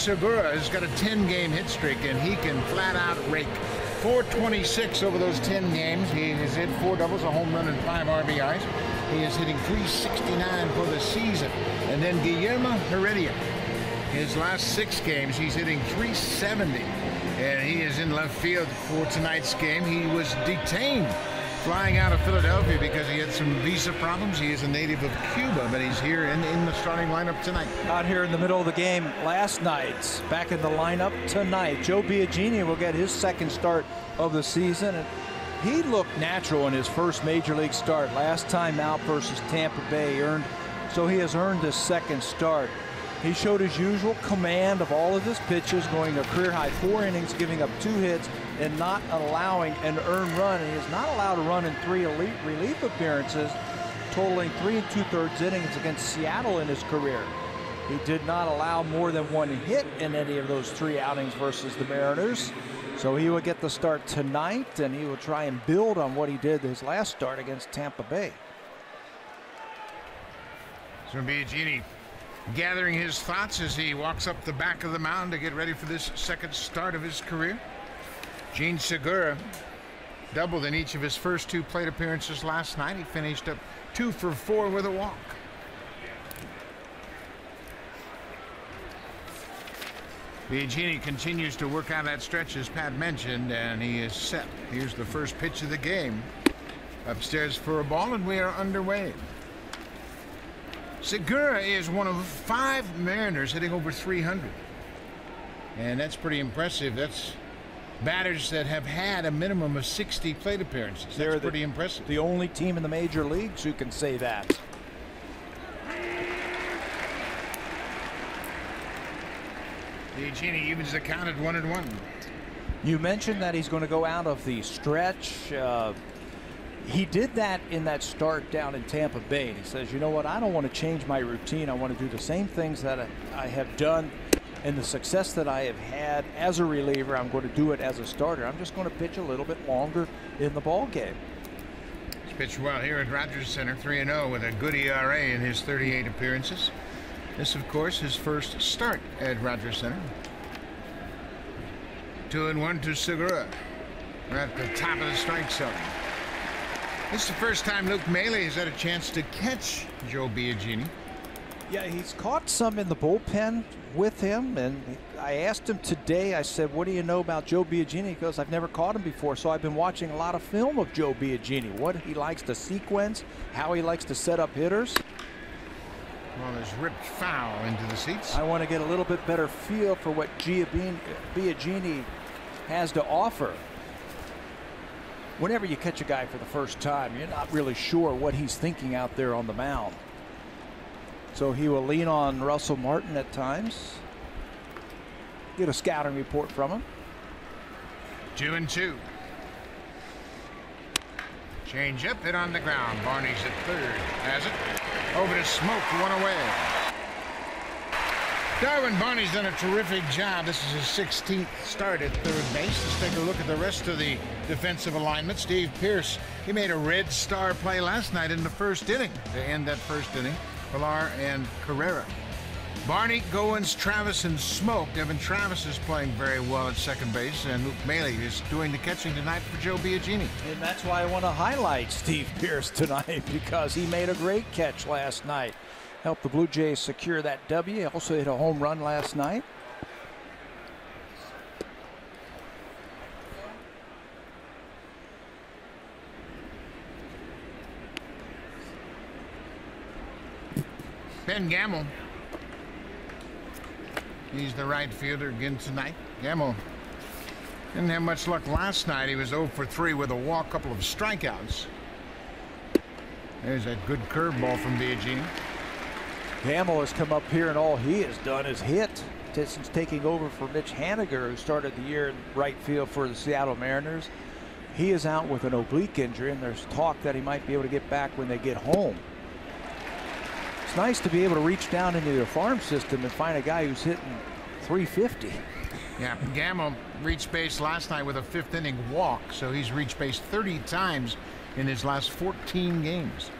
Segura has got a 10-game hit streak, and he can flat out rake. 426 over those 10 games. He has hit 4 doubles, a home run, and 5 RBIs. He is hitting 369 for the season. And then Guillermo Heredia. His last 6 games, he's hitting 370. And he is in left field for tonight's game. He was detained flying out of Philadelphia because he had some visa problems. He is a native of Cuba, but he's here in the starting lineup tonight. Out here in the middle of the game last night, back in the lineup tonight. Joe Biagini will get his second start of the season. And he looked natural in his first major league start. Last time out versus Tampa Bay, so he has earned his second start. He showed his usual command of all of his pitches, going a career-high 4 innings, giving up 2 hits, and not allowing an earned run. And he is not allowed to run in 3 relief appearances, totaling 3 2/3 innings against Seattle in his career. He did not allow more than 1 hit in any of those 3 outings versus the Mariners. So he will get the start tonight, and he will try and build on what he did his last start against Tampa Bay. So Biagini gathering his thoughts as he walks up the back of the mound to get ready for this second start of his career. Jean Segura doubled in each of his first 2 plate appearances last night. He finished up 2 for 4 with a walk. Biagini continues to work on that stretch, as Pat mentioned, and he is set. Here's the first pitch of the game. Upstairs for a ball, and we are underway. Segura is one of 5 Mariners hitting over 300. And that's pretty impressive. That's batters that have had a minimum of 60 plate appearances. That's pretty impressive. The only team in the major leagues who can say that. Biagini evens the count at 1-1. You mentioned that he's going to go out of the stretch. He did that in that start down in Tampa Bay. And he says, you know what, I don't want to change my routine. I want to do the same things that I have done and the success that I have had as a reliever. I'm going to do it as a starter. I'm just going to pitch a little bit longer in the ball game. He's pitched well here at Rogers Center, 3-0 with a good ERA in his 38 appearances. This, of course, his first start at Rogers Center. 2-1 to Segura. We're at the top of the strike zone. This is the first time Luke Maile has had a chance to catch Joe Biagini. Yeah, he's caught some in the bullpen with him, and I asked him today, I said, what do you know about Joe Biagini? He goes, I've never caught him before, so I've been watching a lot of film of Joe Biagini, what he likes to sequence, how he likes to set up hitters. Well, there's ripped foul into the seats. I want to get a little bit better feel for what Biagini has to offer. Whenever you catch a guy for the first time, you're not really sure what he's thinking out there on the mound. So he will lean on Russell Martin at times. Get a scouting report from him. 2-2. Change up, hit on the ground. Barney's at third. Has it. Over to Smoke, 1 away. Darwin Barney's done a terrific job. This is his 16th start at third base. Let's take a look at the rest of the defensive alignment. Steve Pearce, he made a red star play last night in the first inning to end that first inning. Pilar and Carrera. Barney, Goins, Travis, and Smoke. Devin Travis is playing very well at second base, and Luke Maile is doing the catching tonight for Joe Biagini. And that's why I want to highlight Steve Pearce tonight, because he made a great catch last night. Helped the Blue Jays secure that W. He also hit a home run last night. Ben Gamble. He's the right fielder again tonight. Gamble didn't have much luck last night. He was 0 for 3 with a walk, couple of strikeouts. There's that good curveball from Biagini. Gamble has come up here, and all he has done is hit since taking over for Mitch Haniger, who started the year in right field for the Seattle Mariners. He is out with an oblique injury, and there's talk that he might be able to get back when they get home. It's nice to be able to reach down into your farm system and find a guy who's hitting 350. Yeah, Gamble reached base last night with a 5th inning walk, so he's reached base 30 times in his last 14 games.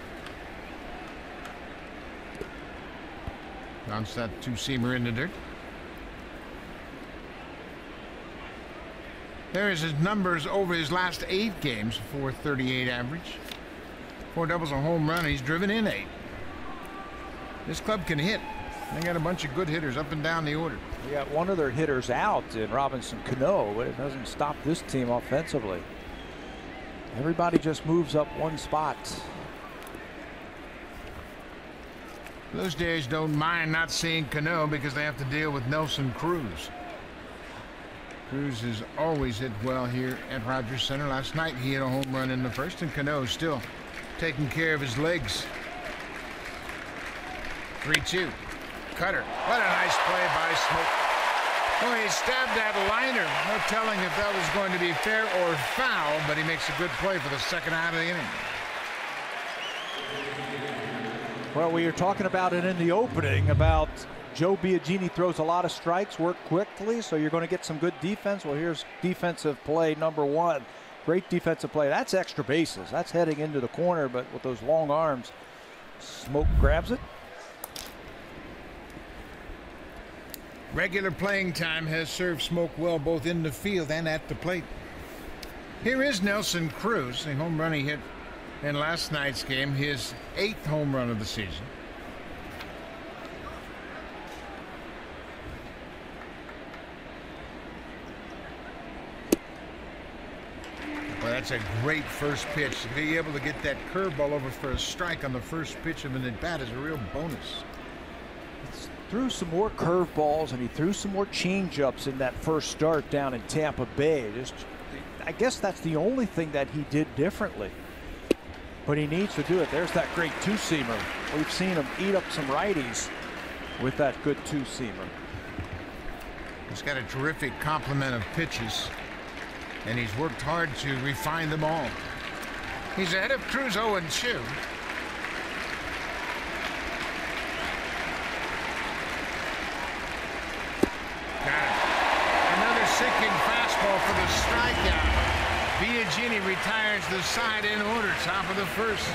Bounce that 2-seamer in the dirt. There's his numbers over his last 8 games. 438 average. 4 doubles, a home run. He's driven in 8. This club can hit. They got a bunch of good hitters up and down the order. We got one of their hitters out in Robinson Cano, but it doesn't stop this team offensively. Everybody just moves up one spot. Those days don't mind not seeing Cano because they have to deal with Nelson Cruz. Cruz has always hit well here at Rogers Center. Last night he hit a home run in the first, and Cano is still taking care of his legs. 3-2. Cutter. What a nice play by Smoke. Oh, he stabbed that liner. No telling if that was going to be fair or foul, but he makes a good play for the second out of the inning. Well, we were talking about it in the opening about Joe Biagini throws a lot of strikes, work quickly, so you're going to get some good defense. Well, here's defensive play number 1. Great defensive play. That's extra bases. That's heading into the corner, but with those long arms, Smoke grabs it. Regular playing time has served Smoke well both in the field and at the plate. Here is Nelson Cruz, the home run he hit in last night's game, his 8th home run of the season. Well, that's a great first pitch. To be able to get that curveball over for a strike on the first pitch of an at-bat is a real bonus. Threw some more curveballs and he threw some more changeups in that first start down in Tampa Bay. I guess that's the only thing that he did differently. But he needs to do it. There's that great two-seamer. We've seen him eat up some righties with that good two-seamer. He's got a terrific complement of pitches, and he's worked hard to refine them all. He's ahead of Cruz 0-2. Another sinking fastball for the strikeout. Biagini retires the side in order, top of the first.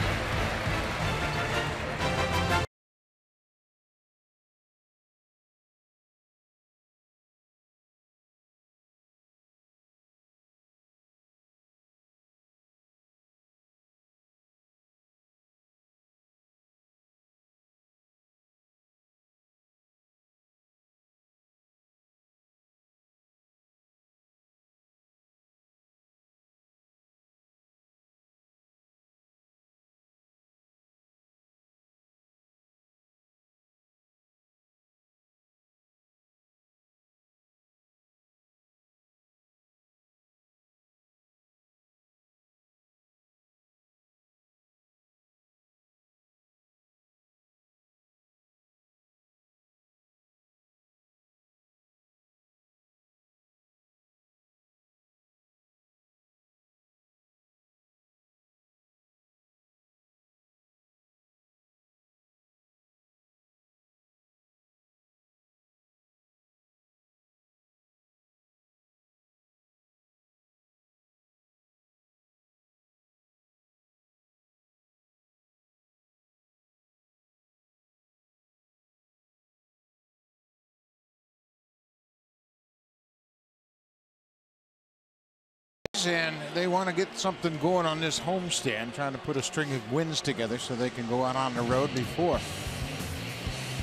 And they want to get something going on this homestand, trying to put a string of wins together so they can go out on the road before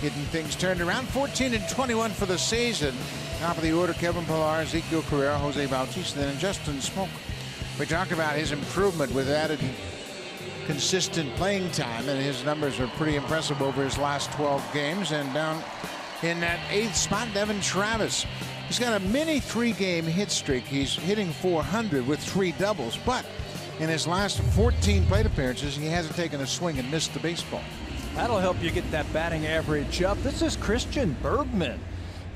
getting things turned around. 14-21 for the season. Top of the order, Kevin Pillar, Ezekiel Carrera, Jose Bautista, and Justin Smoke. We talked about his improvement with added consistent playing time, and his numbers are pretty impressive over his last 12 games. And down in that 8th spot, Devin Travis. He's got a mini 3-game hit streak. He's hitting .400 with 3 doubles, but in his last 14 plate appearances, he hasn't taken a swing and missed the baseball. That'll help you get that batting average up. This is Christian Bergman.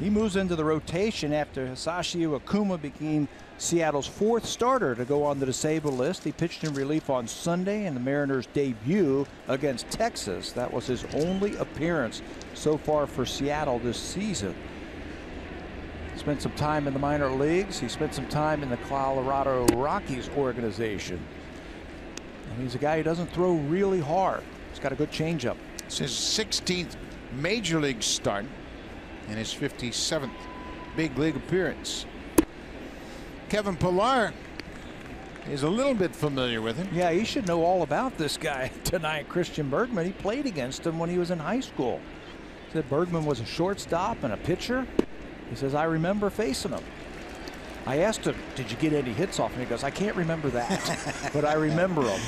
He moves into the rotation after Hisashi Akuma became Seattle's 4th starter to go on the disabled list. He pitched in relief on Sunday in the Mariners' debut against Texas. That was his only appearance so far for Seattle this season. Spent some time in the minor leagues. He spent some time in the Colorado Rockies organization. And he's a guy who doesn't throw really hard. He's got a good changeup. It's his 16th major league start and his 57th big league appearance. Kevin Pillar is a little bit familiar with him. Yeah, he should know all about this guy tonight, Christian Bergman. He played against him when he was in high school. He said Bergman was a shortstop and a pitcher. He says, I remember facing him. I asked him, did you get any hits off him? He goes, I can't remember that, but I remember him.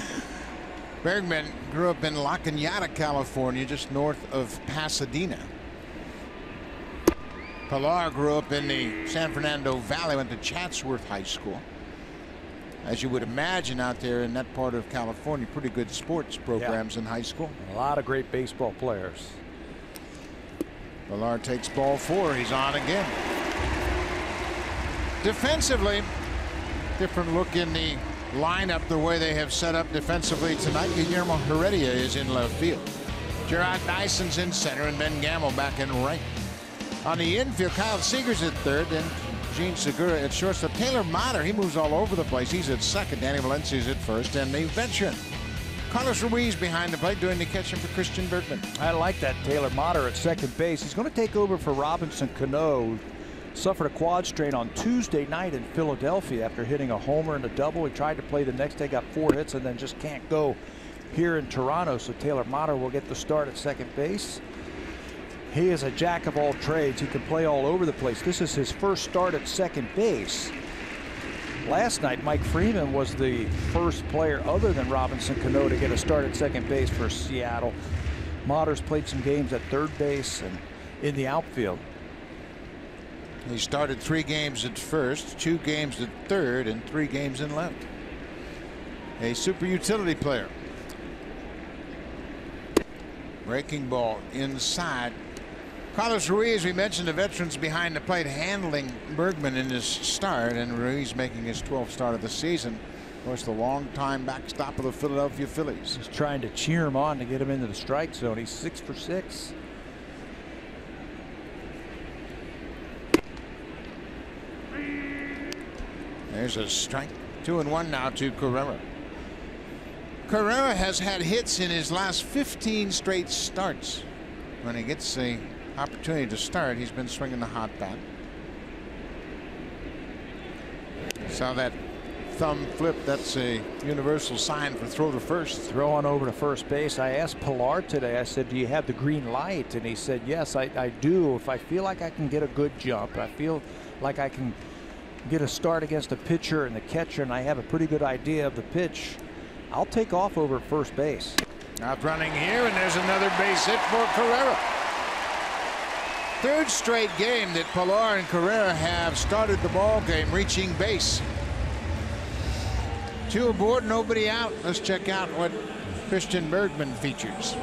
Bergman grew up in La Cañada, California, just north of Pasadena. Pillar grew up in the San Fernando Valley, went to Chatsworth High School. As you would imagine out there in that part of California, pretty good sports programs in high school. A lot of great baseball players. Pillar takes ball 4. He's on again. Defensively, different look in the lineup, the way they have set up defensively tonight. Guillermo Heredia is in left field. Gerard Dyson's in center, and Ben Gamble back in right. On the infield, Kyle Seager's at third, and Gene Segura at shortstop. Taylor Motter, he moves all over the place. He's at second. Danny Valencia's at first, and the veteran Carlos Ruiz behind the plate doing the catching for Christian Bergman. I like that Taylor Motter at second base. He's going to take over for Robinson Cano. Suffered a quad strain on Tuesday night in Philadelphia after hitting a homer and a double. He tried to play the next day, got 4 hits, and then just can't go here in Toronto. So Taylor Motter will get the start at second base. He is a jack of all trades. He can play all over the place. This is his first start at second base. Last night, Mike Freeman was the first player other than Robinson Cano to get a start at second base for Seattle. Motter's played some games at third base and in the outfield. He started 3 games at first, 2 games at third, and 3 games in left. A super utility player. Breaking ball inside. Carlos Ruiz, we mentioned the veterans behind the plate handling Bergman in his start, and Ruiz making his 12th start of the season. Of course, the longtime backstop of the Philadelphia Phillies. He's trying to cheer him on to get him into the strike zone. He's 6 for 6. There's a strike. 2-1 now to Carrera. Carrera has had hits in his last 15 straight starts. When he gets the opportunity to start, he's been swinging the hot bat. Saw that thumb flip. That's a universal sign for throw to first. Throw on over to first base. I asked Pillar today, I said, do you have the green light? And he said, yes, I do. If I feel like I can get a good jump, I feel like I can get a start against a pitcher and the catcher, and I have a pretty good idea of the pitch, I'll take off over first base. Out running here, and there's another base hit for Carrera. 3rd straight game that Pillar and Carrera have started the ball game reaching base. 2 aboard, nobody out. Let's check out what Christian Bergman features.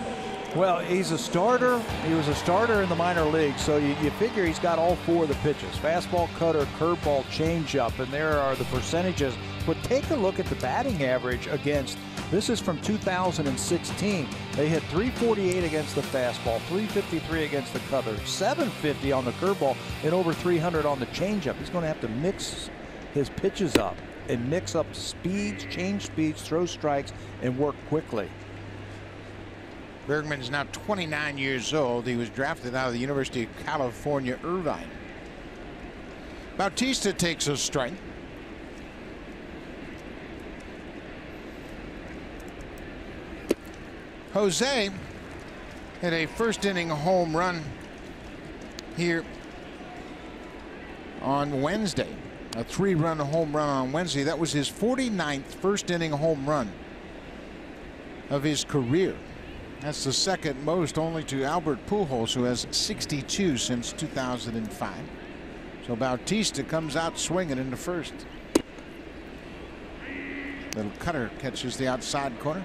Well, he's a starter. He was a starter in the minor leagues, so you figure he's got all 4 of the pitches: fastball, cutter, curveball, changeup, and there are the percentages. But take a look at the batting average against. This is from 2016. They hit .348 against the fastball, .353 against the cutter, .750 on the curveball, and over .300 on the changeup. He's going to have to mix his pitches up and mix up speeds, change speeds, throw strikes, and work quickly. Bergman is now 29 years old. He was drafted out of the University of California, Irvine. Bautista takes a strike. Jose hit a first inning home run here on Wednesday. A 3-run home run on Wednesday. That was his 49th first inning home run of his career. That's the second most, only to Albert Pujols, who has 62 since 2005. So Bautista comes out swinging in the first. Little cutter catches the outside corner.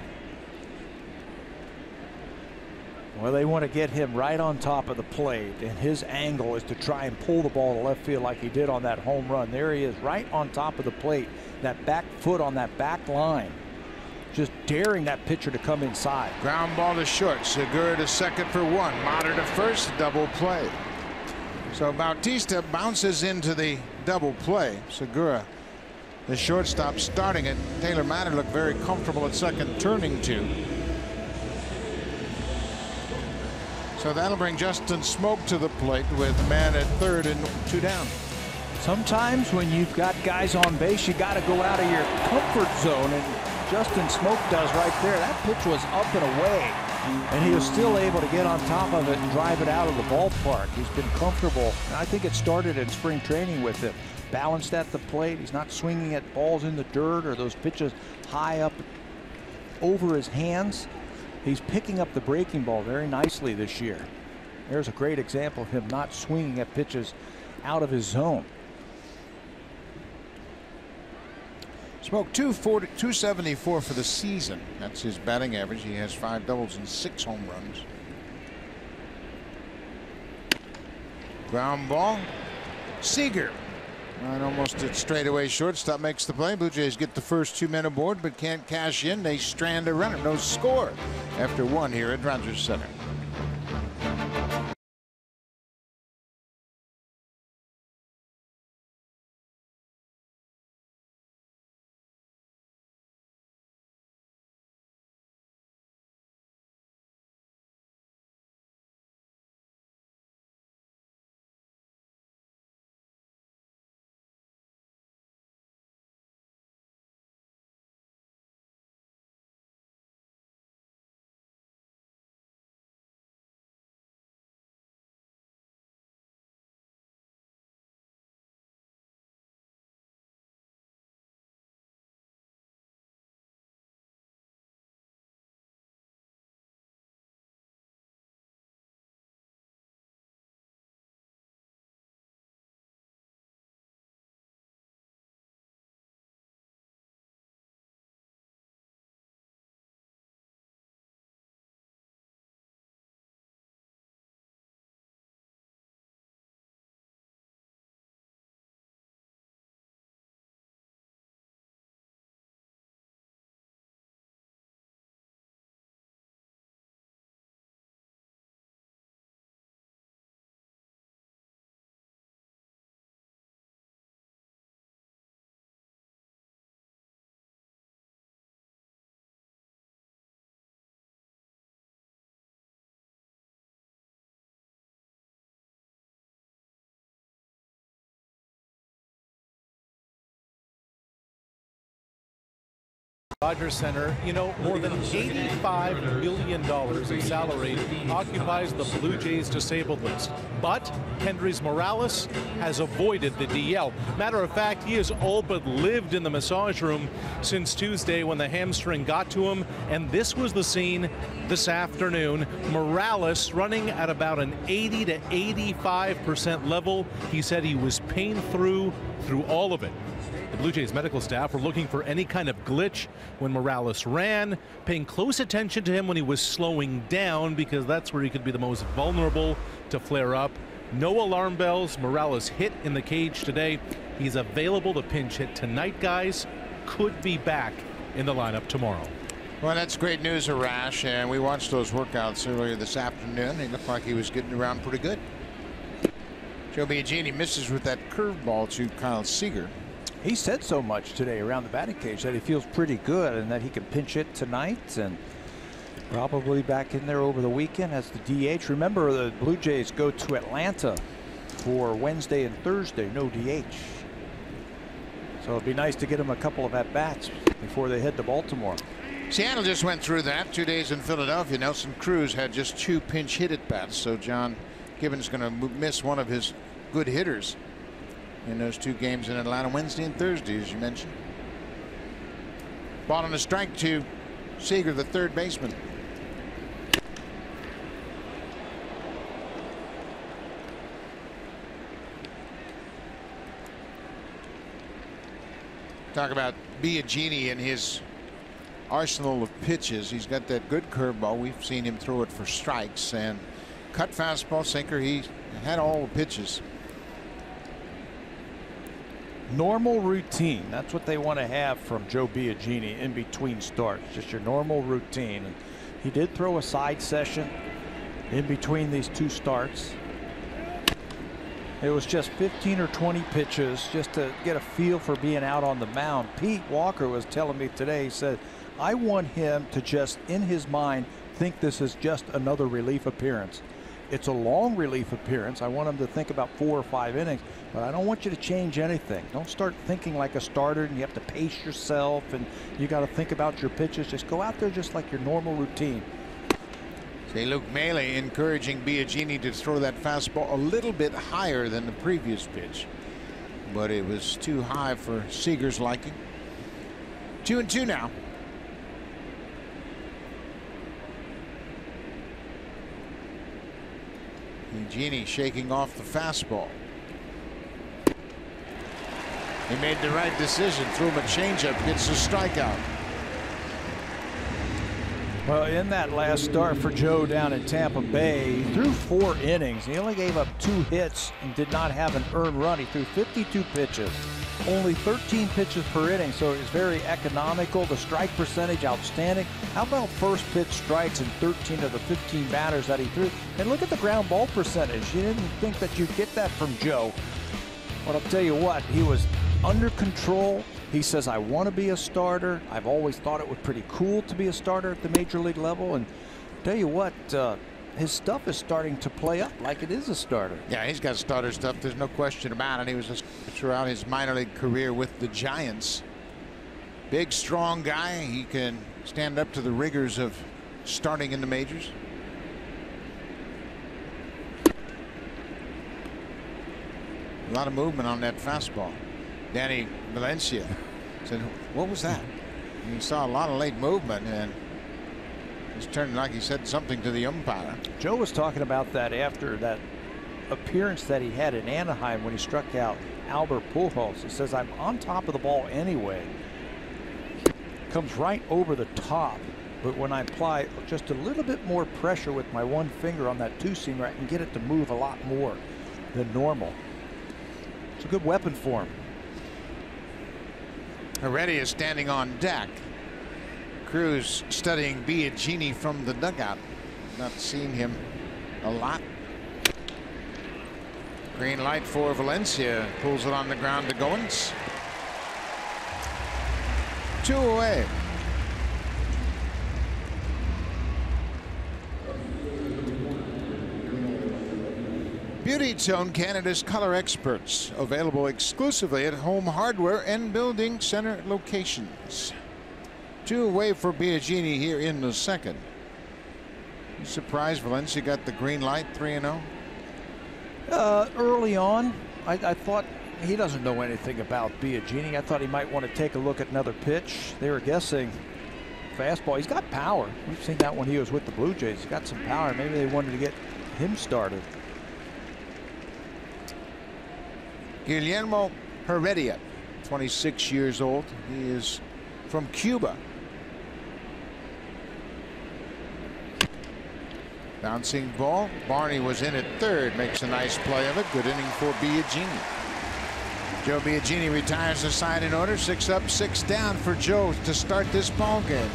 Well, they want to get him right on top of the plate, and his angle is to try and pull the ball to left field like he did on that home run. There he is, right on top of the plate. That back foot on that back line, just daring that pitcher to come inside. Ground ball to short. Segura to second for 1. Motter to first. Double play. So Bautista bounces into the double play. Segura, the shortstop, starting it. Taylor Motter looked very comfortable at second, turning to. So that'll bring Justin Smoke to the plate with man at third and 2 down. Sometimes when you've got guys on base, you got to go out of your comfort zone, and Justin Smoke does right there. That pitch was up and away, and he was still able to get on top of it and drive it out of the ballpark. He's been comfortable, and I think it started in spring training with him. Balanced at the plate. He's not swinging at balls in the dirt or those pitches high up over his hands. He's picking up the breaking ball very nicely this year. There's a great example of him not swinging at pitches out of his zone. Smoke 274 for the season. That's his batting average. He has 5 doubles and 6 home runs. Ground ball. Seager. And almost at straightaway shortstop makes the play. Blue Jays get the first 2 men aboard but can't cash in. They strand a runner. No score after 1 here at Rogers Center. Rogers Center, you know, more than $85 million in salary occupies the Blue Jays disabled list. But Kendrys Morales has avoided the DL. Matter of fact, he has all but lived in the massage room since Tuesday when the hamstring got to him. And this was the scene this afternoon. Morales running at about an 80 to 85% level. He said he was pain through all of it. The Blue Jays medical staff were looking for any kind of glitch when Morales ran, paying close attention to him when he was slowing down because that's where he could be the most vulnerable to flare up. No alarm bells. Morales hit in the cage today. He's available to pinch hit tonight, guys. Could be back in the lineup tomorrow. Well, that's great news, Arash, and we watched those workouts earlier this afternoon. He looked like he was getting around pretty good. Joe Biagini misses with that curveball to Kyle Seager. He said so much today around the batting cage that he feels pretty good and that he can pinch hit tonight and probably back in there over the weekend as the DH. Remember, the Blue Jays go to Atlanta for Wednesday and Thursday, no DH. So it'd be nice to get him a couple of at-bats before they head to Baltimore. Seattle just went through that 2 days in Philadelphia. Nelson Cruz had just 2 pinch hit at-bats, so John Gibbons going to miss one of his good hitters in those 2 games in Atlanta, Wednesday and Thursday, as you mentioned. Ball on a strike to Seager, the third baseman. Talk about Biagini and his arsenal of pitches. He's got that good curveball. We've seen him throw it for strikes, and cut, fastball, sinker. He had all the pitches. Normal routine. That's what they want to have from Joe Biagini in between starts. Just your normal routine. And he did throw a side session in between these 2 starts. It was just 15 or 20 pitches just to get a feel for being out on the mound. Pete Walker was telling me today, he said, I want him to just, in his mind, think this is just another relief appearance. It's a long relief appearance. I want him to think about 4 or 5 innings, but I don't want you to change anything. Don't start thinking like a starter and you have to pace yourself and you got to think about your pitches. Just go out there just like your normal routine. Say, Luke Maile encouraging Biagini to throw that fastball a little bit higher than the previous pitch, but it was too high for Seager's liking. 2-2 now. Biagini shaking off the fastball. He made the right decision. Threw him a changeup. Gets a strikeout. Well, in that last start for Joe down in Tampa Bay, he threw 4 innings. He only gave up 2 hits and did not have an earned run. He threw 52 pitches, only 13 pitches per inning, so it was very economical. The strike percentage outstanding. How about first pitch strikes in 13 of the 15 batters that he threw? And look at the ground ball percentage. You didn't think that you'd get that from Joe. But I'll tell you what, he was under control. He says, I want to be a starter. I've always thought it was pretty cool to be a starter at the major league level. And tell you what, his stuff is starting to play up like it is a starter. Yeah, he's got starter stuff. There's no question about it. He was throughout his minor league career with the Giants. Big, strong guy. He can stand up to the rigors of starting in the majors. A lot of movement on that fastball. Danny Valencia said, what was that? And he saw a lot of late movement, and it's turned like he said something to the umpire. Joe was talking about that after that appearance that he had in Anaheim when he struck out Albert Pujols. He says, I'm on top of the ball anyway. Comes right over the top, but when I apply just a little bit more pressure with my one finger on that 2-seamer, I can get it to move a lot more than normal. It's a good weapon for him. Heredia is standing on deck. Cruz studying Biagini from the dugout. Not seen him a lot. Green light for Valencia. Pulls it on the ground to Goins. 2 away. Beauty Tone, Canada's color experts. Available exclusively at home hardware and building center locations. 2 away for Biagini here in the second. You surprised Valencia got the green light, 3-0? Early on, I thought he doesn't know anything about Biagini. I thought he might want to take a look at another pitch. They were guessing fastball. He's got power. We've seen that when he was with the Blue Jays. He's got some power. Maybe they wanted to get him started. Guillermo Heredia, 26 years old. He is from Cuba. Bouncing ball. Barney was in at third. Makes a nice play of it. Good inning for Biagini. Joe Biagini retires the side in order. 6 up, 6 down for Joe to start this ball game.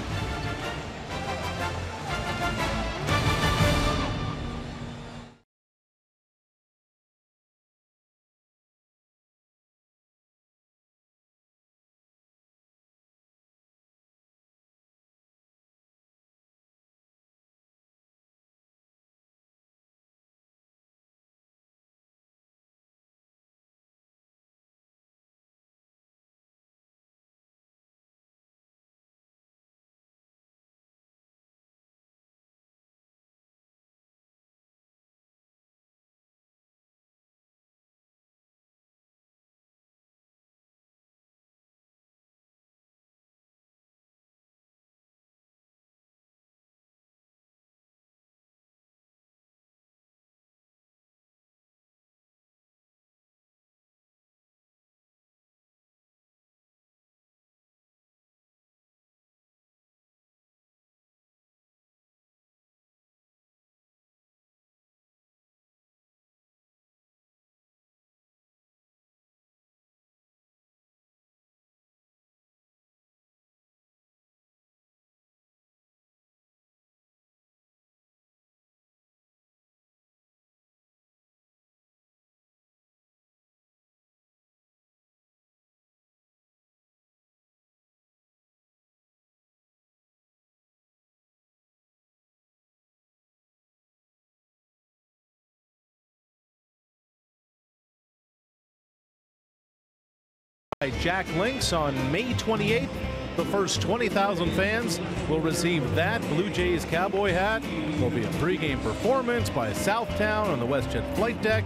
Jack Links on May 28th. The first 20,000 fans will receive that Blue Jays cowboy hat. There'll be a pregame performance by Southtown on the WestJet flight deck.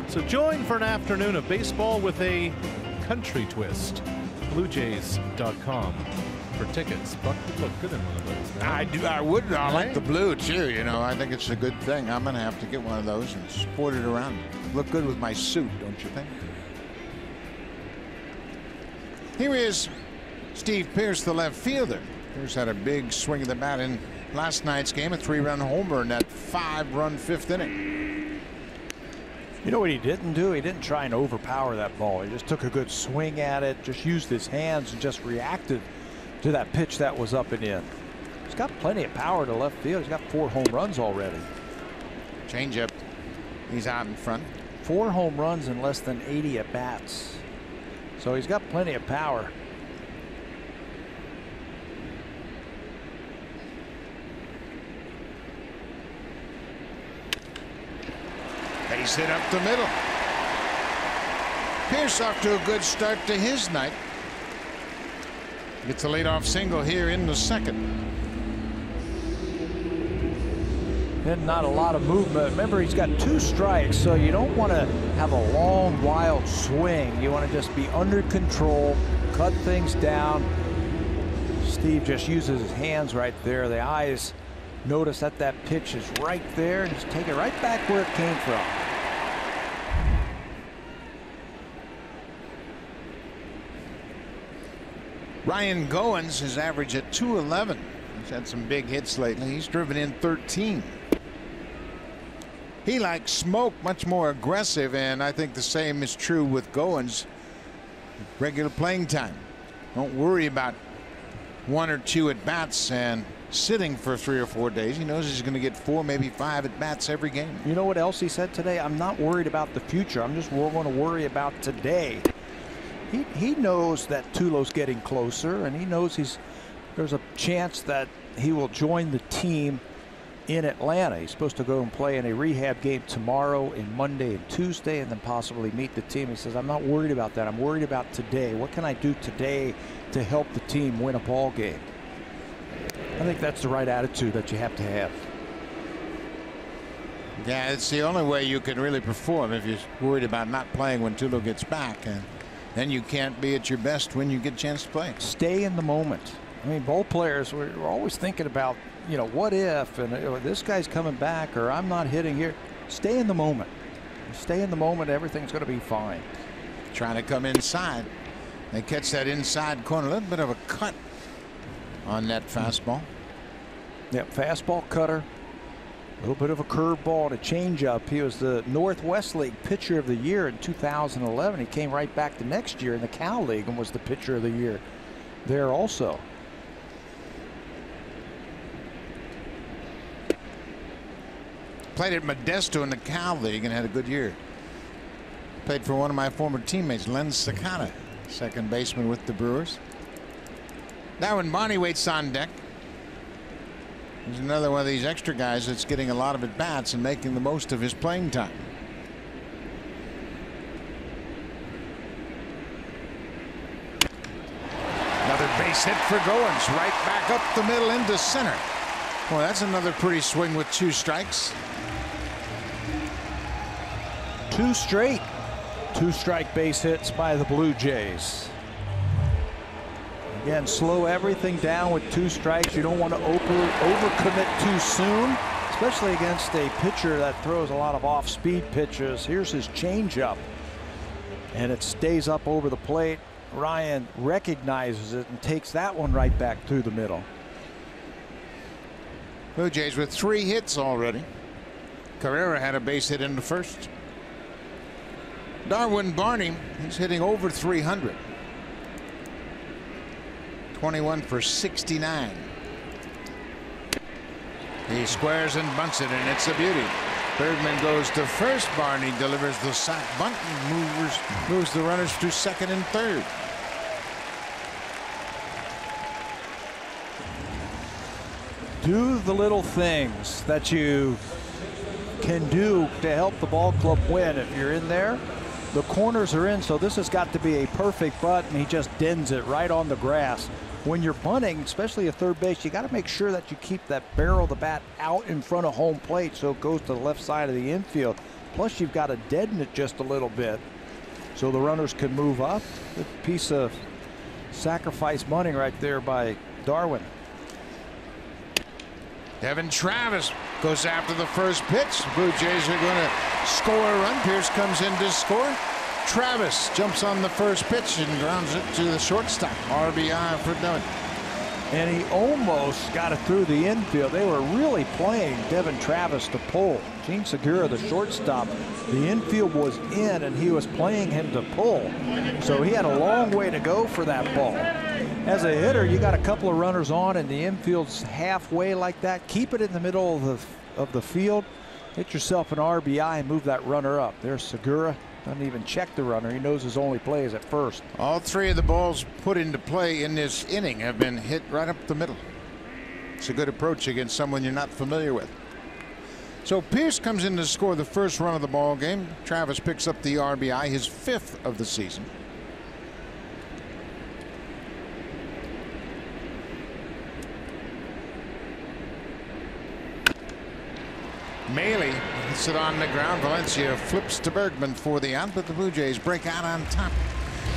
So join for an afternoon of baseball with a country twist. BlueJays.com for tickets. Buck would look good in one of those. Man. I do. I would. I like the blue too. You know, I think it's a good thing. I'm gonna have to get one of those and sport it around. Look good with my suit, don't you think? Here is Steve Pearce, the left fielder. Pearce had a big swing of the bat in last night's game, a 3-run homer in that 5-run 5th inning. You know what he didn't do? He didn't try and overpower that ball. He just took a good swing at it, just used his hands and just reacted to that pitch that was up and in. He's got plenty of power to left field. He's got 4 home runs already. Changeup. He's out in front. 4 home runs in less than 80 at bats. So he's got plenty of power. Base hit up the middle. Pearce off to a good start to his night. Gets a leadoff single here in the second. And not a lot of movement. Remember, he's got 2 strikes, so you don't want to have a long, wild swing. You want to just be under control, cut things down. Steve just uses his hands right there. The eyes notice that that pitch is right there and just take it right back where it came from. Ryan Goins is average at .211. He's had some big hits lately. He's driven in 13. He likes Smoke, much more aggressive, and I think the same is true with Goins. Regular playing time. Don't worry about 1 or 2 at bats and sitting for 3 or 4 days. He knows he's going to get 4, maybe 5 at bats every game. You know what else he said today? I'm not worried about the future. I'm just going to worry about today. He knows that Tulo's getting closer, and he knows there's a chance that he will join the team in Atlanta. He's supposed to go and play in a rehab game tomorrow and Monday and Tuesday, and then possibly meet the team. He says, I'm not worried about that. I'm worried about today. What can I do today to help the team win a ball game? I think that's the right attitude that you have to have. Yeah, it's the only way you can really perform, if you're worried about not playing when Tulo gets back, and then you can't be at your best when you get a chance to play. Stay in the moment. I mean, ball players, we're always thinking about, you know, what if, and this guy's coming back, or I'm not hitting here. Stay in the moment. Stay in the moment. Everything's going to be fine. Trying to come inside. They catch that inside corner. A little bit of a cut on that fastball. Yep, fastball, cutter. A little bit of a curveball and a changeup. He was the Northwest League Pitcher of the Year in 2011. He came right back the next year in the Cal League and was the Pitcher of the Year there also. Played at Modesto in the Cal League and had a good year. Played for one of my former teammates, Len Sakata, second baseman with the Brewers. Darwin Barney waits on deck. He's another one of these extra guys that's getting a lot of at bats and making the most of his playing time. Another base hit for Goins, right back up the middle into center. Boy, that's another pretty swing with 2 strikes. 2 straight 2-strike base hits by the Blue Jays. Again, slow everything down with 2 strikes. You don't want to overcommit too soon, especially against a pitcher that throws a lot of off-speed pitches. Here's his changeup, and it stays up over the plate. Ryan recognizes it and takes that one right back through the middle. Blue Jays with 3 hits already. Carrera had a base hit in the first. Darwin Barney, he's hitting over 300. 21 for 69. He squares and bunts it, and it's a beauty. Bergman goes to first. Barney delivers the sac bunt and moves the runners to second and third. Do the little things that you can do to help the ball club win. If you're in there, The corners are in, so this has got to be a perfect butt, and he just dens it right on the grass. When you're bunting, especially at third base, you got to make sure that you keep that barrel of the bat out in front of home plate so it goes to the left side of the infield. Plus, you've got to deaden it just a little bit so the runners can move up. A piece of sacrifice bunting right there by Darwin. Devin Travis goes after the first pitch. Blue Jays are going to score a run. Pierce comes in to score. Travis jumps on the first pitch and grounds it to the shortstop. RBI for Devin. And he almost got it through the infield. They were really playing Devin Travis to pull. Gene Segura, the shortstop, the infield was in and he was playing him to pull. So he had a long way to go for that ball. As a hitter, you got a couple of runners on and the infield's halfway like that. Keep it in the middle of the field. Hit yourself an RBI and move that runner up. There's Segura. Doesn't even check the runner. He knows his only play is at first. All three of the balls put into play in this inning have been hit right up the middle. It's a good approach against someone you're not familiar with. So Pierce comes in to score the first run of the ball game. Travis picks up the RBI, his 5th of the season. Maley hits it on the ground. Valencia flips to Bergman for the out, but the Blue Jays break out on top.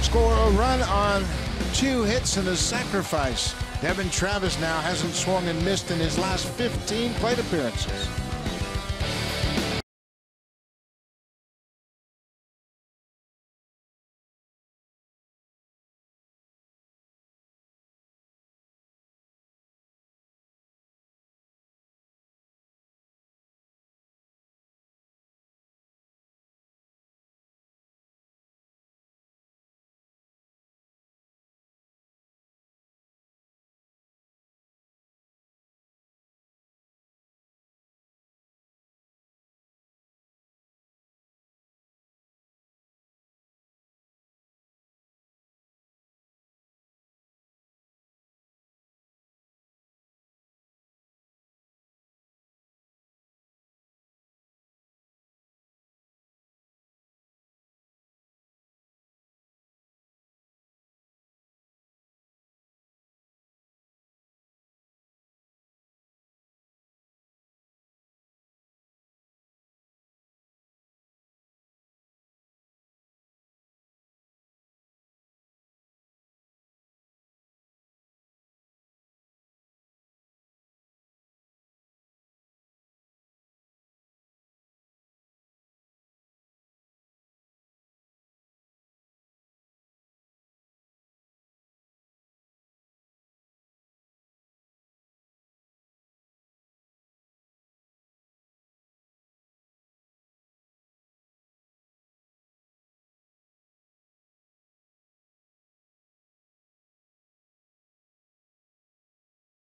Score a run on 2 hits and a sacrifice. Devin Travis now hasn't swung and missed in his last 15 plate appearances.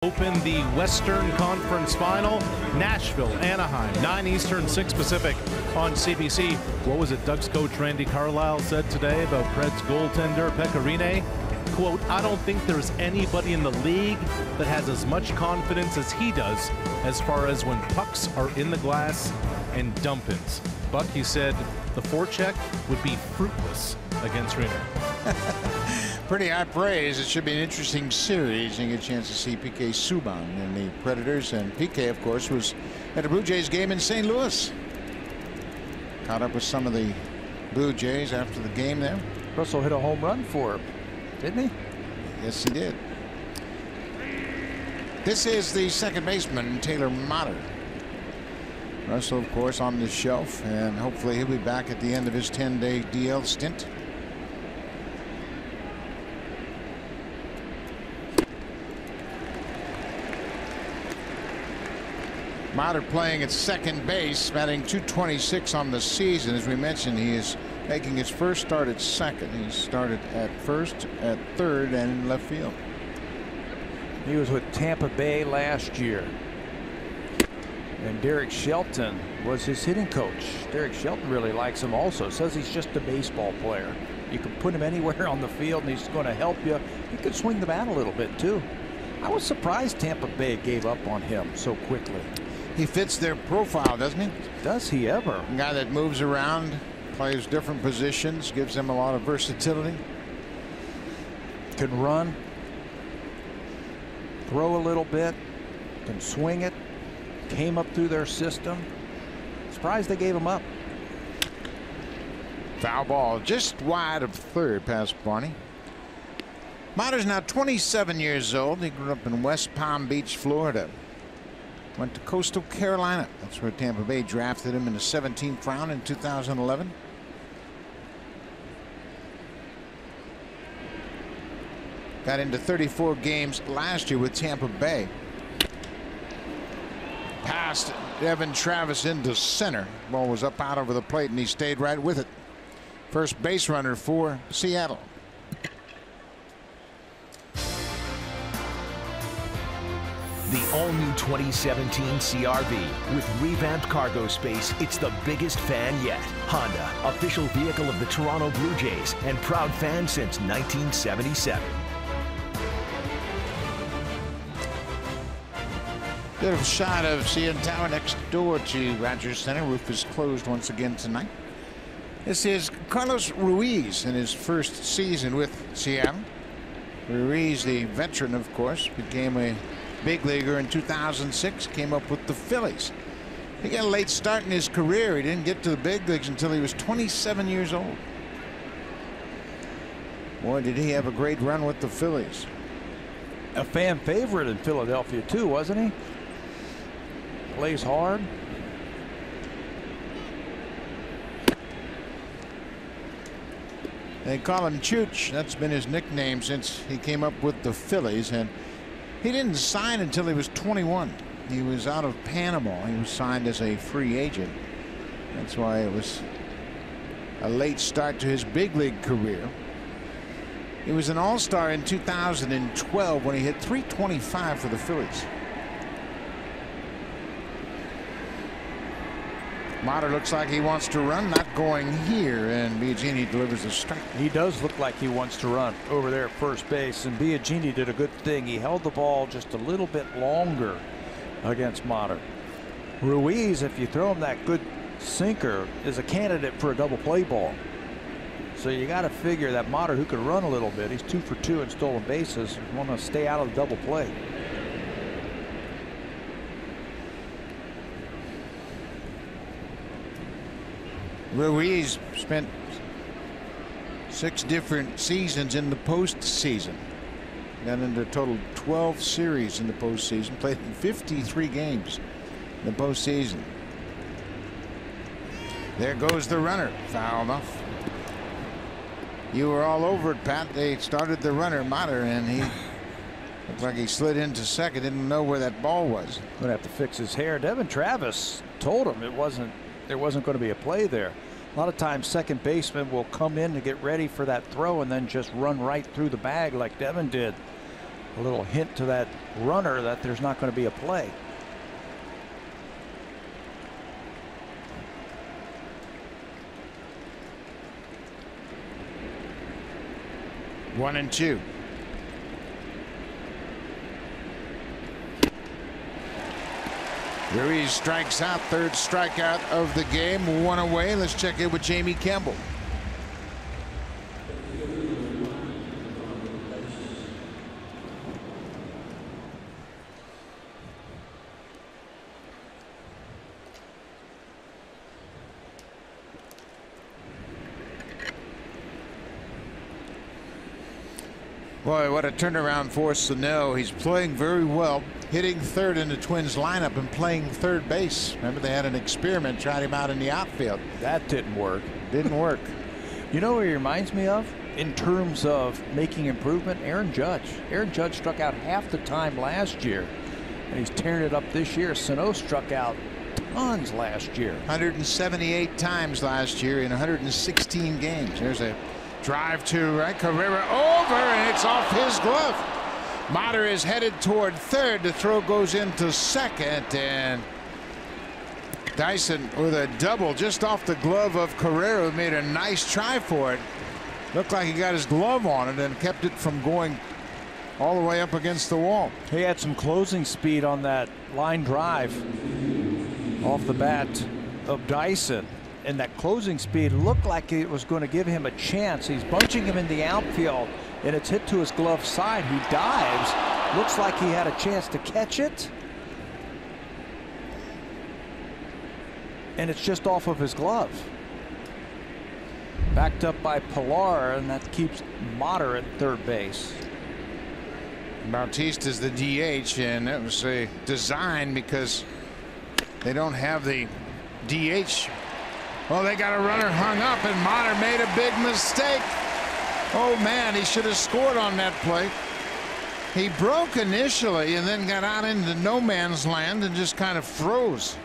Open the Western Conference Final. Nashville, Anaheim, 9 Eastern, 6 Pacific on CBC. What was it Ducks coach Randy Carlyle said today about Preds goaltender Pekka Rinne? Quote, I don't think there's anybody in the league that has as much confidence as he does as far as when pucks are in the glass and dump-ins. Buck, he said the forecheck would be fruitless against Rinne. Pretty high praise. It should be an interesting series. You get a chance to see PK Subban and the Predators, and PK, of course, was at a Blue Jays game in St. Louis. Caught up with some of the Blue Jays after the game there. Russell hit a home run for him, didn't he? Yes, he did. This is the second baseman, Taylor Motter. Russell, of course, on the shelf, and hopefully he'll be back at the end of his 10-day DL stint. Motter playing at second base, batting .226 on the season. As we mentioned, he is making his first start at second. He started at first, at third, and in left field. He was with Tampa Bay last year. And Derek Shelton was his hitting coach. Derek Shelton really likes him also. Says he's just a baseball player. You can put him anywhere on the field and he's going to help you. He could swing the bat a little bit too. I was surprised Tampa Bay gave up on him so quickly. He fits their profile, doesn't he? Does he ever? A guy that moves around, Plays different positions, gives them a lot of versatility. Can run, throw a little bit, can swing it. Came up through their system. Surprised they gave him up. Foul ball just wide of third past Barney. Motter's now 27 years old. He grew up in West Palm Beach, Florida. Went to Coastal Carolina. That's where Tampa Bay drafted him in the 17th round in 2011. Got into 34 games last year with Tampa Bay. Passed Devin Travis into center. Ball was up out over the plate, and he stayed right with it. First base runner for Seattle. The all-new 2017 CR-V. With revamped cargo space, it's the biggest fan yet. Honda, official vehicle of the Toronto Blue Jays and proud fan since 1977. Bit of a shot of CN Tower next door to Rogers Center. Roof is closed once again tonight. This is Carlos Ruiz in his first season with Seattle. Ruiz, the veteran, of course, became a big leaguer in 2006. Came up with the Phillies. He got a late start in his career. He didn't get to the big leagues until he was 27 years old. Boy, did he have a great run with the Phillies. A fan favorite in Philadelphia too, wasn't he? Plays hard. They call him Chooch. That's been his nickname since he came up with the Phillies, and he didn't sign until he was 21. He was out of Panama. He was signed as a free agent. That's why it was a late start to his big league career. He was an all-star in 2012 when he hit .325 for the Phillies. Motter looks like he wants to run, not going here, and Biagini delivers a strike. He does look like he wants to run over there at first base, and Biagini did a good thing. He held the ball just a little bit longer against Motter. Ruiz, if you throw him that good sinker, is a candidate for a double play ball. So you got to figure that Motter, who could run a little bit, he's 2 for 2 in stolen bases, want to stay out of the double play. Ruiz spent 6 different seasons in the postseason. Got into a total 12 series in the postseason. Played in 53 games in the postseason. There goes the runner. Foul enough. You were all over it, Pat. They started the runner, Motter, and he looked like he slid into second. Didn't know where that ball was. Gonna have to fix his hair. Devin Travis told him there wasn't going to be a play there. A lot of times second baseman will come in to get ready for that throw and then just run right through the bag like Devin did. A little hint to that runner that there's not going to be a play. One and two. Ruiz strikes out, third strikeout of the game, 1 away. Let's check in with Jamie Campbell. Boy, what a turnaround for Sano. He's playing very well, hitting third in the Twins lineup and playing third base. Remember, they had an experiment, tried him out in the outfield. That didn't work. Didn't work. You know what he reminds me of in terms of making improvement? Aaron Judge. Aaron Judge struck out half the time last year, and he's tearing it up this year. Sano struck out tons last year. 178 times last year in 116 games. There's a drive to right. Carrera over, and it's off his glove. Motter is headed toward third. The throw goes into second, and Dyson with a double just off the glove of Carrera, who made a nice try for it. Looked like he got his glove on it and kept it from going all the way up against the wall. He had some closing speed on that line drive off the bat of Dyson, and that closing speed looked like it was going to give him a chance. He's bunching him in the outfield, and it's hit to his glove side. He dives. Looks like he had a chance to catch it, and it's just off of his glove. Backed up by Pilar, and that keeps Motter at third base. Bautista's the DH, and that was a design because they don't have the DH. Well, they got a runner hung up, and Motter made a big mistake. Oh man, he should have scored on that play. He broke initially and then got out into no man's land and just kind of froze.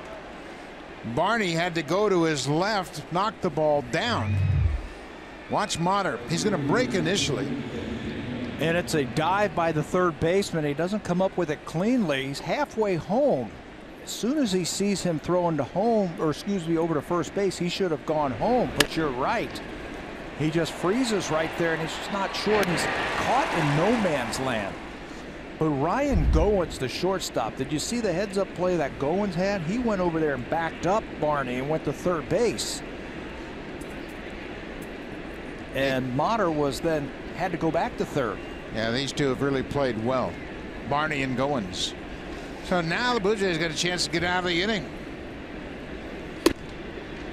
Barney had to go to his left, knock the ball down. Watch Motter. He's going to break initially. And it's a dive by the third baseman. He doesn't come up with it cleanly. He's halfway home. As soon as he sees him throwing to home, or excuse me, over to first base, he should have gone home. But you're right. He just freezes right there, and he's just not sure. And he's caught in no man's land. But Ryan Goins, the shortstop, did you see the heads-up play that Goins had? He went over there and backed up Barney and went to third base. And Motter was then had to go back to third. Yeah, these two have really played well, Barney and Goins. So now the Blue Jays got a chance to get out of the inning.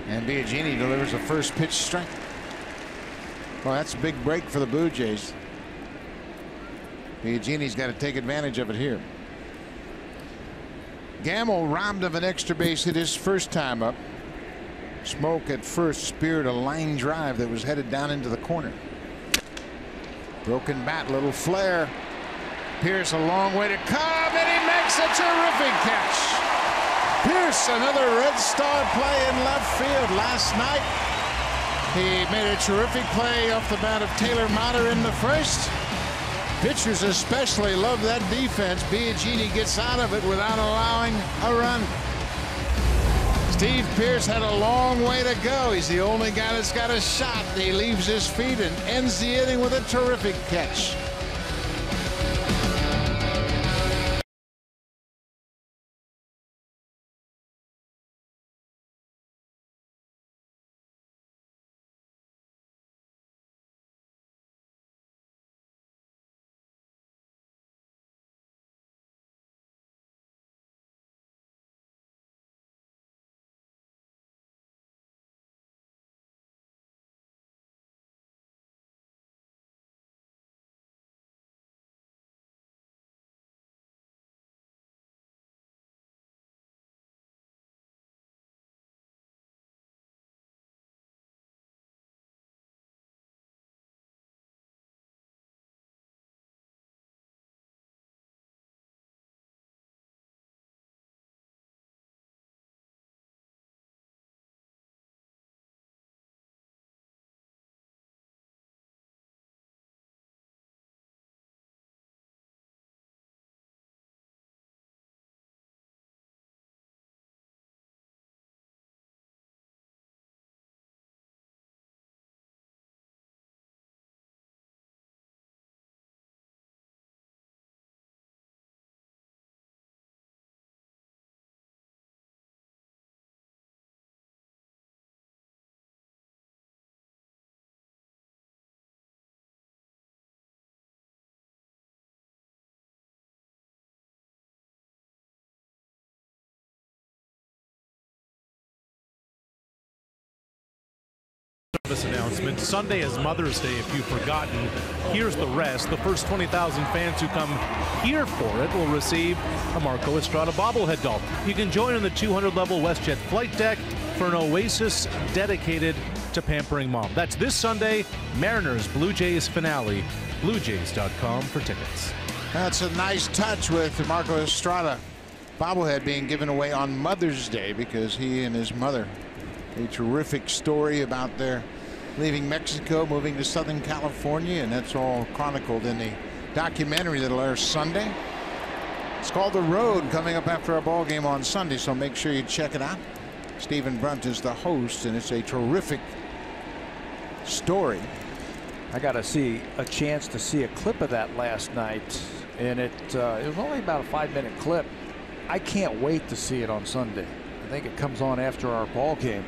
And Biagini delivers a first pitch strike. Well, that's a big break for the Blue Jays. Biagini's got to take advantage of it here. Gamble robbed of an extra base hit his first time up. Smoke at first speared a line drive that was headed down into the corner. Broken bat, little flare. Pierce a long way to come, and he makes a terrific catch. Pierce, another Red Star play in left field last night. He made a terrific play off the bat of Taylor Motter in the first. Pitchers especially love that defense. Biagini gets out of it without allowing a run. Steve Pierce had a long way to go. He's the only guy that's got a shot. He leaves his feet and ends the inning with a terrific catch. This announcement. Sunday is Mother's Day, if you've forgotten. Here's the rest. The first 20,000 fans who come here for it will receive a Marco Estrada bobblehead doll. You can join on the 200-level WestJet flight deck for an oasis dedicated to pampering mom. That's this Sunday, Mariners Blue Jays finale. BlueJays.com for tickets. That's a nice touch with Marco Estrada bobblehead being given away on Mother's Day because he and his mother. A terrific story about their leaving Mexico, moving to Southern California, and that's all chronicled in the documentary that'll air Sunday. It's called The Road, coming up after our ball game on Sunday, so make sure you check it out. Stephen Brunt is the host, and it's a terrific story. I got to see a chance to see a clip of that last night, and it was only about a 5-minute clip. I can't wait to see it on Sunday. I think it comes on after our ball game.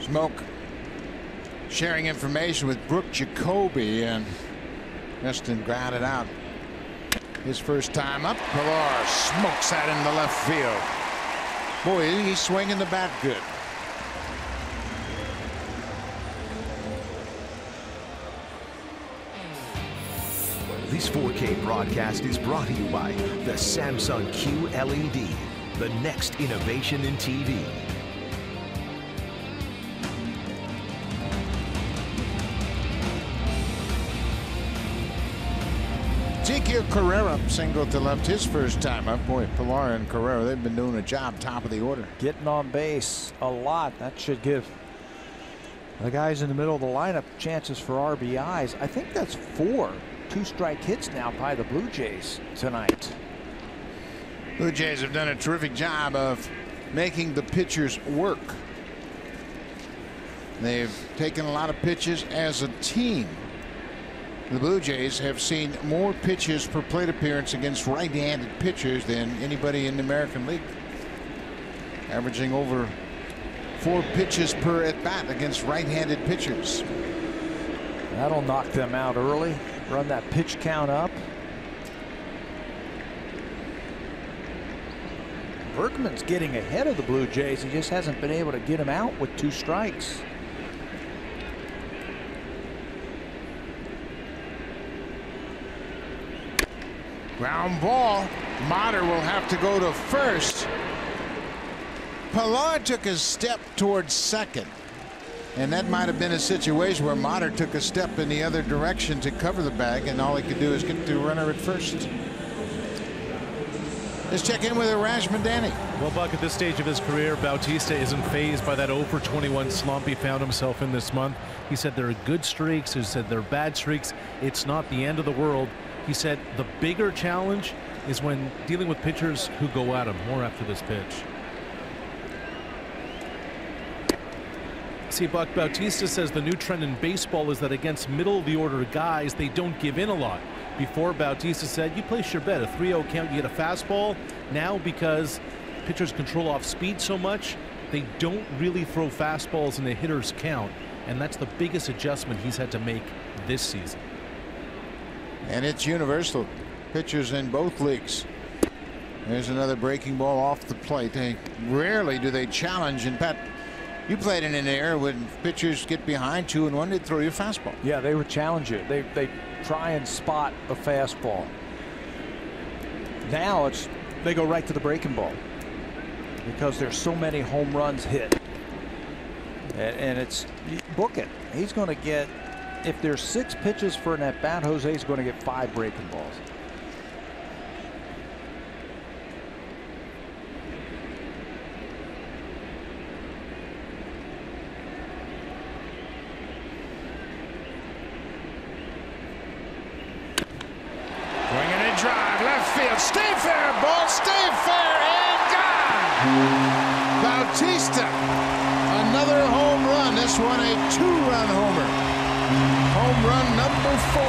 Smoke sharing information with Brooke Jacoby, and Justin grounded out his first time up. Pilar smokes that into left field. Boy, he's swinging the bat good. This 4K broadcast is brought to you by the Samsung QLED, the next innovation in TV. Ezekiel Carrera single to left his first time up. Boy, Pilar and Carrera, they've been doing a job top of the order. Getting on base a lot. That should give the guys in the middle of the lineup chances for RBIs. I think that's 4 two-strike hits now by the Blue Jays tonight. Blue Jays have done a terrific job of making the pitchers work. They've taken a lot of pitches as a team. The Blue Jays have seen more pitches per plate appearance against right-handed pitchers than anybody in the American League, averaging over 4 pitches per at-bat against right-handed pitchers. That'll knock them out early. Run that pitch count up. Bergman's getting ahead of the Blue Jays. He just hasn't been able to get him out with 2 strikes. Ground ball. Motter will have to go to first. Pilar took a step towards second, and that might have been a situation where Motter took a step in the other direction to cover the bag, and all he could do is get the runner at first. Let's check in with Arash Madani. Well, Buck, at this stage of his career, Bautista isn't fazed by that 0-for-21 slump he found himself in this month. He said there are good streaks. He said there are bad streaks. It's not the end of the world. He said the bigger challenge is when dealing with pitchers who go at him. More after this pitch. See, Buck, Bautista says the new trend in baseball is that against middle-of-the-order guys, they don't give in a lot. Before, Bautista said, you place your bet, a 3-0 count, you get a fastball. Now, because pitchers control off speed so much, they don't really throw fastballs in the hitter's count, and that's the biggest adjustment he's had to make this season. And it's universal. Pitchers in both leagues. There's another breaking ball off the plate. Rarely do they challenge. And Pat, you played in an era when pitchers get behind 2-1, they'd throw you a fastball. Yeah, they would challenge you. They try and spot a fastball. Now they go right to the breaking ball because there's so many home runs hit. And it's book it. He's going to get, if there's 6 pitches for an at bat, Jose's going to get 5 breaking balls. Swinging a drive, left field, stay fair, ball, stay fair, and gone. Bautista, another home run. This one a 2-run homer. Home run number 4.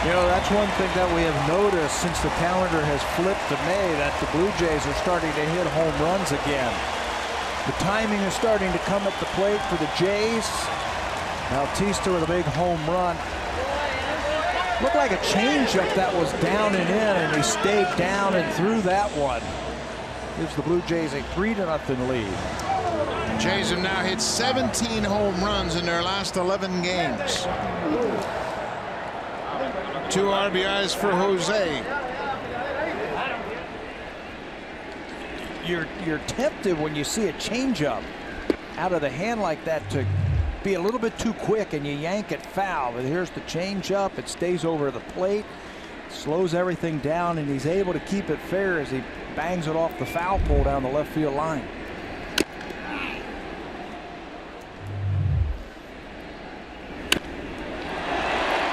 You know, that's one thing that we have noticed since the calendar has flipped to May, that the Blue Jays are starting to hit home runs again. The timing is starting to come at the plate for the Jays. Bautista with a big home run. Looked like a changeup that was down and in, and he stayed down and threw that one. Gives the Blue Jays a 3-0 lead. Jays have now hit 17 home runs in their last 11 games. 2 RBIs for Jose. You're tempted when you see a changeup out of the hand like that to be a little bit too quick and you yank it foul. But here's the changeup. It stays over the plate, slows everything down, and he's able to keep it fair as he bangs it off the foul pole down the left field line.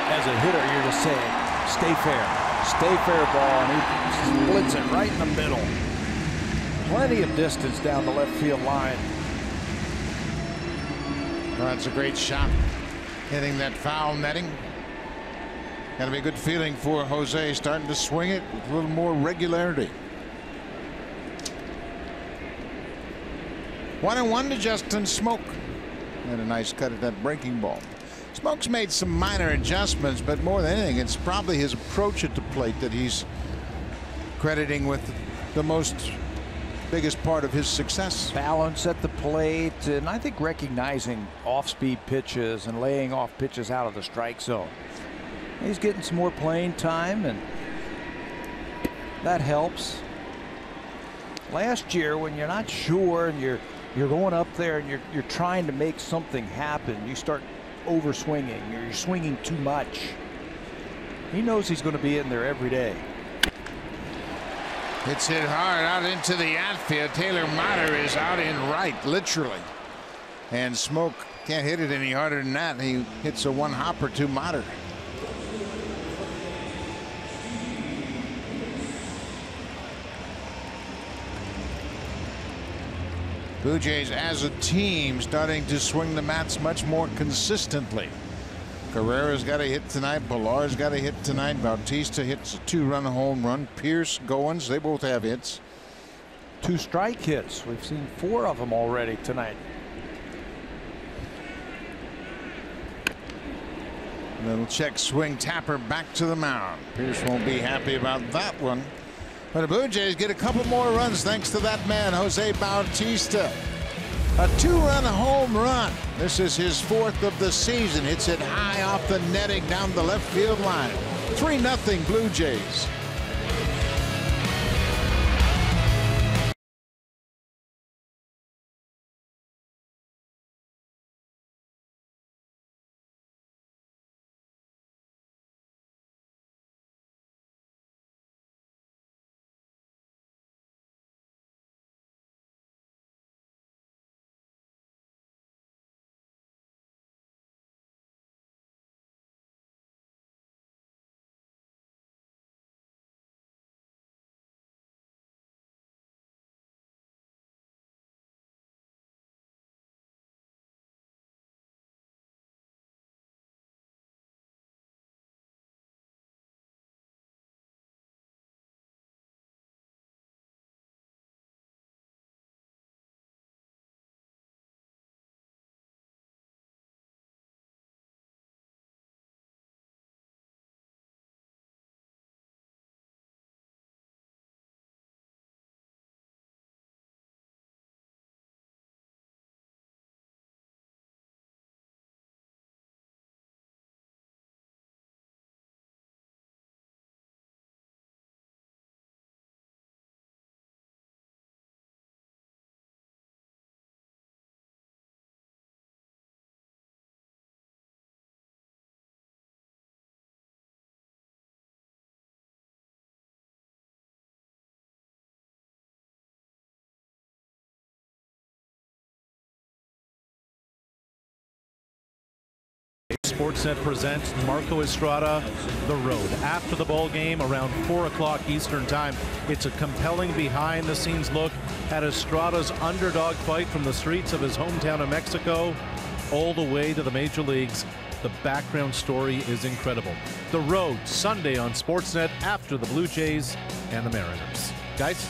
As a hitter, you're just saying, stay fair ball, and he splits it right in the middle. Plenty of distance down the left field line. Well, that's a great shot, hitting that foul netting. Got to be a good feeling for Jose, starting to swing it with a little more regularity. 1-1 to Justin Smoke. And a nice cut at that breaking ball. Smoke's made some minor adjustments, but more than anything, it's probably his approach at the plate that he's crediting with the biggest part of his success. Balance at the plate, and I think recognizing off-speed pitches and laying off pitches out of the strike zone. He's getting some more playing time, and that helps. Last year, when you're not sure and you're going up there and you're trying to make something happen, you start overswinging, you're swinging too much. He knows he's going to be in there every day. It's hit hard out into the outfield. Taylor Motter is out in right, literally. And Smoke can't hit it any harder than that. He hits a one-hopper to Motter. Blue Jays as a team starting to swing the mats much more consistently. Carrera's got a hit tonight. Pillar's got a hit tonight. Bautista hits a 2-run home run. Pierce, Goins, they both have hits. 2 strike hits. We've seen 4 of them already tonight. Little check swing, Tapper back to the mound. Pierce won't be happy about that one. But the Blue Jays get a couple more runs thanks to that man, Jose Bautista. A 2-run home run. This is his 4th of the season. Hits it high off the netting down the left field line. 3-0 Blue Jays. Sportsnet presents Marco Estrada, The Road. After the ball game, around 4 o'clock Eastern time, it's a compelling behind-the-scenes look at Estrada's underdog fight from the streets of his hometown of Mexico all the way to the major leagues. The background story is incredible. The Road, Sunday on Sportsnet after the Blue Jays and the Mariners. Guys?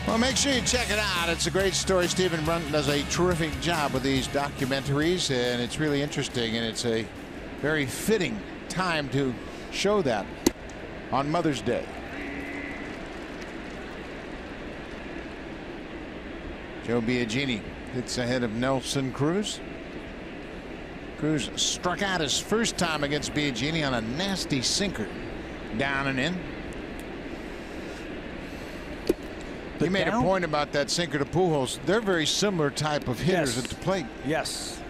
Well, make sure you check it out. It's a great story. Stephen Brunton does a terrific job with these documentaries, and it's really interesting, and it's a very fitting time to show that on Mother's Day. Joe Biagini hits ahead of Nelson Cruz. Cruz struck out his first time against Biagini on a nasty sinker. Down and in. You made a point about that sinker to Pujols. They're very similar type of hitters at the plate. Yes,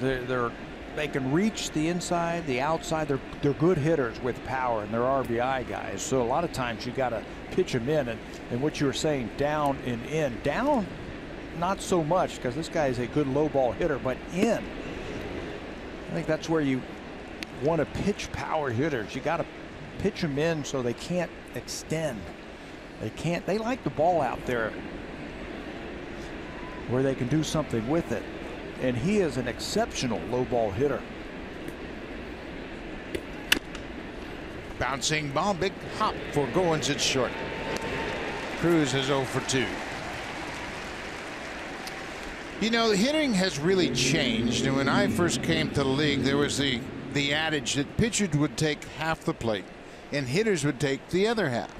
they can reach the inside, the outside. They're good hitters with power, and they're RBI guys. So a lot of times you got to pitch them in, and what you were saying, down and in. Down, not so much, because this guy is a good low ball hitter, but in, I think that's where you want to pitch power hitters. You got to pitch them in so they can't extend. They like the ball out there where they can do something with it. And he is an exceptional low ball hitter. Bouncing ball, big hop for Goins at short. Cruz is 0 for 2. You know, the hitting has really changed. And when I first came to the league, there was the adage that pitchers would take half the plate and hitters would take the other half.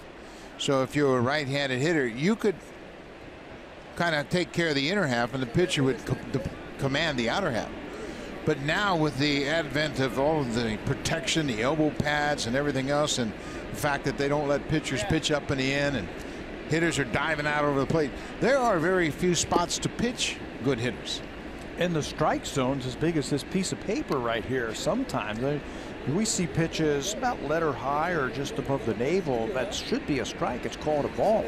So if you were a right-handed hitter, you could kind of take care of the inner half and the pitcher would command the outer half. But now with the advent of all of the protection, the elbow pads and everything else, and the fact that they don't let pitchers pitch up in the end and hitters are diving out over the plate, there are very few spots to pitch good hitters. In the strike zones as big as this piece of paper right here, sometimes we see pitches about letter high or just above the navel. That should be a strike. It's called a ball.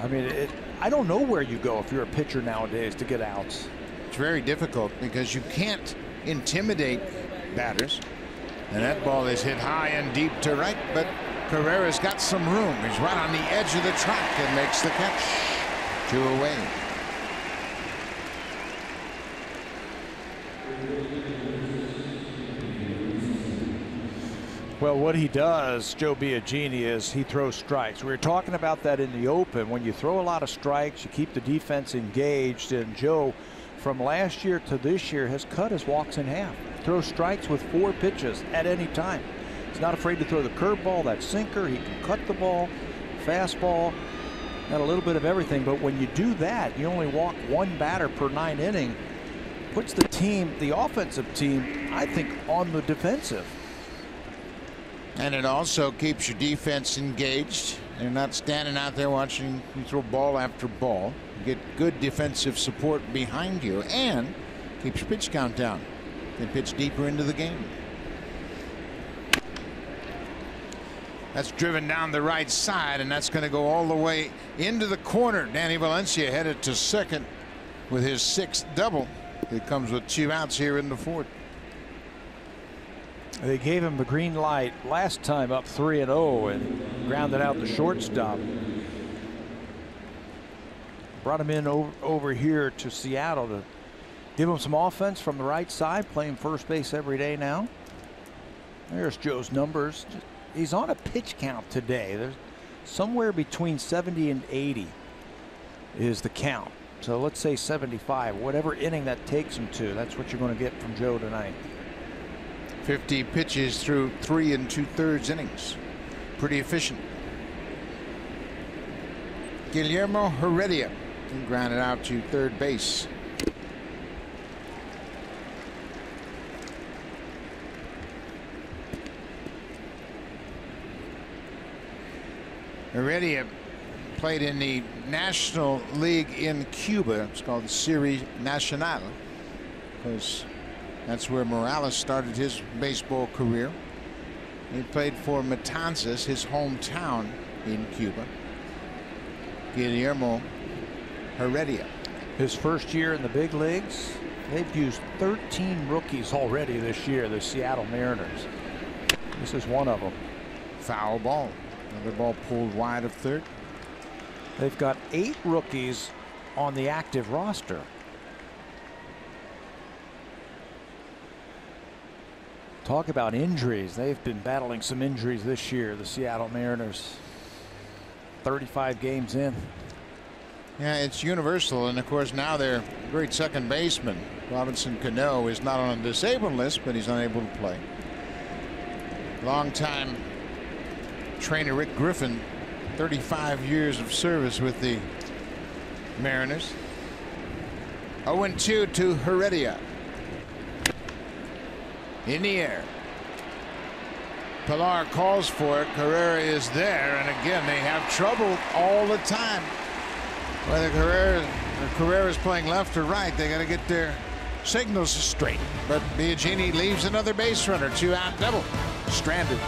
I mean, I don't know where you go if you're a pitcher nowadays to get outs. It's very difficult because you can't intimidate batters. And that ball is hit high and deep to right, but Carrera's got some room. He's right on the edge of the track and makes the catch. 2 away. Well, what he does, Joe Biagini, is he throws strikes. We were talking about that in the open. When you throw a lot of strikes, you keep the defense engaged. And Joe, from last year to this year, has cut his walks in half. Throws strikes with 4 pitches at any time. He's not afraid to throw the curveball, that sinker. He can cut the ball, fastball, got a little bit of everything. But when you do that, you only walk 1 batter per 9 innings. Puts the team, the offensive team, I think, on the defensive. And it also keeps your defense engaged. They're not standing out there watching you throw ball after ball. You get good defensive support behind you and keeps your pitch count down. They pitch deeper into the game. That's driven down the right side, and that's going to go all the way into the corner. Danny Valencia headed to second with his 6th double. It comes with 2 outs here in the 4th. They gave him the green light last time up 3-0 and grounded out the shortstop. Brought him in over here to Seattle to give him some offense from the right side, playing first base every day now. There's Joe's numbers. He's on a pitch count today. There's somewhere between 70 and 80 is the count. So let's say 75, whatever inning that takes him to. That's what you're going to get from Joe tonight. 50 pitches through 3 2/3 innings. Pretty efficient. Guillermo Heredia grounded out to third base. Heredia played in the National League in Cuba. It's called the Serie Nacional, because that's where Morales started his baseball career. He played for Matanzas, his hometown in Cuba. Guillermo Heredia. His first year in the big leagues. They've used 13 rookies already this year, the Seattle Mariners. This is one of them. Foul ball. Another ball pulled wide of third. They've got 8 rookies on the active roster. Talk about injuries. They've been battling some injuries this year, the Seattle Mariners. 35 games in. Yeah, it's universal. And of course, now their great second baseman, Robinson Cano, is not on a disabled list, but he's unable to play. Longtime trainer Rick Griffin, 35 years of service with the Mariners. 0-2 to Heredia. In the air. Pilar calls for it. Carrera is there, and again they have trouble all the time. Whether Carrera is playing left or right, they got to get their signals straight. But Biagini leaves another base runner. 2-out double. Stranded.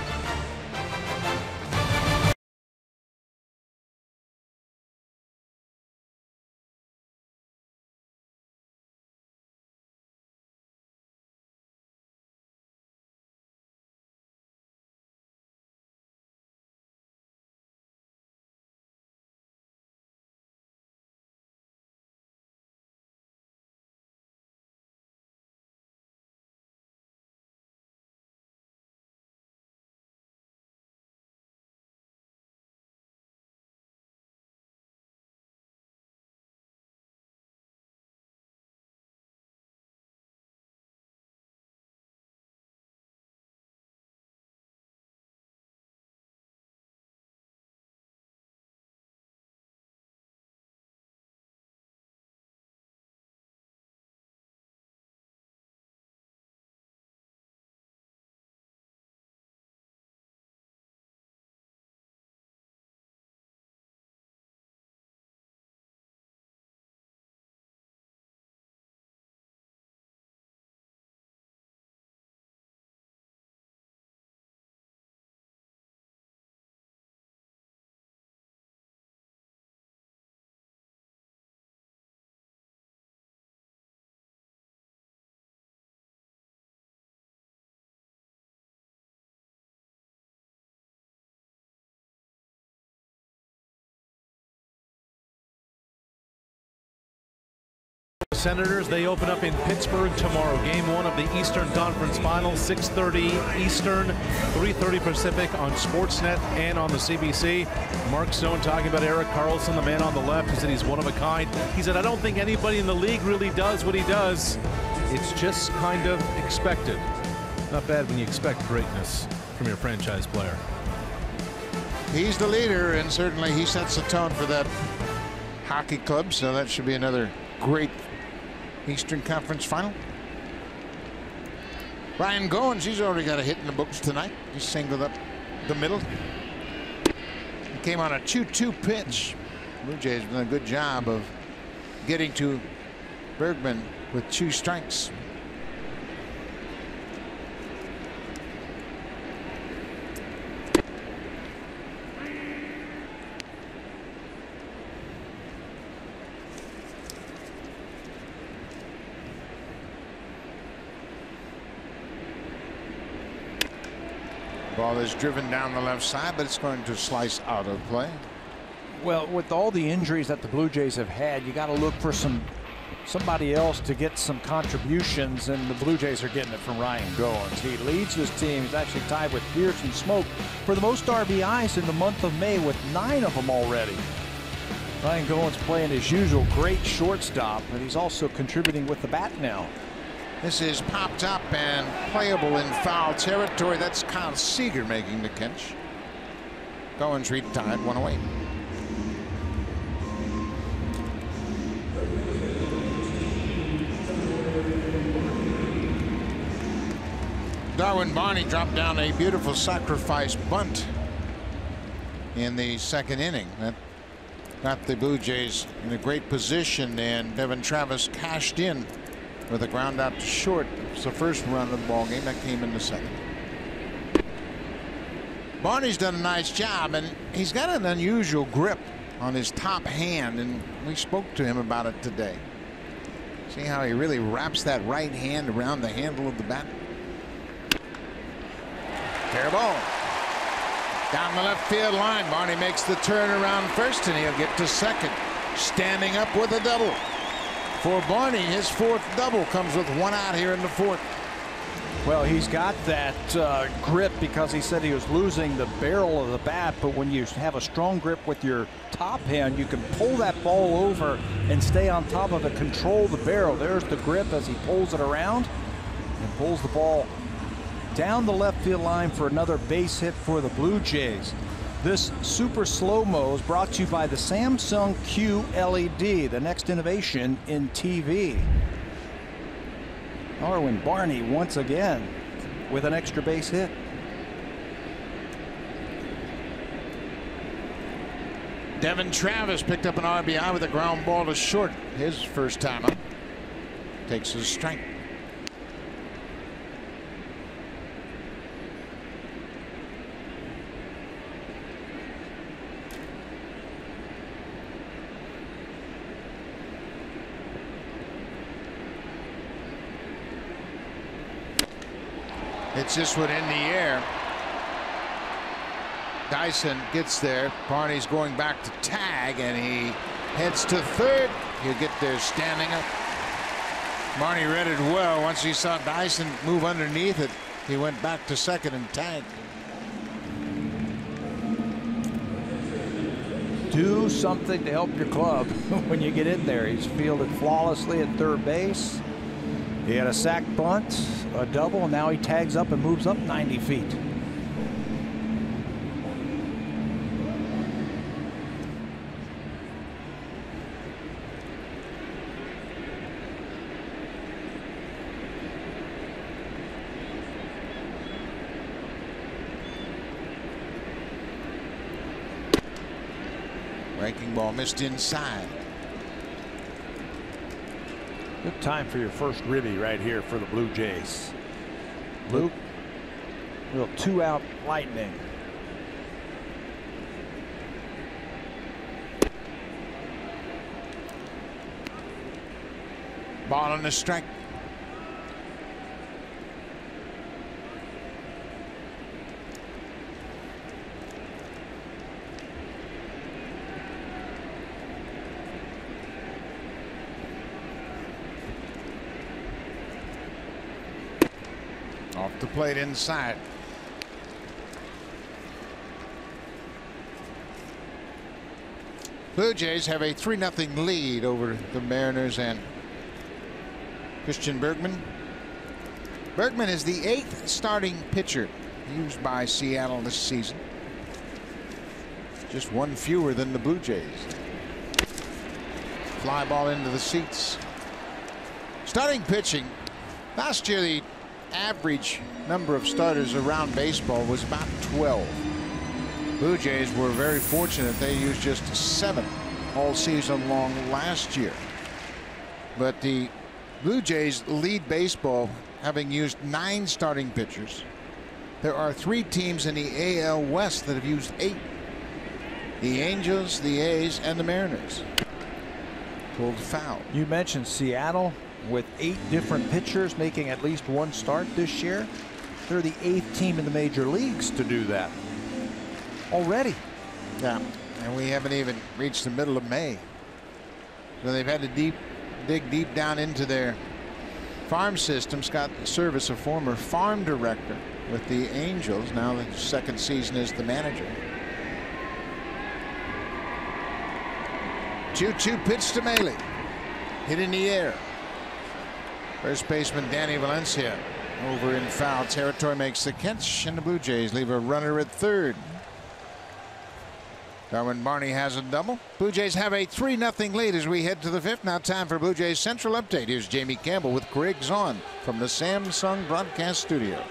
Senators, they open up in Pittsburgh tomorrow. Game 1 of the Eastern Conference Finals, 6:30 Eastern, 3:30 Pacific on Sportsnet and on the CBC. Mark Stone talking about Erik Karlsson, the man on the left. He said he's one of a kind. He said, I don't think anybody in the league really does what he does. It's just kind of expected. Not bad when you expect greatness from your franchise player. He's the leader, and certainly he sets the tone for that hockey club, so that should be another great Eastern Conference final. Ryan Goins, he's already got a hit in the books tonight. He singled up the middle. He came on a 2-2 pitch. Blue Jays have done a good job of getting to Bergman with 2 strikes. Ball is driven down the left side, but it's going to slice out of play. Well, with all the injuries that the Blue Jays have had, you got to look for somebody else to get some contributions, and the Blue Jays are getting it from Ryan Goins. He leads his team. He's actually tied with Pierce and Smoke for the most RBIs in the month of May, with 9 of them already. Ryan Goins playing his usual great shortstop, and he's also contributing with the bat now. This is popped up and playable in foul territory. That's Kyle Seager making the catch. Goins retired, 1 away. Darwin Barney dropped down a beautiful sacrifice bunt in the 2nd inning. That got the Blue Jays in a great position, and Devin Travis cashed in with a ground out to short. It's the first run of the ball game that came in the 2nd. Barney's done a nice job, and he's got an unusual grip on his top hand, and we spoke to him about it today. See how he really wraps that right hand around the handle of the bat. Fair ball. Down the left field line, Barney makes the turn around first, and he'll get to second. Standing up with a double. For Barney, his 4th double comes with 1 out here in the 4th. Well, he's got that grip because he said he was losing the barrel of the bat, but when you have a strong grip with your top hand, you can pull that ball over and stay on top of it, control the barrel. There's the grip as he pulls it around and pulls the ball down the left field line for another base hit for the Blue Jays. This super slow-mo is brought to you by the Samsung QLED, the next innovation in TV. Darwin Barney once again with an extra base hit. Devin Travis picked up an RBI with a ground ball to short. His first time up. Takes his strike. It's this one in the air. Dyson gets there. Barney's going back to tag, and he heads to third. He'll get there standing up. Barney read it well. Once he saw Dyson move underneath it, he went back to second and tagged. Do something to help your club when you get in there. He's fielded flawlessly at third base. He had a sac bunt, a double, and now he tags up and moves up 90 feet. Breaking ball missed inside. Good time for your first ribby right here for the Blue Jays. Luke, little 2-out lightning. Ball on the strike. Off the plate inside. Blue Jays have a 3-0 lead over the Mariners and Christian Bergman. Bergman is the 8th starting pitcher used by Seattle this season. Just one fewer than the Blue Jays. Fly ball into the seats. Starting pitching. Last year, the average number of starters around baseball was about 12. Blue Jays were very fortunate. They used just 7 all season long last year. But the Blue Jays lead baseball, having used 9 starting pitchers. There are 3 teams in the AL West that have used 8. The Angels, the A's, and the Mariners. Pulled foul. You mentioned Seattle with 8 different pitchers making at least one start this year. They're the 8th team in the major leagues to do that already. Yeah, and we haven't even reached the middle of May. So they've had to dig deep down into their farm system. Scott Service, a former farm director with the Angels, now the 2nd season as the manager. 2-2 pitch to Maile. Hit in the air. First baseman Danny Valencia over in foul territory makes the catch, and the Blue Jays leave a runner at 3rd. Darwin Barney has a double. Blue Jays have a 3-0 lead as we head to the 5th. Now time for Blue Jays Central Update. Here's Jamie Campbell with Craig Zahn from the Samsung Broadcast Studio.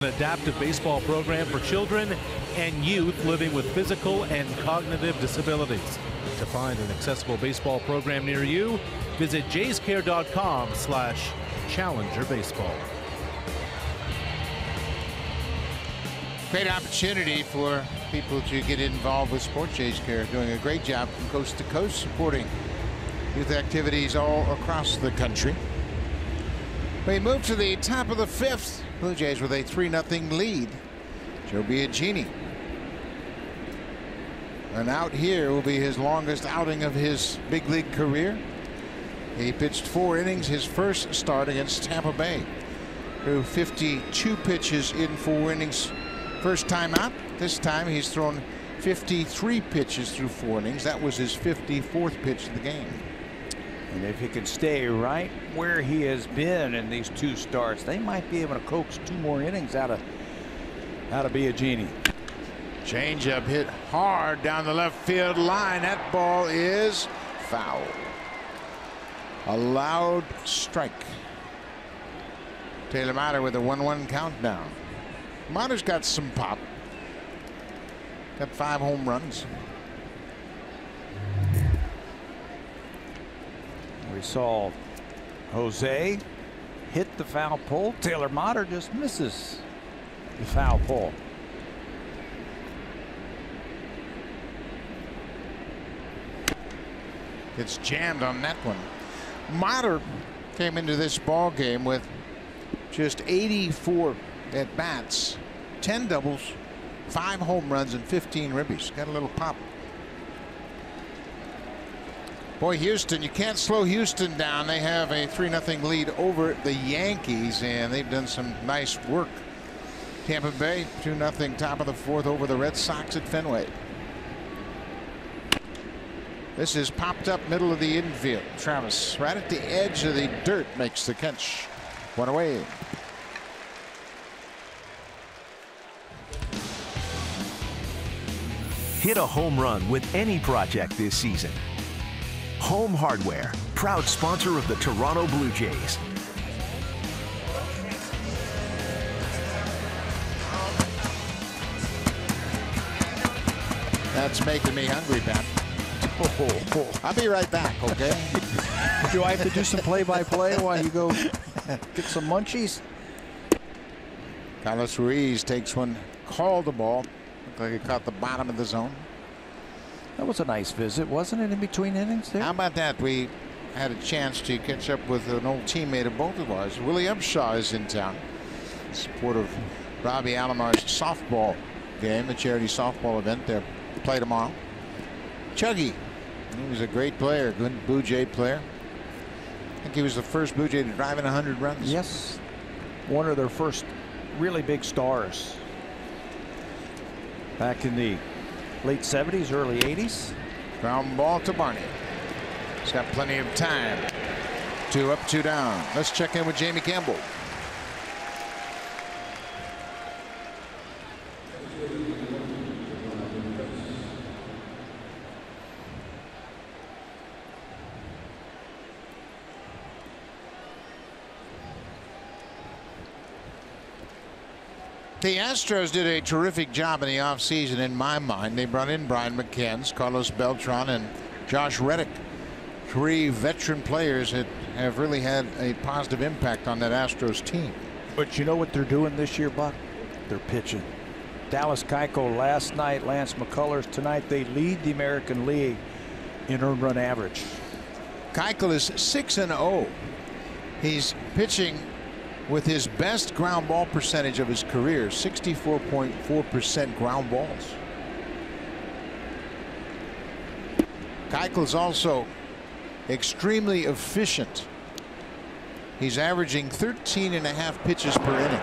An adaptive baseball program for children and youth living with physical and cognitive disabilities. To find an accessible baseball program near you, visit jayscare.com/challengerbaseball. Great opportunity for people to get involved with Sport. Jays Care doing a great job from coast to coast supporting youth activities all across the country. We move to the top of the 5th. Blue Jays with a 3-0 lead. Joe Biagini. An out here will be his longest outing of his big league career. He pitched 4 innings his first start against Tampa Bay. Threw 52 pitches in 4 innings first time out. This time he's thrown 53 pitches through 4 innings. That was his 54th pitch of the game. And if he can stay right where he has been in these 2 starts, they might be able to coax 2 more innings out of Biagini. Changeup hit hard down the left field line. That ball is foul. A loud strike. Taylor Matter with a 1-1 countdown. Matter's got some pop. Got 5 home runs. We saw Jose hit the foul pole. Taylor Matter just misses the foul pole. It's jammed on that one. Motter came into this ball game with just 84 at bats, 10 doubles, 5 home runs, and 15 ribbies. Got a little pop. Boy, Houston, you can't slow Houston down. They have a 3-0 lead over the Yankees, and they've done some nice work. Tampa Bay 2-0 top of the 4th over the Red Sox at Fenway. This is popped up middle of the infield. Travis right at the edge of the dirt makes the catch. 1 away. Hit a home run with any project this season. Home Hardware, proud sponsor of the Toronto Blue Jays. That's making me hungry, Pat. I'll be right back, okay? Do I have to do some play-by-play while you go get some munchies? Carlos Ruiz takes one, called the ball. Looked like he caught the bottom of the zone. That was a nice visit, wasn't it, in between innings there? How about that? We had a chance to catch up with an old teammate of both of ours. Willie Upshaw is in town in support of Robbie Alomar's softball game, a charity softball event. They'll play tomorrow. Chuggy, he was a great player, good Blue Jay player. I think he was the first Blue Jay to drive in 100 runs. Yes, one of their first really big stars back in the late 70s, early 80s. Ground ball to Barney. He's got plenty of time. 2 up, 2 down. Let's check in with Jamie Campbell. The Astros did a terrific job in the offseason, in my mind. They brought in Brian McCann, Carlos Beltran, and Josh Reddick. 3 veteran players that have really had a positive impact on that Astros team. But you know what they're doing this year, Buck? They're pitching. Dallas Keuchel last night, Lance McCullers tonight. They lead the American League in earned run average. Keuchel is 6-0. He's pitching with his best ground ball percentage of his career, 64.4% ground balls. Keuchel's also extremely efficient. He's averaging 13.5 pitches per inning.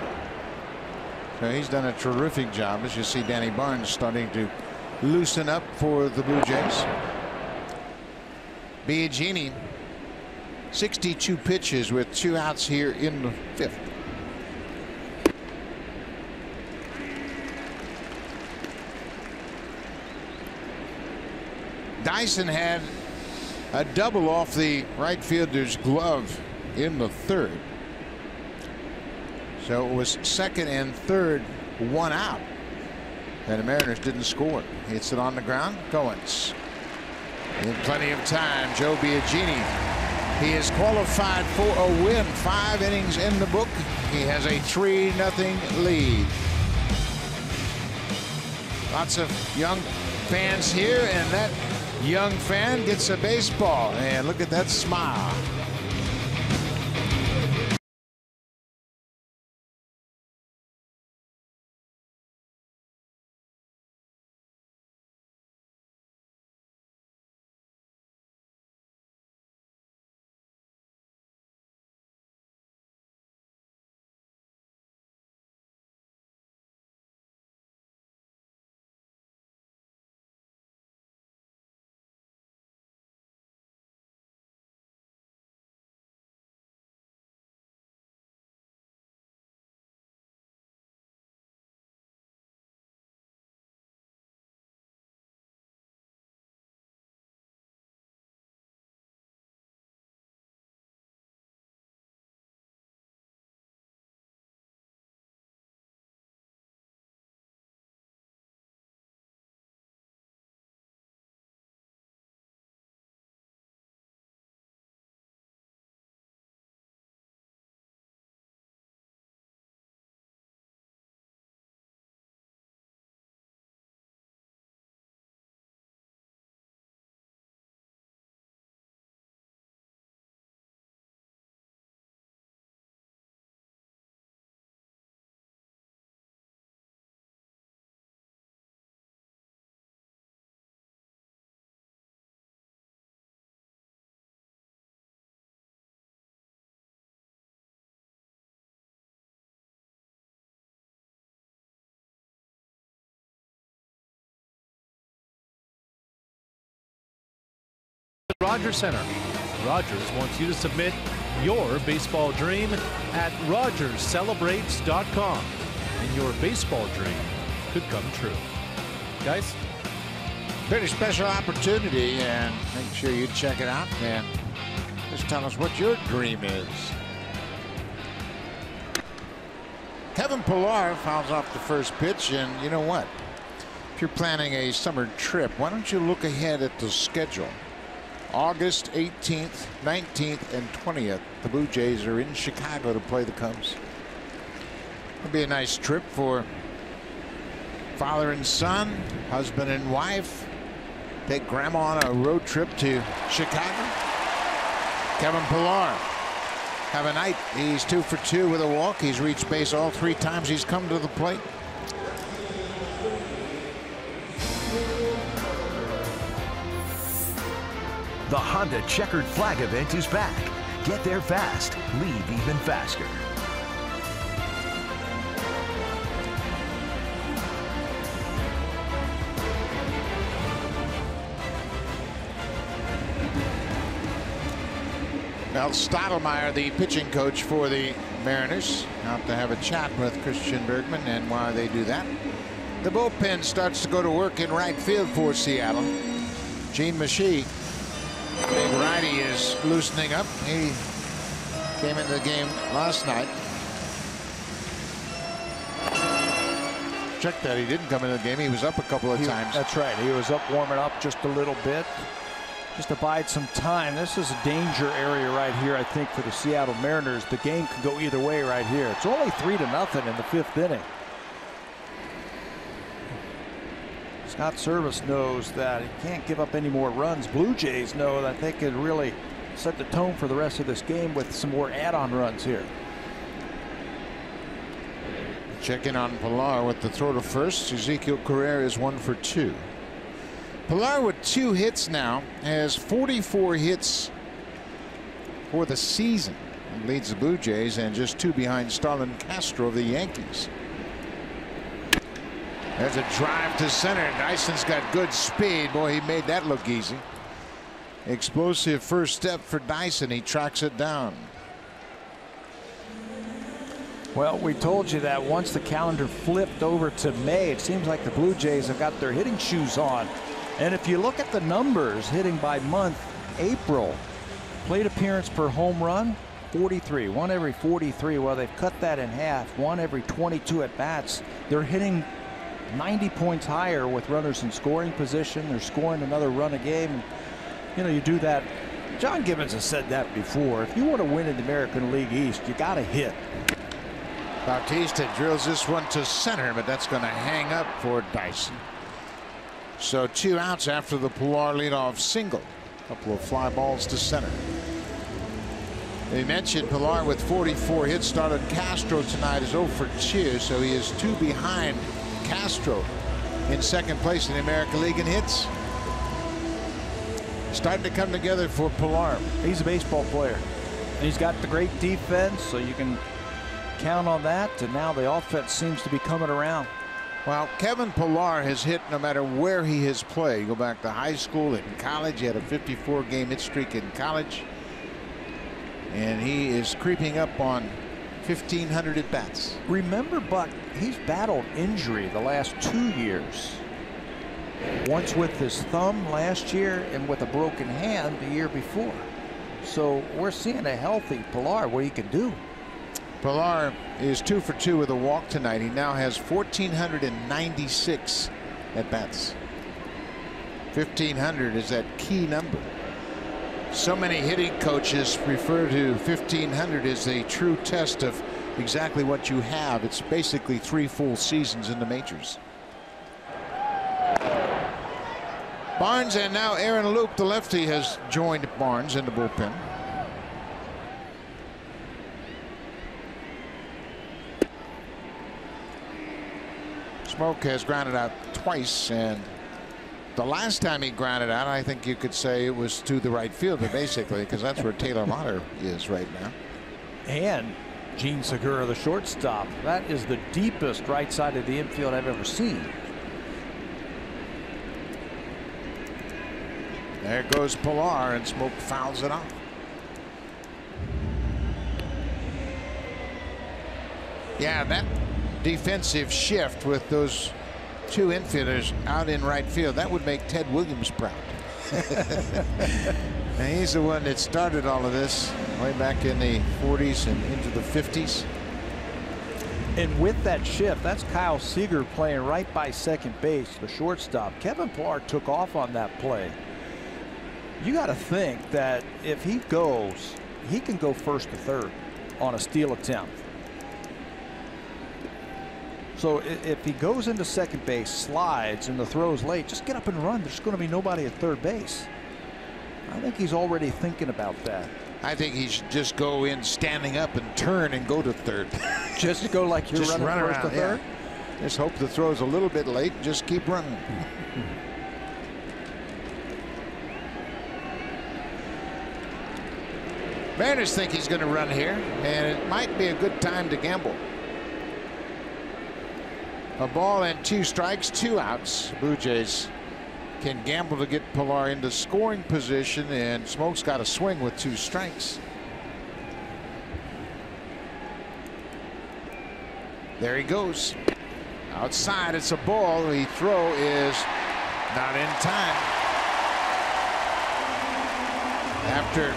So he's done a terrific job. As you see, Danny Barnes starting to loosen up for the Blue Jays. Biagini, 62 pitches with 2 outs here in the 5th. Dyson had a double off the right fielder's glove in the 3rd. So it was 2nd and 3rd, 1 out. And the Mariners didn't score. Hits it on the ground. Goins. In plenty of time, Joe Biagini. He is qualified for a win. 5 innings in the book. He has a 3-0 lead. Lots of young fans here, and that young fan gets a baseball. And look at that smile. Rogers Center. Rogers wants you to submit your baseball dream at rogerscelebrates.com, and your baseball dream could come true. Guys, pretty special opportunity, and make sure you check it out and just tell us what your dream is. Kevin Pillar fouls off the first pitch, and you know what? If you're planning a summer trip, why don't you look ahead at the schedule? August 18th, 19th, and 20th, the Blue Jays are in Chicago to play the Cubs. It'll be a nice trip for father and son, husband and wife. Take grandma on a road trip to Chicago. Kevin Pillar, have a night. He's 2 for 2 with a walk. He's reached base all 3 times he's come to the plate. The Honda Checkered Flag event is back. Get there fast, leave even faster. Well, Stottlemyre, the pitching coach for the Mariners, out to have a chat with Christian Bergman, and while they do that, the bullpen starts to go to work in right field for Seattle. Gene Machie, big righty, is loosening up. He came into the game last night. Check that, he didn't come into the game. He was up a couple of times. That's right. He was up warming up just a little bit. Just to bide some time. This is a danger area right here, I think, for the Seattle Mariners. The game could go either way right here. It's only 3-0 in the 5th inning. Scott Service knows that he can't give up any more runs. Blue Jays know that they could really set the tone for the rest of this game with some more add-on runs here. Check in on Pillar with the throw to first. Ezekiel Carrera is 1 for 2. Pillar with 2 hits now has 44 hits for the season and leads the Blue Jays, and just 2 behind Starlin Castro of the Yankees. There's a drive to center. Dyson's got good speed. Boy, he made that look easy. Explosive first step for Dyson. He tracks it down. Well, we told you that once the calendar flipped over to May, it seems like the Blue Jays have got their hitting shoes on. And if you look at the numbers hitting by month, April, plate appearance per home run, 43, 1 every 43. Well, they've cut that in half, 1 every 22 at bats. They're hitting 90 points higher with runners in scoring position. They're scoring another run a game. You know, you do that. John Gibbons has said that before. If you want to win in the American League East, you got to hit. Bautista drills this one to center, but that's going to hang up for Dyson. So 2 outs after the Pillar leadoff single. A couple of fly balls to center. They mentioned Pillar with 44 hits. Started Castro tonight is 0 for 2, so he is 2 behind Castro in 2nd place in the American League in hits. Starting to come together for Pillar. He's a baseball player. And he's got the great defense, so you can count on that. And now the offense seems to be coming around. Well, Kevin Pillar has hit no matter where he has played. You go back to high school and college. He had a 54-game hit streak in college. And he is creeping up on 1,500 at bats. Remember, Buck, he's battled injury the last 2 years. Once with his thumb last year and with a broken hand the year before. So we're seeing a healthy Pillar, what he can do. Pillar is 2 for 2 with a walk tonight. He now has 1,496 at bats. 1,500 is that key number. So many hitting coaches refer to 1,500 as a true test of exactly what you have. It's basically 3 full seasons in the majors. Barnes and now Aaron Loup, the lefty, has joined Barnes in the bullpen. Smoke has grounded out twice, and the last time he grounded out, I think you could say it was to the right fielder, basically, because that's where Taylor Motter is right now. And Gene Segura, the shortstop. That is the deepest right side of the infield I've ever seen. There goes Pilar, and Smoke fouls it off. Yeah, that defensive shift with those two infielders out in right field, that would make Ted Williams proud. And he's the one that started all of this way back in the 40s and into the 50s. And with that shift, that's Kyle Seager playing right by second base, the shortstop. Kevin Pillar took off on that play. You got to think that if he goes, he can go first to third on a steal attempt. So if he goes into second base, slides, and the throw's late, just get up and run. There's going to be nobody at third base. I think he's already thinking about that. I think he should just go in standing up and turn and go to third. Just go like you're running run first around, to third? Yeah. Just hope the throw's a little bit late. Just keep running. Mariners think he's going to run here, and it might be a good time to gamble. A ball and 2 strikes, 2 outs. Blue Jays can gamble to get Pilar into scoring position, and Smoke's got a swing with 2 strikes. There he goes. Outside, it's a ball. The throw is not in time. After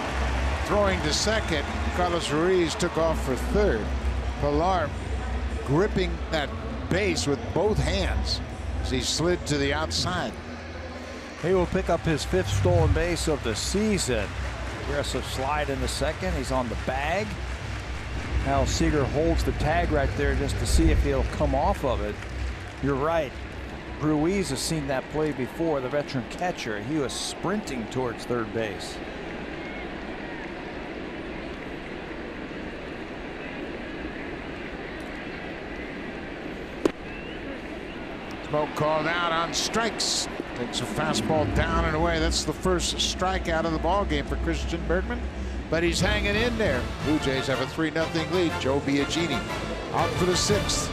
throwing to second, Carlos Ruiz took off for third. Pilar gripping that base with both hands as he slid to the outside. He will pick up his 5th stolen base of the season. Aggressive slide in the second. He's on the bag. Now Seager holds the tag right there just to see if he'll come off of it. You're right. Ruiz has seen that play before, the veteran catcher. He was sprinting towards third base. Smoke called out on strikes. Takes a fastball down and away. That's the first strikeout of the ball game for Christian Bergman, but he's hanging in there. Blue Jays have a 3-0 lead. Joe Biagini out for the 6th.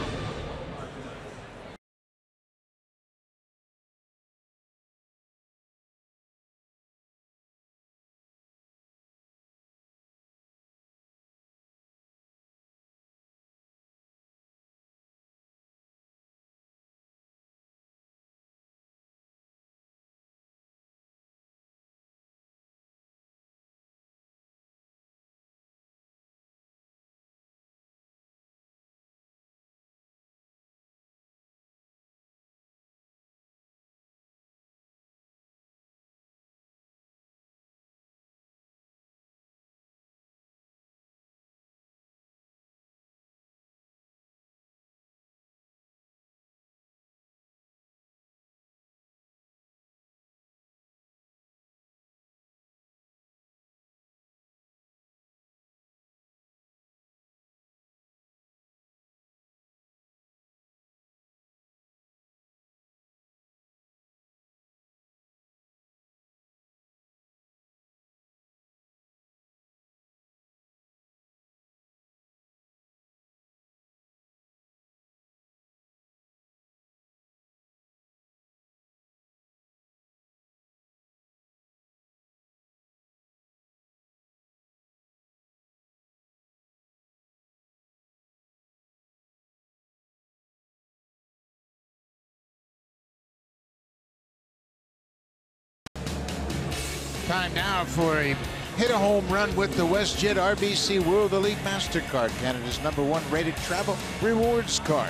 Time now for a hit a home run with the WestJet RBC World Elite MasterCard, Canada's #1 rated travel rewards card.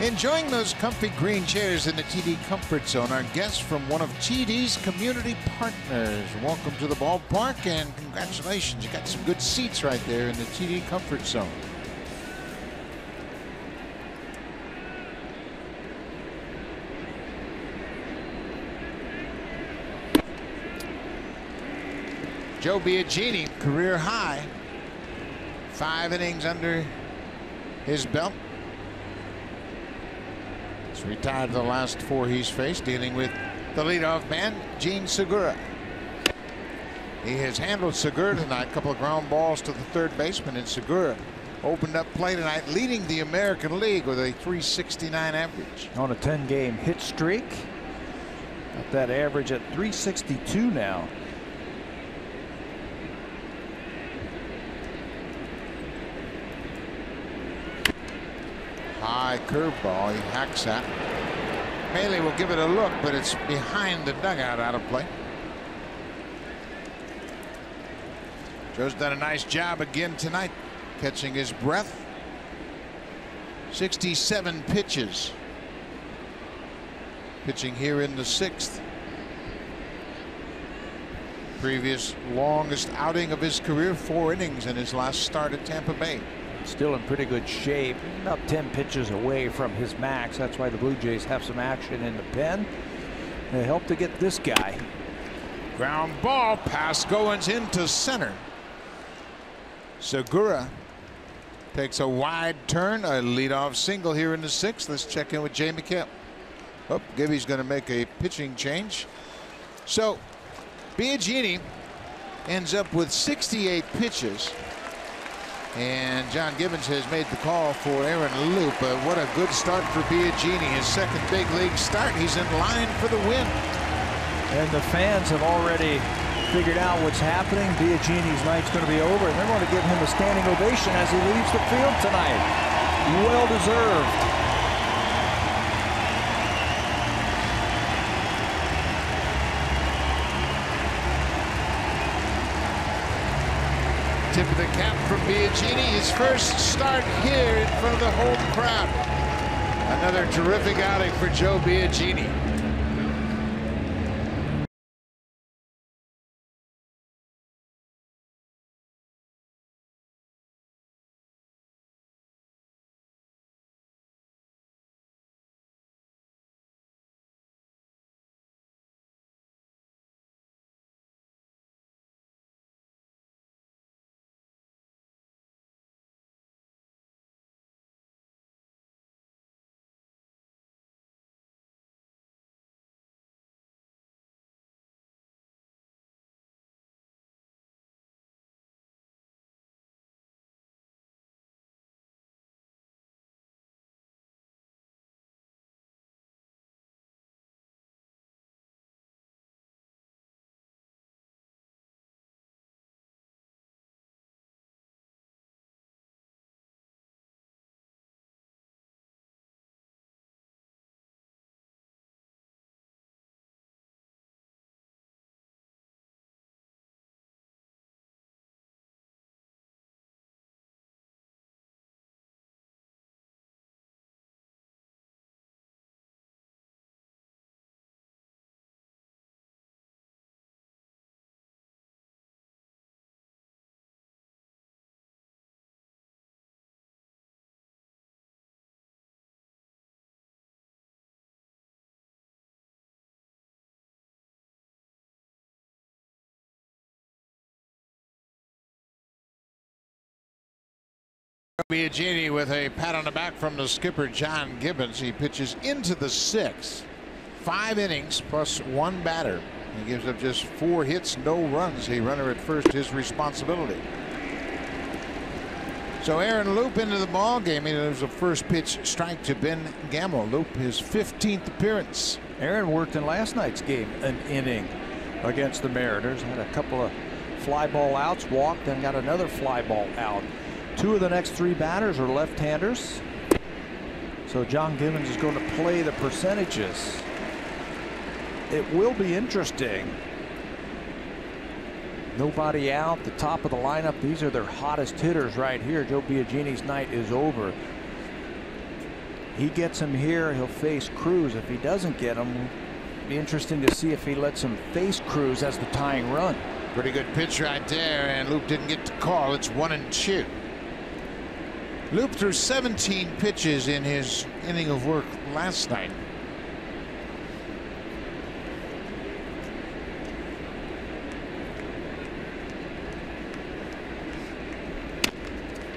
Enjoying those comfy green chairs in the TD Comfort Zone are guests from one of TD's community partners. Welcome to the ballpark and congratulations. You got some good seats right there in the TD Comfort Zone. Joe Biagini, career high. 5 innings under his belt. He's retired the last 4 he's faced, dealing with the leadoff man, Gene Segura. He has handled Segura tonight. A couple of ground balls to the third baseman, and Segura opened up play tonight, leading the American League with a .369 average. On a 10-game hit streak. Got that average at .362 now. High curveball, he hacks that. Maley will give it a look, but it's behind the dugout, out of play. Joe's done a nice job again tonight, catching his breath. 67 pitches. Pitching here in the 6th. Previous longest outing of his career, 4 innings in his last start at Tampa Bay. Still in pretty good shape. About 10 pitches away from his max. That's why the Blue Jays have some action in the pen. They help to get this guy. Ground ball, pass Goins into center. Segura takes a wide turn, a leadoff single here in the 6th. Let's check in with Jay McHale. Oh, Gibby's going to make a pitching change. So Biagini ends up with 68 pitches. And John Gibbons has made the call for Aaron Loop. What a good start for Biagini. His second big league start. He's in line for the win. And the fans have already figured out what's happening. Biagini's night's going to be over, and they're going to give him a standing ovation as he leaves the field tonight. Well deserved. Tip of the cap from Biagini, his first start here in front of the home crowd. Another terrific outing for Joe Biagini. Biagini with a pat on the back from the skipper John Gibbons. He pitches into the 6th. 5 innings plus 1 batter. He gives up just 4 hits, no runs. A runner at first, his responsibility. So Aaron Loop into the ball game. It was a first pitch strike to Ben Gamel. Loop, his 15th appearance. Aaron worked in last night's game an inning against the Mariners. Had a couple of fly ball outs, walked, and got another fly ball out. 2 of the next 3 batters are left-handers. So John Gibbons is going to play the percentages. It will be interesting. Nobody out, the top of the lineup. These are their hottest hitters right here. Joe Biagini's night is over. He gets him here, he'll face Cruz. If he doesn't get him, it'll be interesting to see if he lets him face Cruz as the tying run. Pretty good pitch right there, and Loop didn't get to call. It's 1-2. Loop threw 17 pitches in his inning of work last night.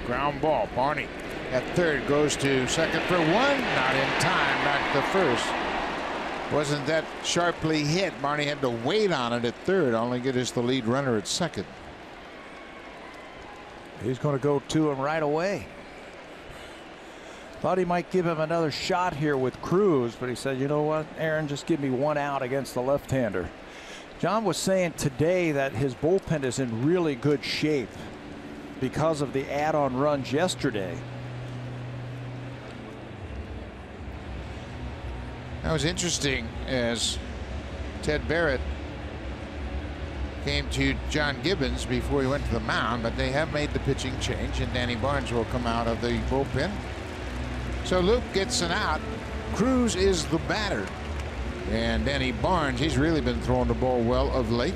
Ground ball. Barney at third, goes to second for 1. Not in time. Back to first. Wasn't that sharply hit. Barney had to wait on it at third. Only get us the lead runner at second. He's going to go to him right away. Thought he might give him another shot here with Cruz, but he said, you know what, Aaron, just give me one out against the left-hander. John was saying today that his bullpen is in really good shape because of the add-on runs yesterday. That was interesting as Ted Barrett came to John Gibbons before he went to the mound, but they have made the pitching change, and Danny Barnes will come out of the bullpen. So Luke gets an out. Cruz is the batter. And Danny Barnes, he's really been throwing the ball well of late.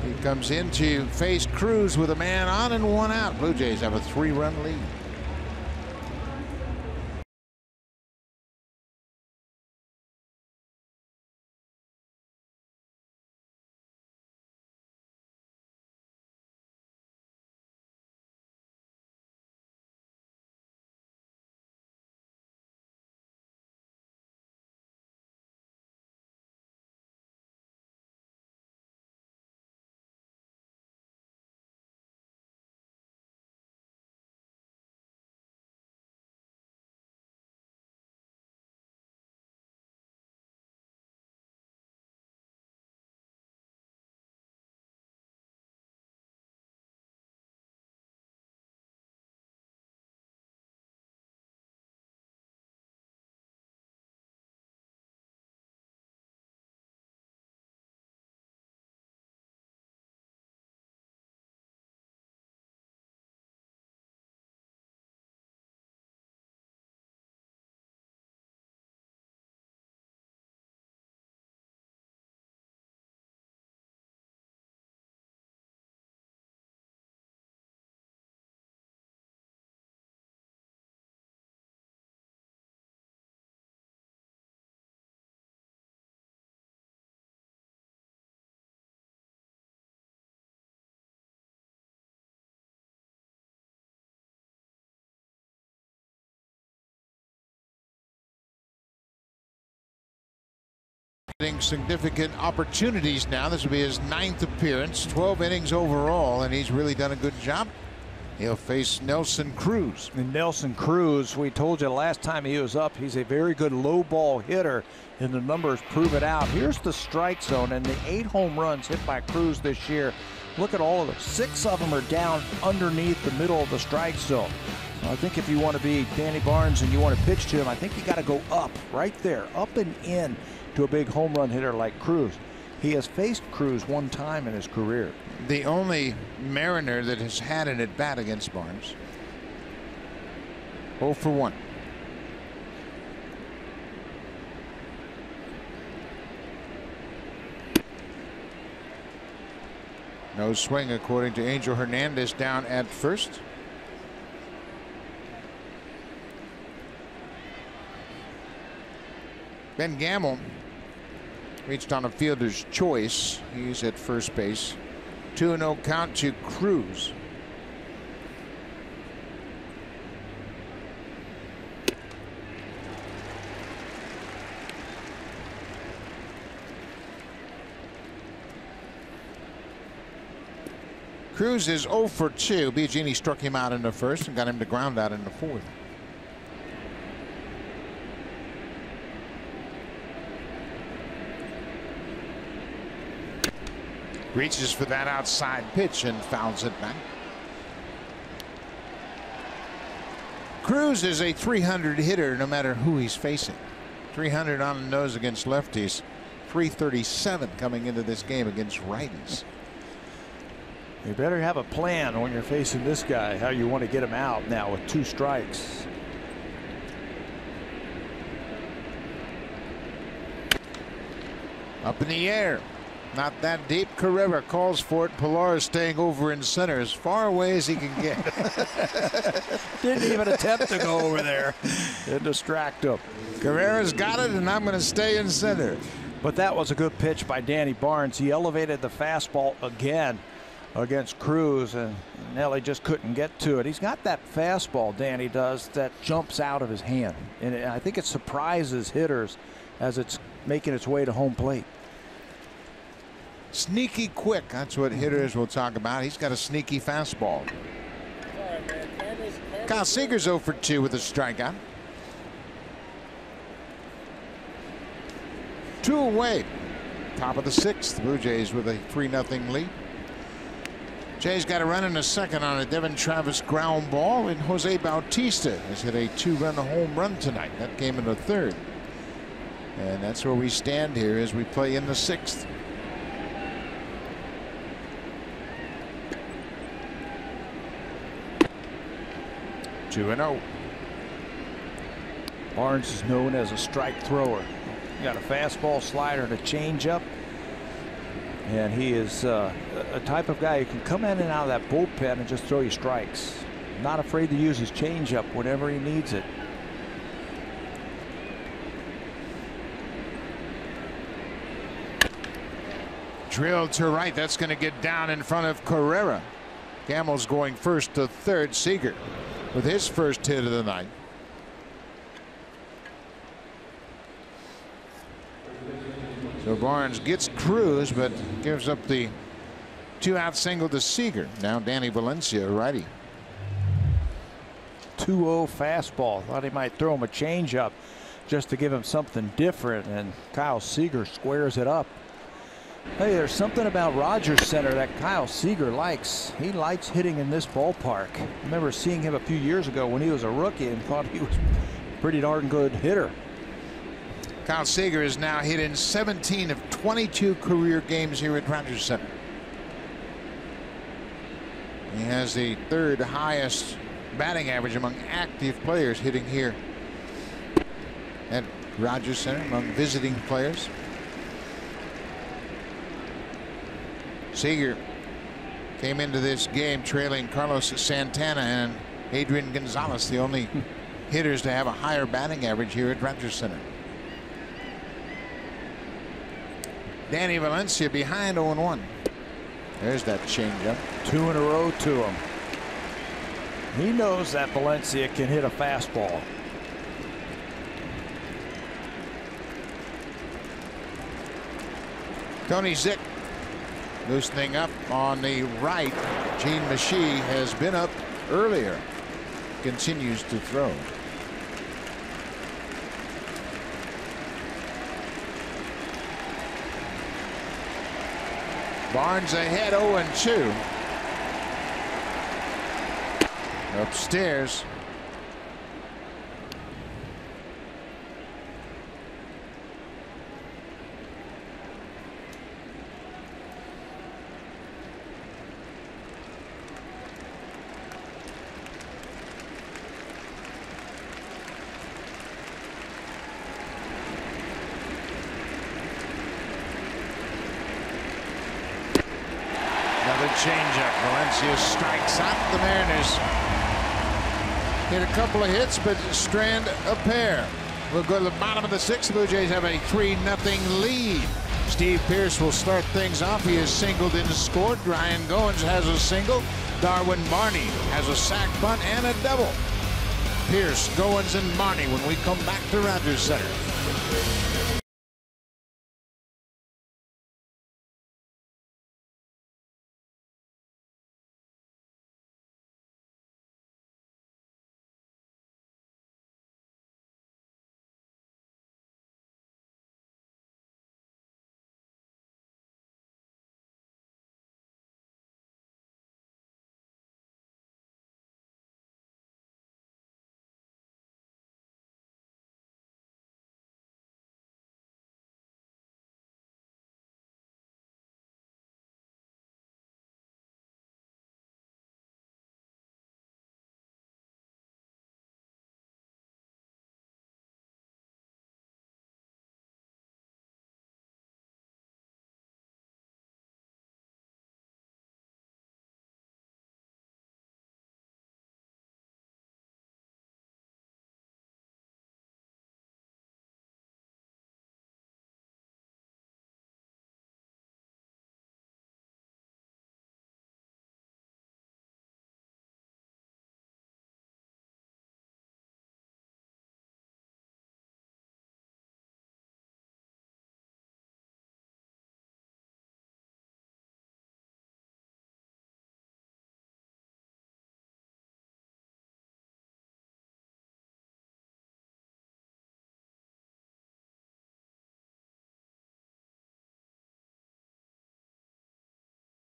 He comes in to face Cruz with a man on and one out. Blue Jays have a 3-run lead. Significant opportunities now. This will be his 9th appearance, 12 innings overall, and he's really done a good job. He'll face Nelson Cruz. And Nelson Cruz, we told you last time he was up, he's a very good low ball hitter, and the numbers prove it out. Here's the strike zone, and the 8 home runs hit by Cruz this year. Look at all of them. 6 of them are down underneath the middle of the strike zone. So I think if you want to be Danny Barnes and you want to pitch to him, I think you got to go up right there, up and in to a big home run hitter like Cruz. He has faced Cruz 1 time in his career. The only Mariner that has had an at bat against Barnes. 0 for 1. No swing according to Angel Hernandez down at first. Ben Gamble reached on a fielder's choice. He's at first base. 2-0 count to Cruz. Cruz is 0 for 2. Biagini struck him out in the first and got him to ground out in the 4th. Reaches for that outside pitch and fouls it back. Cruz is a 300 hitter no matter who he's facing. 300 on the nose against lefties. 337 coming into this game against righties. You better have a plan when you're facing this guy, how you want to get him out now with 2 strikes. Up in the air. Not that deep. Carrera calls for it. Pilar is staying over in center as far away as he can get. Didn't even attempt to go over there and distract him. Carrera's got it, and I'm going to stay in center. But that was a good pitch by Danny Barnes. He elevated the fastball again against Cruz, and Nelly just couldn't get to it. He's got that fastball, Danny does, that jumps out of his hand. And I think it surprises hitters as it's making its way to home plate. Sneaky quick. That's what hitters will talk about. He's got a sneaky fastball. Kyle Seager's 0 for 2 with a strikeout. 2 away. Top of the 6th. Blue Jays with a 3-0 lead. Jays got a run in the second on a Devin Travis ground ball, and Jose Bautista has hit a 2-run home run tonight. That came in the 3rd. And that's where we stand here as we play in the 6th. Two and 0. Barnes is known as a strike thrower. Got a fastball, slider, and a changeup. And he is a type of guy who can come in and out of that bullpen and just throw you strikes. Not afraid to use his changeup whenever he needs it. Drilled to right. That's going to get down in front of Carrera. Gammel's going first to third. Seager with his first hit of the night. So Barnes gets Cruz, but gives up the 2-out single to Seager. Now Danny Valencia, righty. 2-0 fastball. Thought he might throw him a changeup just to give him something different, and Kyle Seager squares it up. Hey, there's something about Rogers Center that Kyle Seager likes. He likes hitting in this ballpark. I remember seeing him a few years ago when he was a rookie and thought he was a pretty darn good hitter. Kyle Seager is now hit in 17 of 22 career games here at Rogers Center. He has the 3rd highest batting average among active players hitting here at Rogers Center among visiting players. Seager came into this game trailing Carlos Santana and Adrian Gonzalez, the only hitters to have a higher batting average here at Rogers Center. Danny Valencia behind 0-1. There's that changeup. 2 in a row to him. He knows that Valencia can hit a fastball. Tony Zick loosening up on the right. Gene Machie has been up earlier. Continues to throw. Barnes ahead 0-2. Upstairs. Changeup. Valencia strikes out. The Mariners hit a couple of hits, but strand a pair. We'll go to the bottom of the 6th. Blue Jays have a 3-0 lead. Steve Pearce will start things off. He has singled and scored. Ryan Goins has a single. Darwin Marney has a sac bunt and a double. Pearce, Goins, and Marney when we come back to Rogers Center.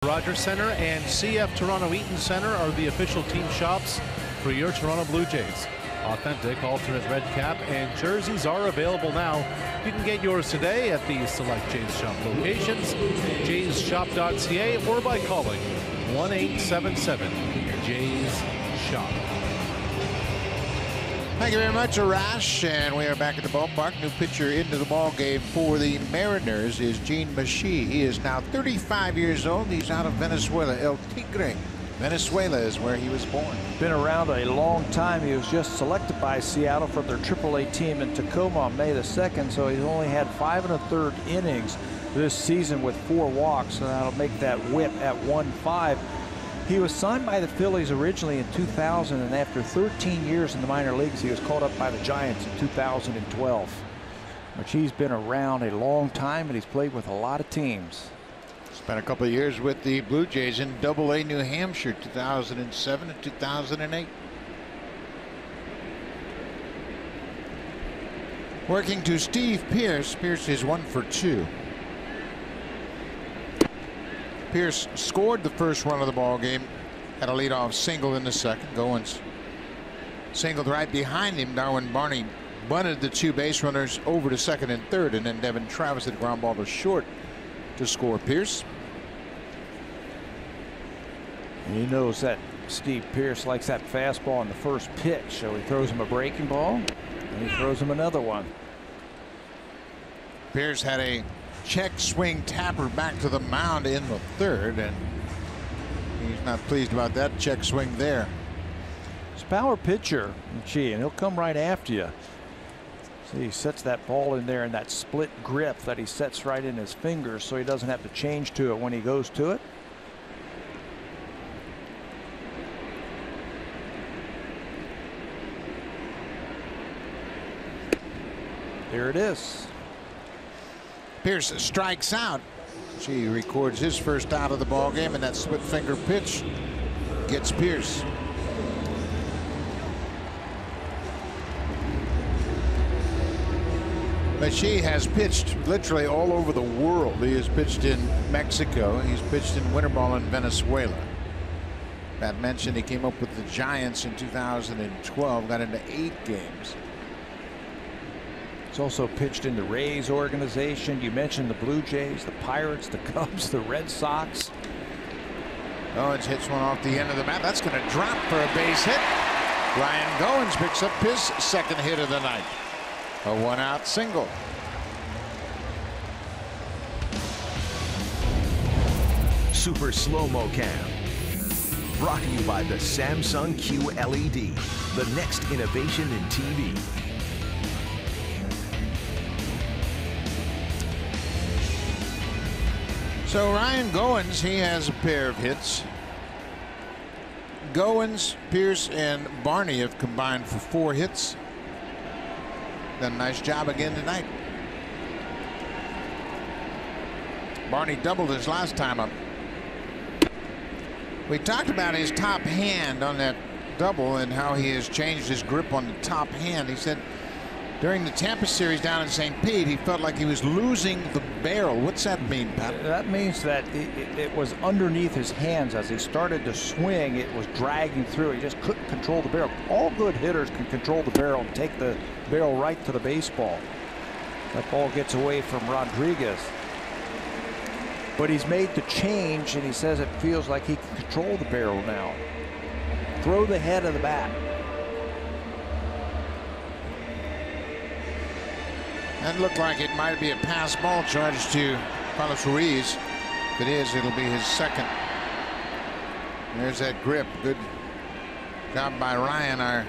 Rogers Center and CF Toronto Eaton Center are the official team shops for your Toronto Blue Jays. Authentic alternate red cap and jerseys are available now. You can get yours today at the select Jays Shop locations, jaysshop.ca, or by calling 1-877-JAYS-SHOP. Thank you very much, Arash. And we are back at the ballpark. New pitcher into the ball game for the Mariners is Gene Machie. He is now 35 years old. He's out of Venezuela, El Tigre. Venezuela is where he was born. Been around a long time. He was just selected by Seattle for their AAA team in Tacoma on May the 2nd, so he's only had 5 1/3 innings this season with 4 walks, and that'll make that whip at 1.5. He was signed by the Phillies originally in 2000, and after 13 years in the minor leagues, he was called up by the Giants in 2012. Which he's been around a long time, and he's played with a lot of teams. Spent a couple of years with the Blue Jays in Double-A New Hampshire, 2007 and 2008. Working to Steve Pearce. Pearce is 1 for 2. Pearce scored the first run of the ball game. Had a leadoff single in the second. Goins singled right behind him. Darwin Barney bunted the 2 base runners over to second and third, and then Devin Travis had a ground ball to short to score Pearce. He knows that Steve Pearce likes that fastball on the first pitch, so he throws him a breaking ball, and he throws him another one. Pearce had a check swing tapper back to the mound in the third, and he's not pleased about that check swing there. He's a power pitcher, and he'll come right after you. See, he sets that ball in there in that split grip that he sets right in his fingers, so he doesn't have to change to it when he goes to it. There it is. Pearce strikes out. She records his first out of the ball game, and that split finger pitch gets Pearce. But she has pitched literally all over the world. He has pitched in Mexico. He's pitched in winter ball in Venezuela. Pat mentioned he came up with the Giants in 2012, got into 8 games. He's also pitched in the Rays organization. You mentioned the Blue Jays, the Pirates, the Cubs, the Red Sox. Goins hits one off the end of the bat. That's going to drop for a base hit. Ryan Goins picks up his second hit of the night. A 1-out single. Super Slow-Mo Cam. Brought to you by the Samsung QLED, the next innovation in TV. So Ryan Goins, he has a pair of hits. Goins, Pearce, and Barney have combined for 4 hits. Done a nice job again tonight. Barney doubled his last time up. We talked about his top hand on that double and how he has changed his grip on the top hand. He said during the Tampa series down in St. Pete, he felt like he was losing the barrel. What's that mean, Pat? That means that it was underneath his hands as he started to swing. It was dragging through. He just couldn't control the barrel. All good hitters can control the barrel and take the barrel right to the baseball. That ball gets away from Rodriguez. But he's made the change, and he says it feels like he can control the barrel now. Throw the head of the bat. That looked like it might be a pass ball charge to Carlos Ruiz. If it is, it'll be his second. There's that grip. Good job by Ryan, our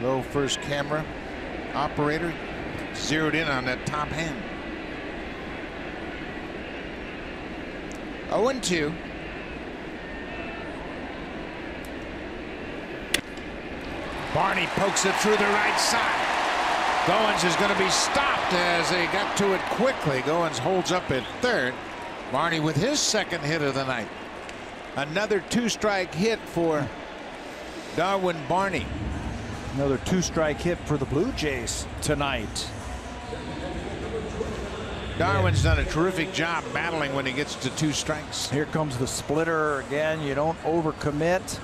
low first camera operator. Zeroed in on that top hand. 0-2. Barney pokes it through the right side. Goins is going to be stopped as they got to it quickly. Goins holds up at third. Barney with his second hit of the night. Another 2-strike hit for Darwin Barney. Another 2-strike hit for the Blue Jays tonight. Darwin's done a terrific job battling when he gets to 2 strikes. Here comes the splitter again. You don't overcommit.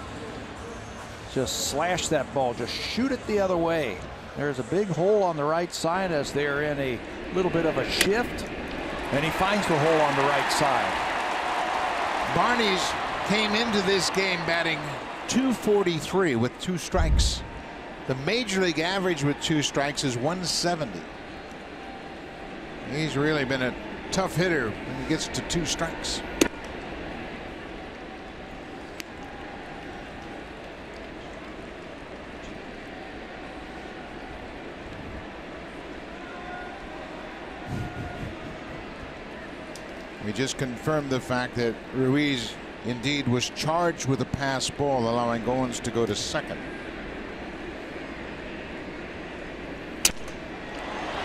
Just slash that ball. Just shoot it the other way. There's a big hole on the right side as they're in a little bit of a shift. And he finds the hole on the right side. Barney's came into this game batting .243 with 2 strikes. The major league average with 2 strikes is .170. He's really been a tough hitter when he gets to 2 strikes. We just confirmed the fact that Ruiz indeed was charged with a pass ball, allowing Goins to go to second.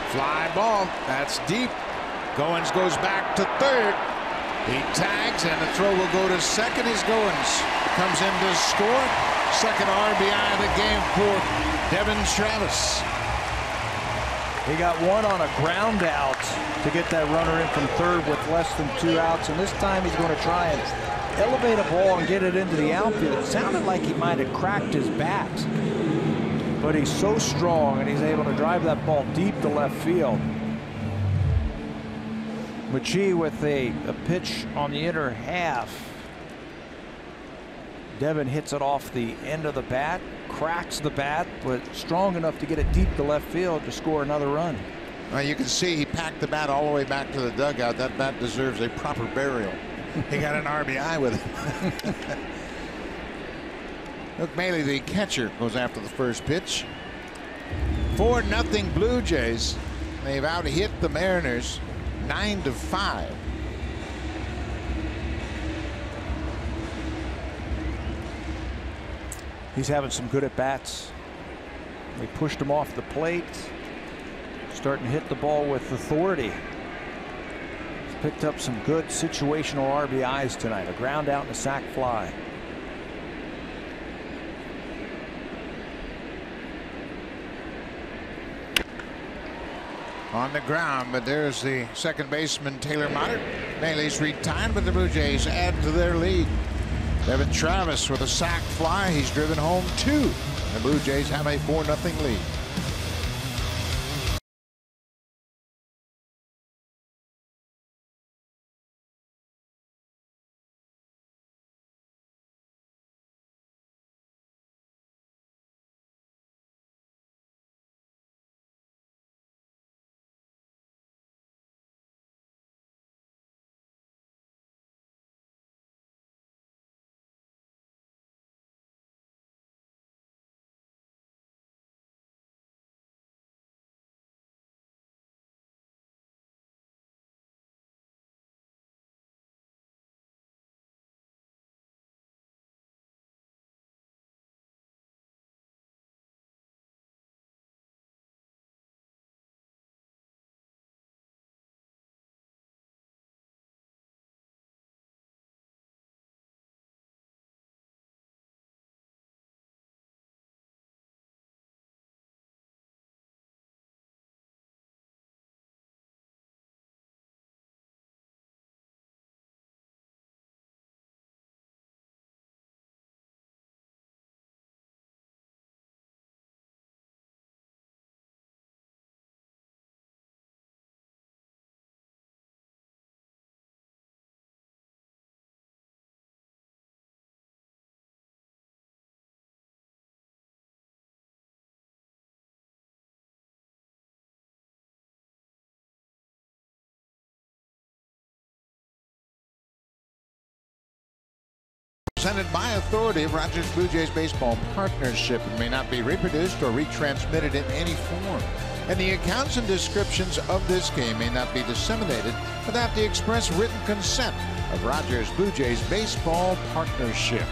Fly ball. That's deep. Goins goes back to third. He tags, and the throw will go to second as Goins comes in to score. Second RBI of the game for Devin Travis. He got one on a ground out to get that runner in from third with less than 2 outs, and this time he's going to try and elevate a ball and get it into the outfield. It sounded like he might have cracked his bat, but he's so strong and he's able to drive that ball deep to left field. McGee with a pitch on the inner half. Devin hits it off the end of the bat, cracks the bat, but strong enough to get it deep to left field to score another run. Well, you can see he packed the bat all the way back to the dugout. That bat deserves a proper burial. He got an RBI with it. Look, Maley, the catcher, goes after the first pitch. 4-0 Blue Jays. They've out-hit the Mariners 9-5. He's having some good at-bats. They pushed him off the plate. Starting to hit the ball with authority. He's picked up some good situational RBIs tonight. A ground out and a sac fly. On the ground, but there's the second baseman, Taylor Motter. Maley's retired, but the Blue Jays add to their lead. Devin Travis with a sac fly. He's driven home 2. The Blue Jays have a 4-0 lead. Presented by authority of Rogers Blue Jays Baseball Partnership and may not be reproduced or retransmitted in any form. And the accounts and descriptions of this game may not be disseminated without the express written consent of Rogers Blue Jays Baseball Partnership.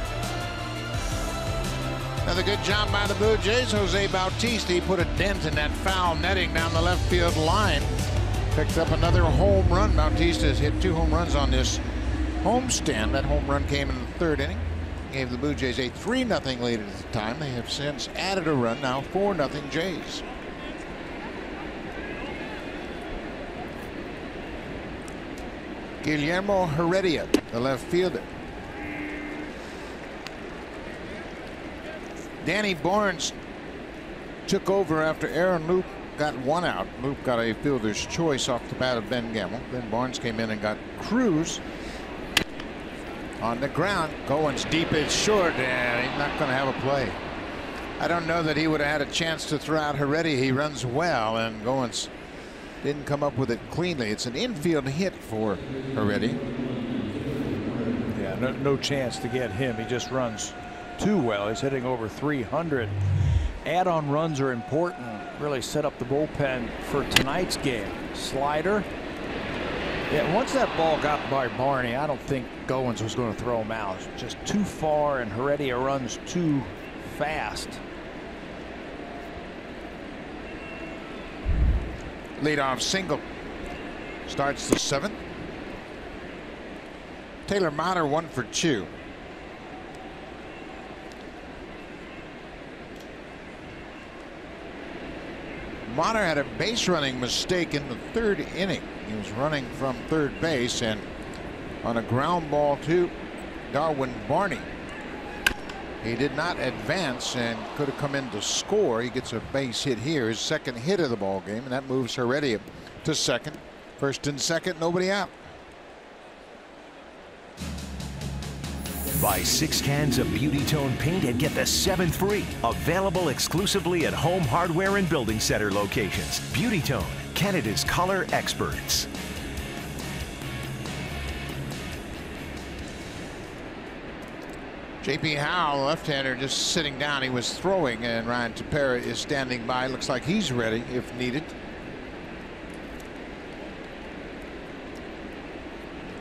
Another good job by the Blue Jays. Jose Bautista, he put a dent in that foul netting down the left field line. Picked up another home run. Bautista has hit 2 home runs on this homestand. That home run came in the 3rd inning. Gave the Blue Jays a 3-0 lead at the time. They have since added a run, now 4-0 Jays. Guillermo Heredia, the left fielder. Danny Barnes took over after Aaron Loup got one out. Loup got a fielder's choice off the bat of Ben Gamble. Then Barnes came in and got Cruz on the ground. Goins deep, it's short, and he's not going to have a play. I don't know that he would have had a chance to throw out Heredia. He runs well, and Goins didn't come up with it cleanly. It's an infield hit for Heredia. Yeah, no chance to get him. He just runs too well. He's hitting over 300. Add-on runs are important. Really set up the bullpen for tonight's game. Slider. Yeah, once that ball got by Barney, I don't think Goins was going to throw him out. It's just too far, and Heredia runs too fast. Leadoff single starts the 7th. Taylor Motter 1 for 2. Motter had a base running mistake in the 3rd inning. He was running from third base, and on a ground ball to Darwin Barney, he did not advance and could have come in to score. He gets a base hit here, his 2nd hit of the ball game, and that moves Heredia to 2nd. 1st and 2nd, nobody out. Buy 6 cans of Beauty Tone paint and get the 7th free. Available exclusively at Home Hardware and Building Center locations. Beauty Tone, Canada's color experts. J.P. Howell, left-hander, just sitting down. He was throwing, and Ryan Tepera is standing by. Looks like he's ready if needed.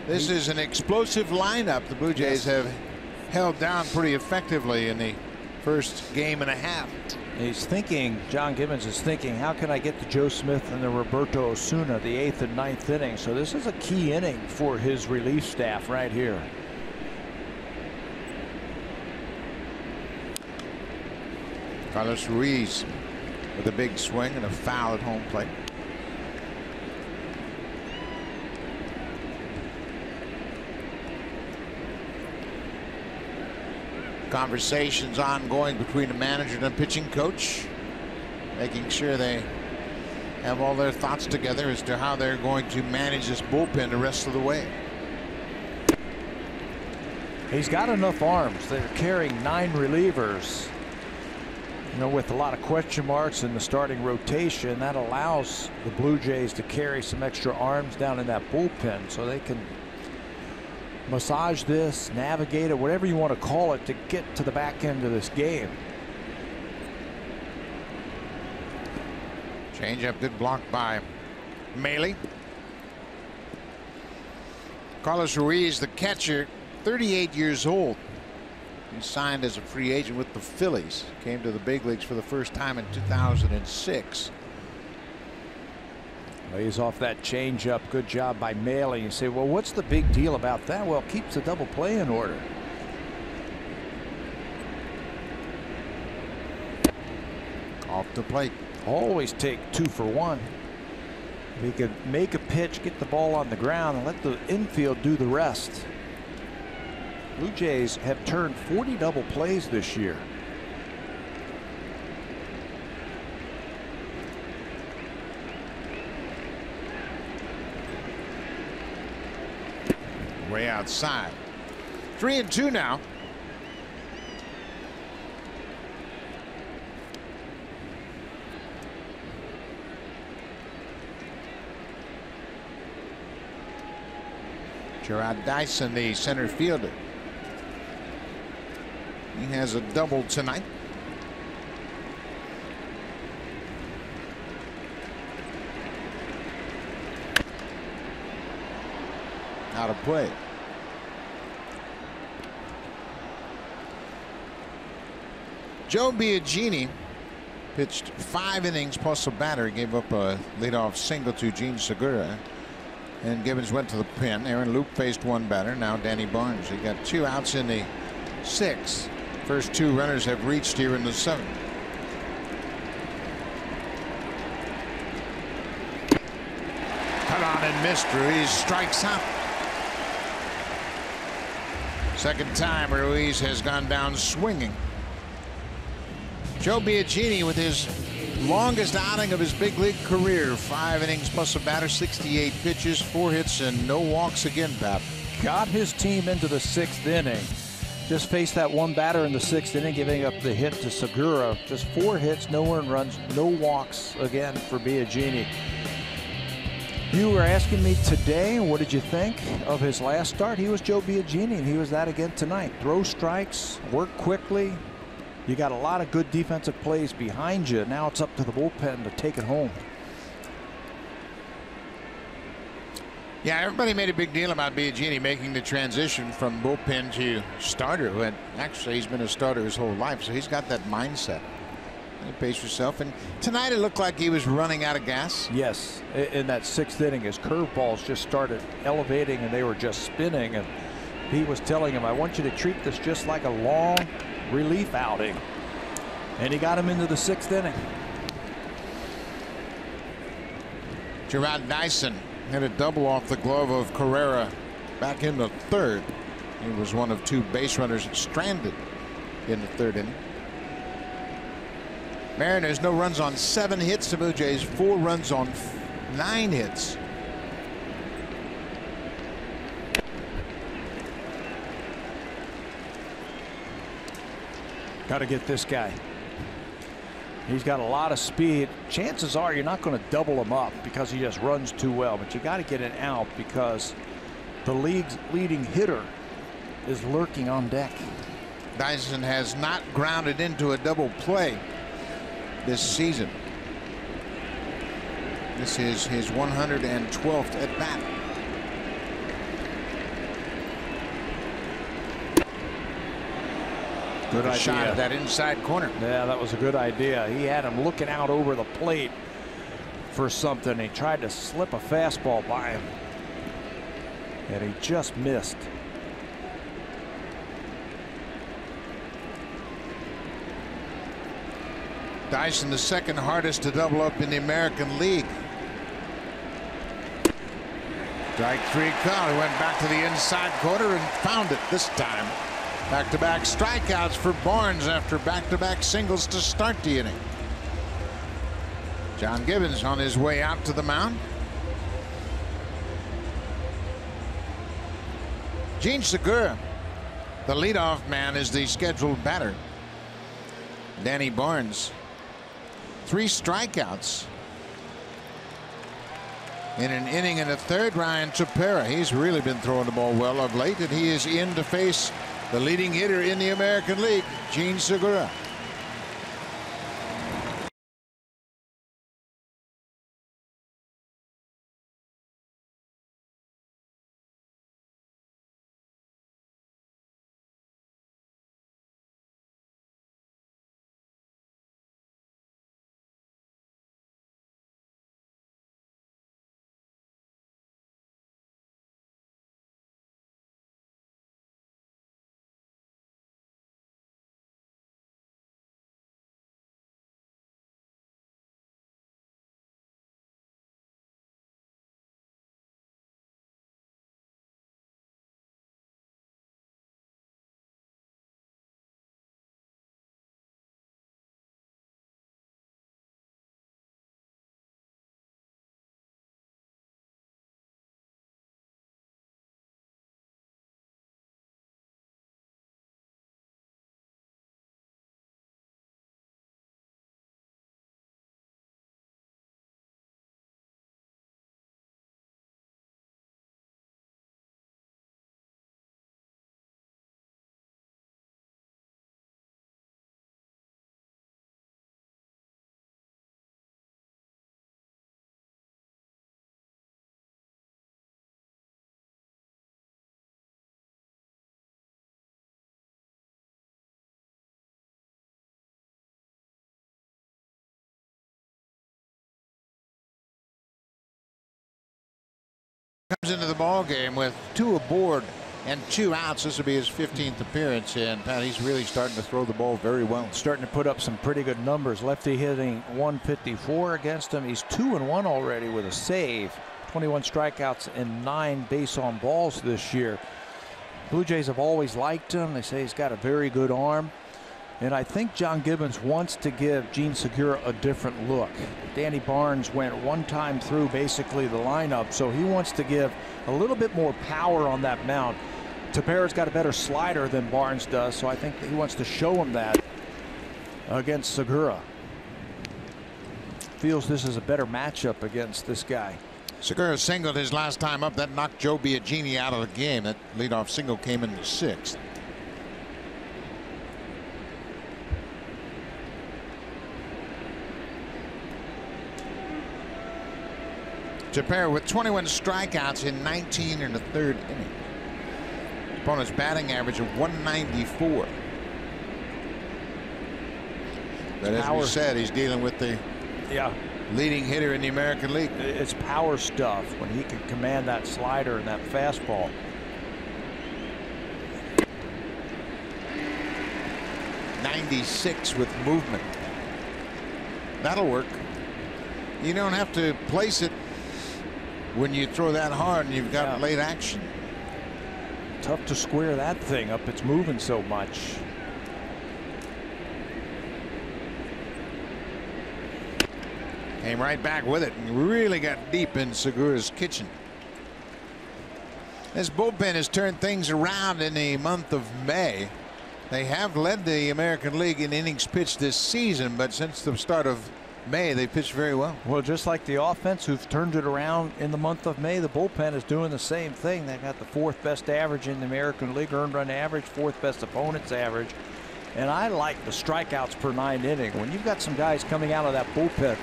This is an explosive lineup. The Blue Jays have held down pretty effectively in the first game and a half. He's thinking, John Gibbons is thinking, how can I get to Joe Smith and the Roberto Osuna, the 8th and 9th inning? So this is a key inning for his relief staff right here. Carlos Ruiz with a big swing and a foul at home plate. Conversations ongoing between the manager and the pitching coach, making sure they have all their thoughts together as to how they're going to manage this bullpen the rest of the way. He's got enough arms. They're carrying 9 relievers. You know, with a lot of question marks in the starting rotation, that allows the Blue Jays to carry some extra arms down in that bullpen so they can massage this, navigate it, whatever you want to call it, to get to the back end of this game. Change up, good block by Maley. Carlos Ruiz, the catcher, 38 years old. He signed as a free agent with the Phillies. Came to the big leagues for the first time in 2006. Lays off that changeup. Good job by Maley. You say, well, what's the big deal about that? Well, keeps the double play in order. Off the plate. Always take 2 for 1. If he could make a pitch, get the ball on the ground, and let the infield do the rest. Blue Jays have turned 40 double plays this year. Way outside. 3-2 now. Gerard Dyson, the center fielder. He has a double tonight. Out of play. Joe Biagini pitched 5 innings plus a batter. He gave up a leadoff single to Gene Segura. And Gibbons went to the pen. Aaron Loup faced 1 batter. Now Danny Barnes. He got 2 outs in the 6th. First 2 runners have reached here in the 7th. Cut on and missed. Ruiz strikes out. Second time Ruiz has gone down swinging. Joe Biagini with his longest outing of his big league career. 5 innings plus a batter, 68 pitches, 4 hits, and no walks again, Pat. Got his team into the 6th inning. Just faced that one batter in the 6th inning, giving up the hit to Segura. Just 4 hits, no earned runs, no walks again for Biagini. You were asking me today, what did you think of his last start? He was Joe Biagini, and he was that again tonight. Throw strikes, work quickly. You got a lot of good defensive plays behind you. Now it's up to the bullpen to take it home. Yeah, everybody made a big deal about Biagini making the transition from bullpen to starter. And actually, he's been a starter his whole life, so he's got that mindset. You pace yourself. And tonight it looked like he was running out of gas. Yes, in that 6th inning, his curveballs just started elevating and they were just spinning. And he was telling him, I want you to treat this just like a long relief outing. And he got him into the 6th inning. Gerard Dyson had a double off the glove of Carrera back in the 3rd. He was one of 2 base runners stranded in the 3rd inning. Mariners no runs on 7 hits. The Blue Jays 4 runs on 9 hits. Got to get this guy. He's got a lot of speed. Chances are you're not going to double him up because he just runs too well, but you got to get it out because the league's leading hitter is lurking on deck. Dyson has not grounded into a double play this season. This is his 112th at bat. Good shot at that inside corner. Yeah, that was a good idea. He had him looking out over the plate for something. He tried to slip a fastball by him, and he just missed. Dyson, the 2nd hardest to double up in the American League. Strike 3 count. He went back to the inside corner and found it this time. Back-to-back strikeouts for Barnes after back-to-back singles to start the inning. John Gibbons on his way out to the mound. Gene Segura, the leadoff man, is the scheduled batter. Danny Barnes, 3 strikeouts in an inning and a 3rd. Ryan Tepera, he's really been throwing the ball well of late, and he is in to face the leading hitter in the American League, Gene Segura. Comes into the ball game with 2 aboard and 2 outs. This will be his 15th appearance, and Pat, he's really starting to throw the ball very well. Starting to put up some pretty good numbers. Lefty hitting 154 against him. He's 2-1 already with a save. 21 strikeouts and 9 base on balls this year. Blue Jays have always liked him. They say he's got a very good arm. And I think John Gibbons wants to give Gene Segura a different look. Danny Barnes went one time through basically the lineup, so he wants to give a little bit more power on that mound. Tepera's got a better slider than Barnes does, so I think he wants to show him that against Segura. Feels this is a better matchup against this guy. Segura singled his last time up. That knocked Joe Biagini out of the game. That leadoff single came in the 6th. Tepera with 21 strikeouts in 19 in the 3rd inning. Opponent's batting average of 194. But as we said, he's dealing with the leading hitter in the American League. It's power stuff when he can command that slider and that fastball. .96 with movement. That'll work. You don't have to place it when you throw that hard and you've got late action. Tough to square that thing up. It's moving so much. Came right back with it and really got deep in Segura's kitchen. This bullpen has turned things around in the month of May. They have led the American League in innings pitched this season, but since the start of May, they pitched very well. Well, just like the offense, who've turned it around in the month of May, the bullpen is doing the same thing. They got the 4th best average in the American League, earned run average, 4th best opponent's average. And I like the strikeouts per 9 inning. When you've got some guys coming out of that bullpen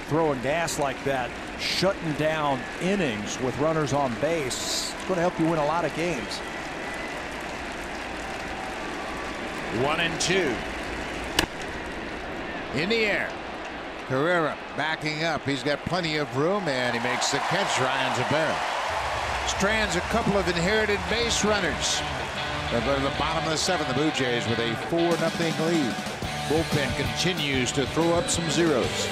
throwing gas like that, shutting down innings with runners on base, it's going to help you win a lot of games. 1-2 in the air. Carrera backing up. He's got plenty of room, and he makes the catch. Ryan Tepera strands a couple of inherited base runners. They'll go to the bottom of the 7th. The Blue Jays with a 4-0 lead. Bullpen continues to throw up some zeros.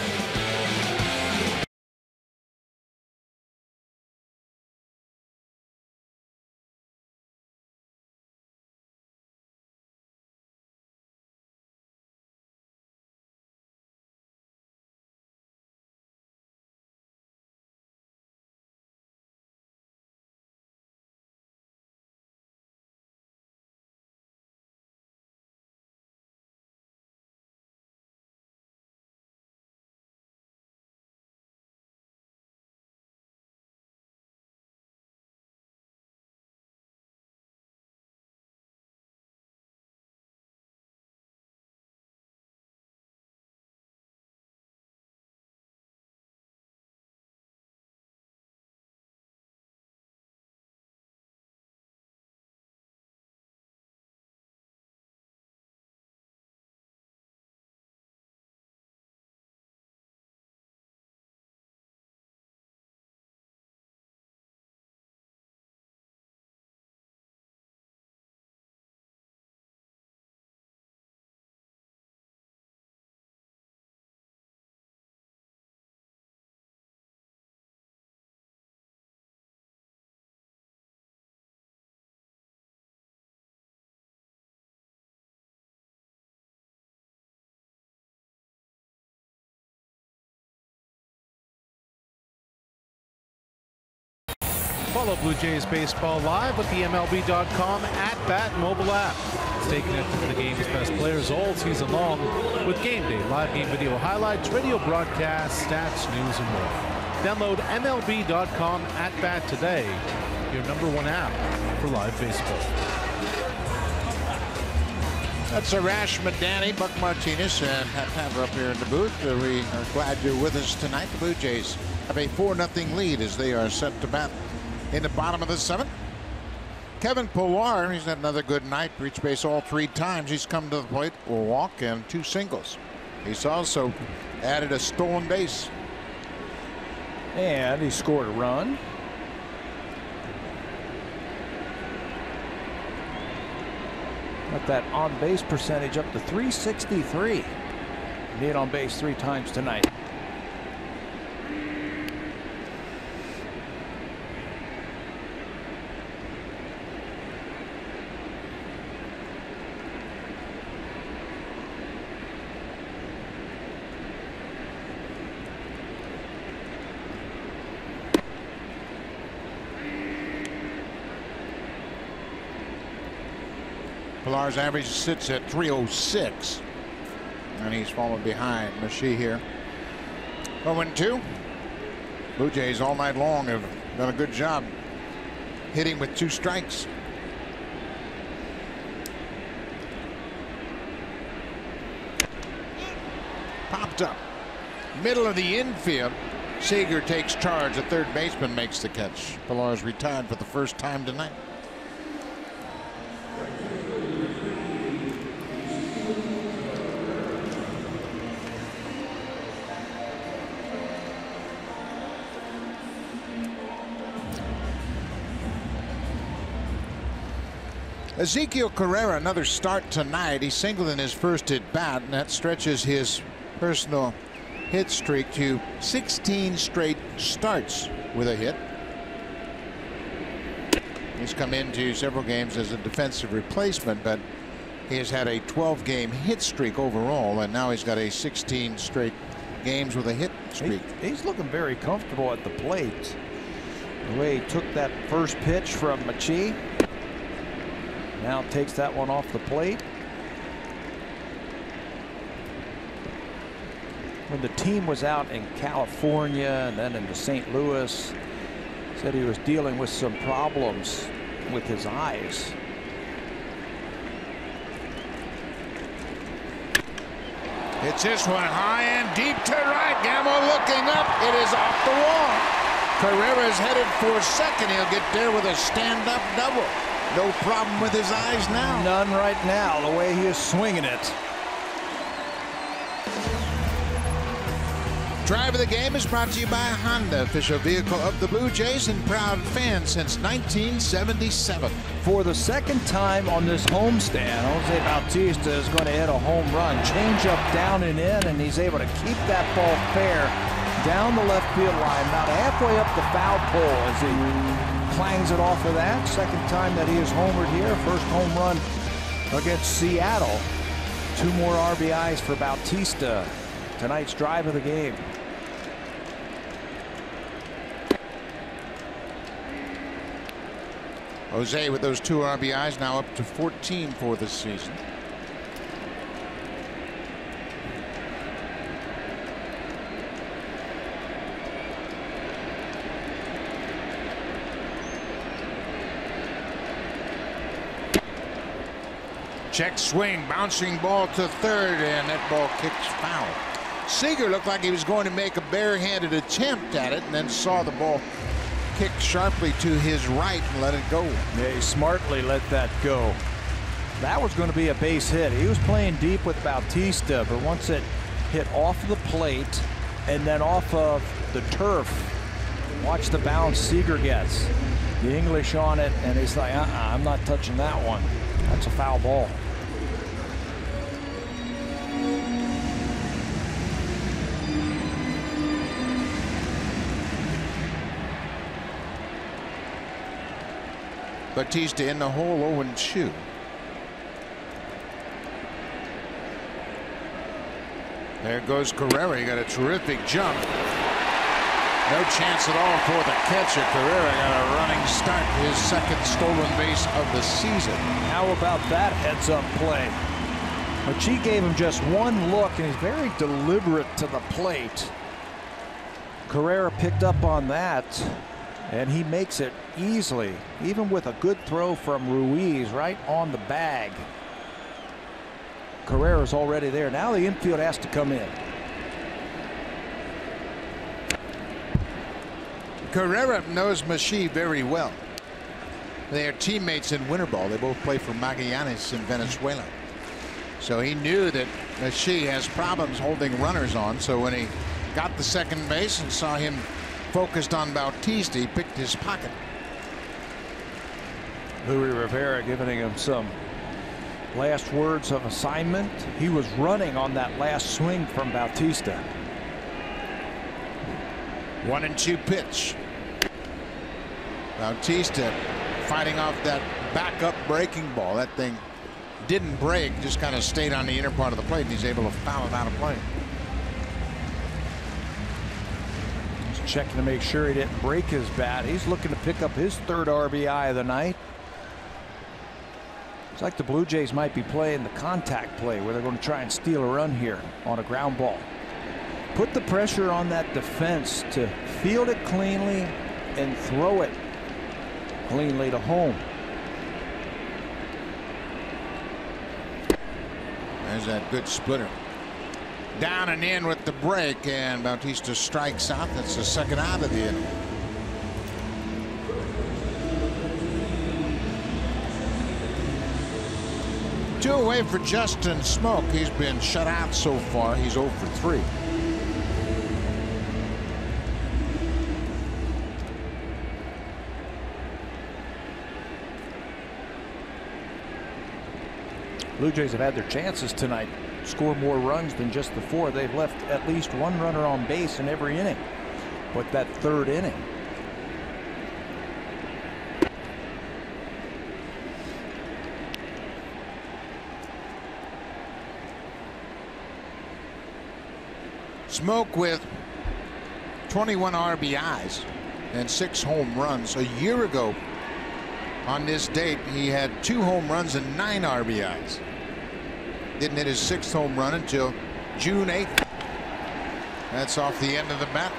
Follow Blue Jays Baseball live with the MLB.com at-bat mobile app. Stay connected to the game's best players all season long with Game Day, live game video highlights, radio broadcasts, stats, news, and more. Download MLB.com at-bat today, your #1 app for live baseball. That's Arash Madani, Buck Martinez, and Pat Pavler up here in the booth. We are glad you're with us tonight. The Blue Jays have a 4-0 lead as they are set to bat in the bottom of the 7th. Kevin Pillar, he's had another good night. Reached base all 3 times. He's come to the plate, a walk, and 2 singles. He's also added a stolen base. And he scored a run. Got that on-base percentage up to .363. He hit on base 3 times tonight. Pilar's average sits at 306, and he's fallen behind Machi here. 0-2. Blue Jays all night long have done a good job hitting with 2 strikes. Popped up. Middle of the infield. Seager takes charge. The third baseman makes the catch. Pilar's retired for the first time tonight. Ezequiel Carrera, another start tonight. He singled in his first at bat, and that stretches his personal hit streak to 16 straight starts with a hit. He's come into several games as a defensive replacement, but he has had a 12-game hit streak overall, and now he's got a 16 straight games with a hit streak. He's looking very comfortable at the plate. The way he took that first pitch from Machi. Now takes that one off the plate. When the team was out in California and then into St. Louis, said he was dealing with some problems with his eyes. Hits this one high and deep to right. Gamble looking up. It is off the wall. Carrera is headed for second. He'll get there with a stand-up double. No problem with his eyes now. None right now, the way he is swinging it. Drive of the Game is brought to you by Honda, official vehicle of the Blue Jays and proud fan since 1977. For the second time on this homestand, Jose Bautista is going to hit a home run. Change up down and in, and he's able to keep that ball fair down the left field line, about halfway up the foul pole as he clangs it off of that. Second time that he has homered here. First home run against Seattle. 2 more RBIs for Bautista. Tonight's drive of the game. Jose with those 2 RBIs now up to 14 for the season. Check swing, bouncing ball to third, and that ball kicks foul. Seager looked like he was going to make a barehanded attempt at it, and then saw the ball kick sharply to his right and let it go. Yeah, he smartly let that go. That was going to be a base hit. He was playing deep with Bautista, but once it hit off the plate and then off of the turf, watch the bounce Seager gets. The English on it, and he's like, I'm not touching that one. That's a foul ball. Bautista in the hole, 0-2. There goes Carrera. He got a terrific jump. No chance at all for the catcher. Carrera got a running start, his second stolen base of the season. How about that heads-up play? Machi gave him just one look, and he's very deliberate to the plate. Carrera picked up on that, and he makes it easily, even with a good throw from Ruiz right on the bag. Carrera's already there. Now the infield has to come in. Carrera knows Machi very well. They are teammates in winter ball. They both play for Magallanes in Venezuela. So he knew that Machi has problems holding runners on. So when he got the second base and saw him focused on Bautista, he picked his pocket. Luis Rivera giving him some last words of assignment. He was running on that last swing from Bautista. 1-2 pitch. Bautista fighting off that backup breaking ball. That thing didn't break, just kind of stayed on the inner part of the plate, and he's able to foul it out of play. Just checking to make sure he didn't break his bat. He's looking to pick up his 3rd RBI of the night. It's like the Blue Jays might be playing the contact play where they're going to try and steal a run here on a ground ball. Put the pressure on that defense to field it cleanly and throw it cleanly to home. There's that good splitter. Down and in with the break, and Bautista strikes out. That's the second out of the inning. Two away for Justin Smoke. He's been shut out so far. He's 0 for 3. Blue Jays have had their chances tonight. Score more runs than just the 4. They've left at least one runner on base in every inning. But that third inning, Smoke with 21 RBIs and 6 home runs. A year ago on this date, he had 2 home runs and 9 RBIs. Didn't hit his 6th home run until June 8th. That's off the end of the bat.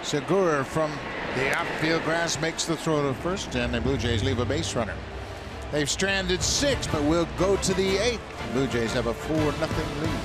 Segura from the outfield grass makes the throw to first, and the Blue Jays leave a base runner. They've stranded 6, but will go to the 8th. Blue Jays have a 4-0 lead.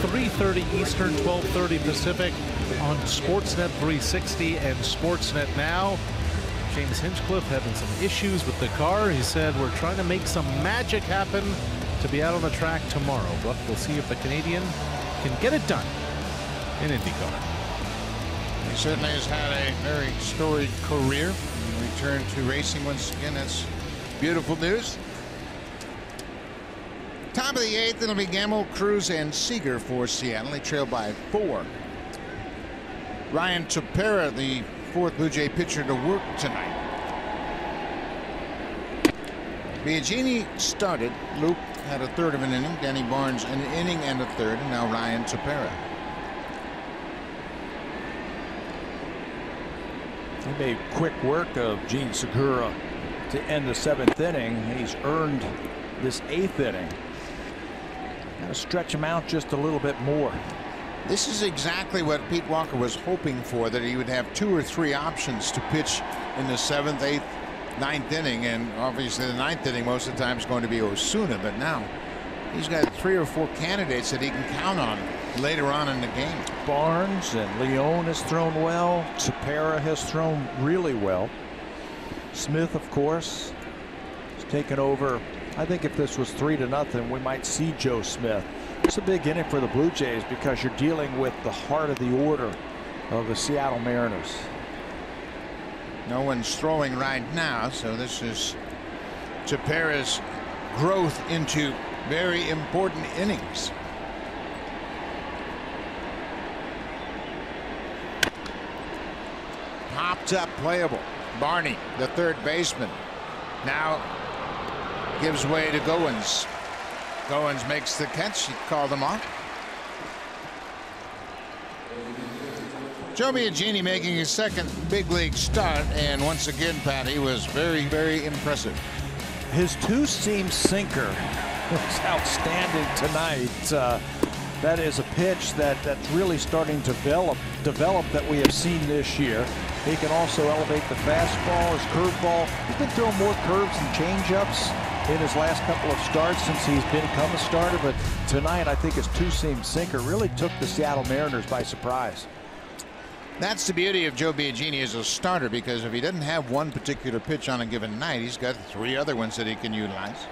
.30 Eastern, 12:30 Pacific on Sportsnet 360 and Sportsnet Now. James Hinchcliffe having some issues with the car. He said, we're trying to make some magic happen to be out on the track tomorrow, but we'll see if the Canadian can get it done in IndyCar. He certainly has had a very storied career. Return to racing once again. That's beautiful news. Top of the 8th, it'll be Gamble, Cruz, and Seager for Seattle. They trail by 4. Ryan Tepera, the 4th Blue Jay pitcher to work tonight. Biagini started. Luke had a 1/3 of an inning. Danny Barnes an inning and a 1/3, and now Ryan Tepera. He made quick work of Gene Segura to end the 7th inning. He's earned this 8th inning. Got to stretch him out just a little bit more. This is exactly what Pete Walker was hoping for, that he would have 2 or 3 options to pitch in the 7th, 8th, 9th inning, and obviously the 9th inning most of the time is going to be Osuna, but now he's got 3 or 4 candidates that he can count on later on in the game. Barnes and Leone has thrown well. Tepera has thrown really well. Smith, of course, has taken over. I think if this was 3-0, we might see Joe Smith. It's a big inning for the Blue Jays because you're dealing with the heart of the order of the Seattle Mariners. No one's throwing right now, so this is Tepera's growth into very important innings. hopped up, playable. Barney, the third baseman, now gives way to Goins. Goins makes the catch. He called him off. Joe Biagini making his second big league start, and once again, Pat, he was very, very impressive. His two-seam sinker was outstanding tonight. That is a pitch that's really starting to develop that we have seen this year. He can also elevate the fastball, his curveball. He's been throwing more curves and changeups in his last couple of starts since he's become a starter, but tonight I think his two-seam sinker really took the Seattle Mariners by surprise. That's the beauty of Joe Biagini as a starter, because if he doesn't have one particular pitch on a given night, he's got 3 other ones that he can utilize.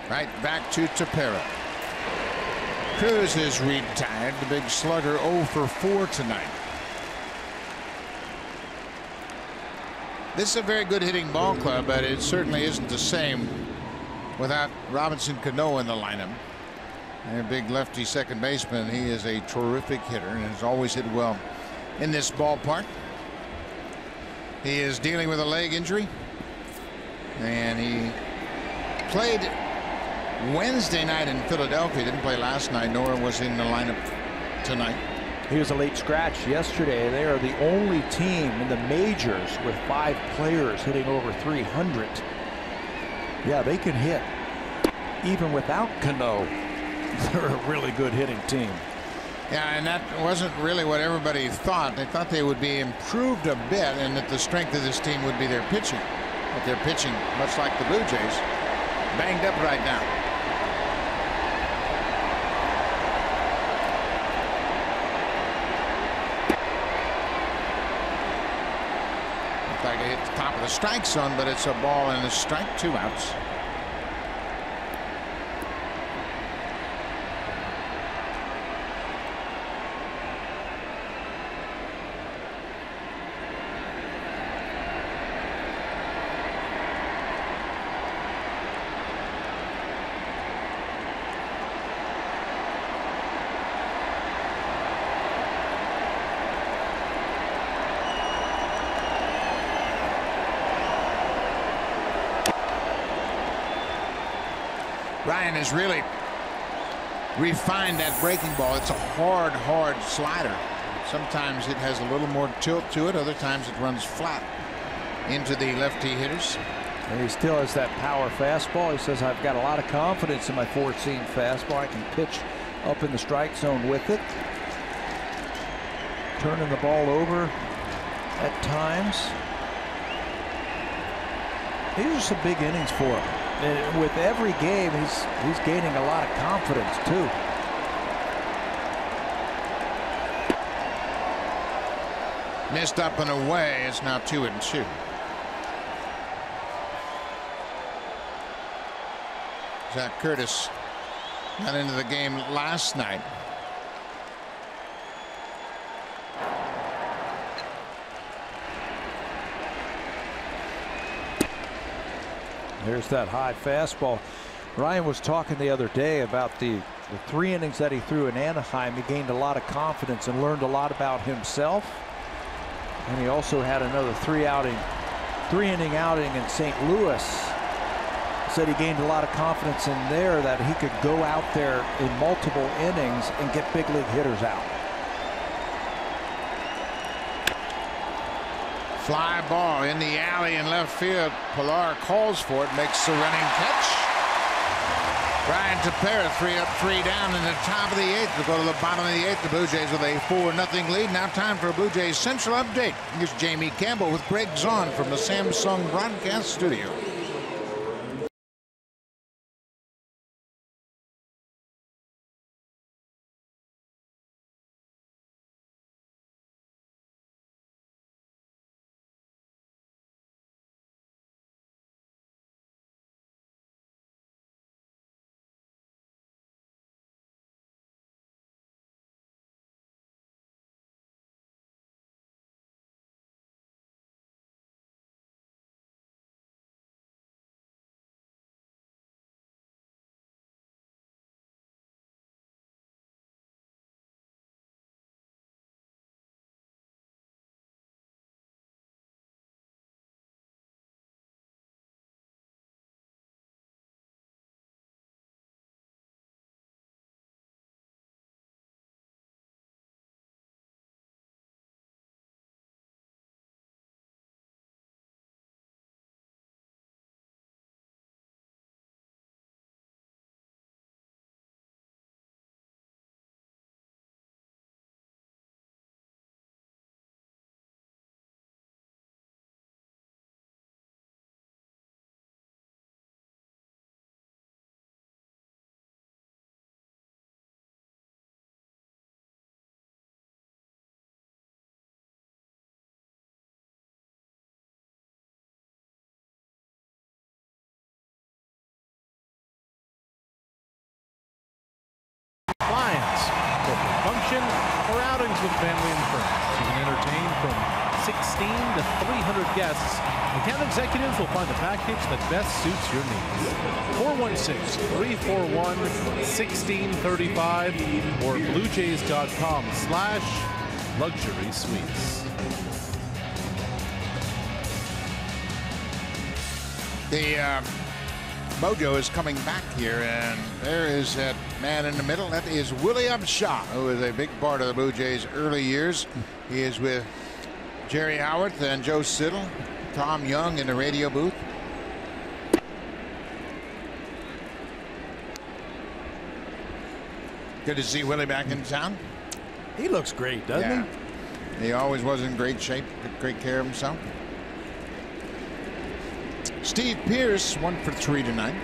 Right back to Tepera. Cruz is retired. The big slugger 0 for 4 tonight. This is a very good hitting ball club, but it certainly isn't the same without Robinson Cano in the lineup. Their big lefty second baseman. He is a terrific hitter and has always hit well in this ballpark. He is dealing with a leg injury, and he played Wednesday night in Philadelphia. Didn't play last night, nor was in the lineup tonight. He was a late scratch yesterday. They are the only team in the majors with 5 players hitting over 300. Yeah, they can hit even without Cano. They're a really good hitting team. Yeah, and that wasn't really what everybody thought. They thought they would be improved a bit and that the strength of this team would be their pitching. But their pitching, much like the Blue Jays, banged up right now. Like it hit the top of the strike zone, but it's a ball and a strike, 2 outs. Ryan has really refined that breaking ball. It's a hard slider. Sometimes it has a little more tilt to it. Other times it runs flat into the lefty hitters. And he still has that power fastball. He says, I've got a lot of confidence in my 4-seam fastball. I can pitch up in the strike zone with it. Turning the ball over at times. These are some big innings for him. And with every game, he's gaining a lot of confidence too. Missed up and away. It's now 2-2. Zach Curtis got into the game last night. There's that high fastball. Ryan was talking the other day about the 3 innings that he threw in Anaheim. He gained a lot of confidence and learned a lot about himself. And he also had another 3-inning outing in St. Louis. Said he gained a lot of confidence in there that he could go out there in multiple innings and get big league hitters out. Fly ball in the alley in left field. Pilar calls for it, makes the running catch. Ryan Tepera 3 up, 3 down in the top of the 8th. We'll go to the bottom of the 8th. The Blue Jays with a 4-0 lead. Now time for a Blue Jays Central update. Here's Jamie Campbell with Greg Zahn from the Samsung broadcast studio. to 300 guests. Account executives will find the package that best suits your needs. 416-341-1635 or BlueJays.com/luxury suites. The mojo is coming back here, and there is that man in the middle. That is William Shaw, who is a big part of the Blue Jays' early years. He is with Jerry Howarth and Joe Siddall, Tom Young in the radio booth. Good to see Willie back in town. He looks great, doesn't he? He always was in great shape, took great care of himself. Steve Pearce, 1 for 3 tonight.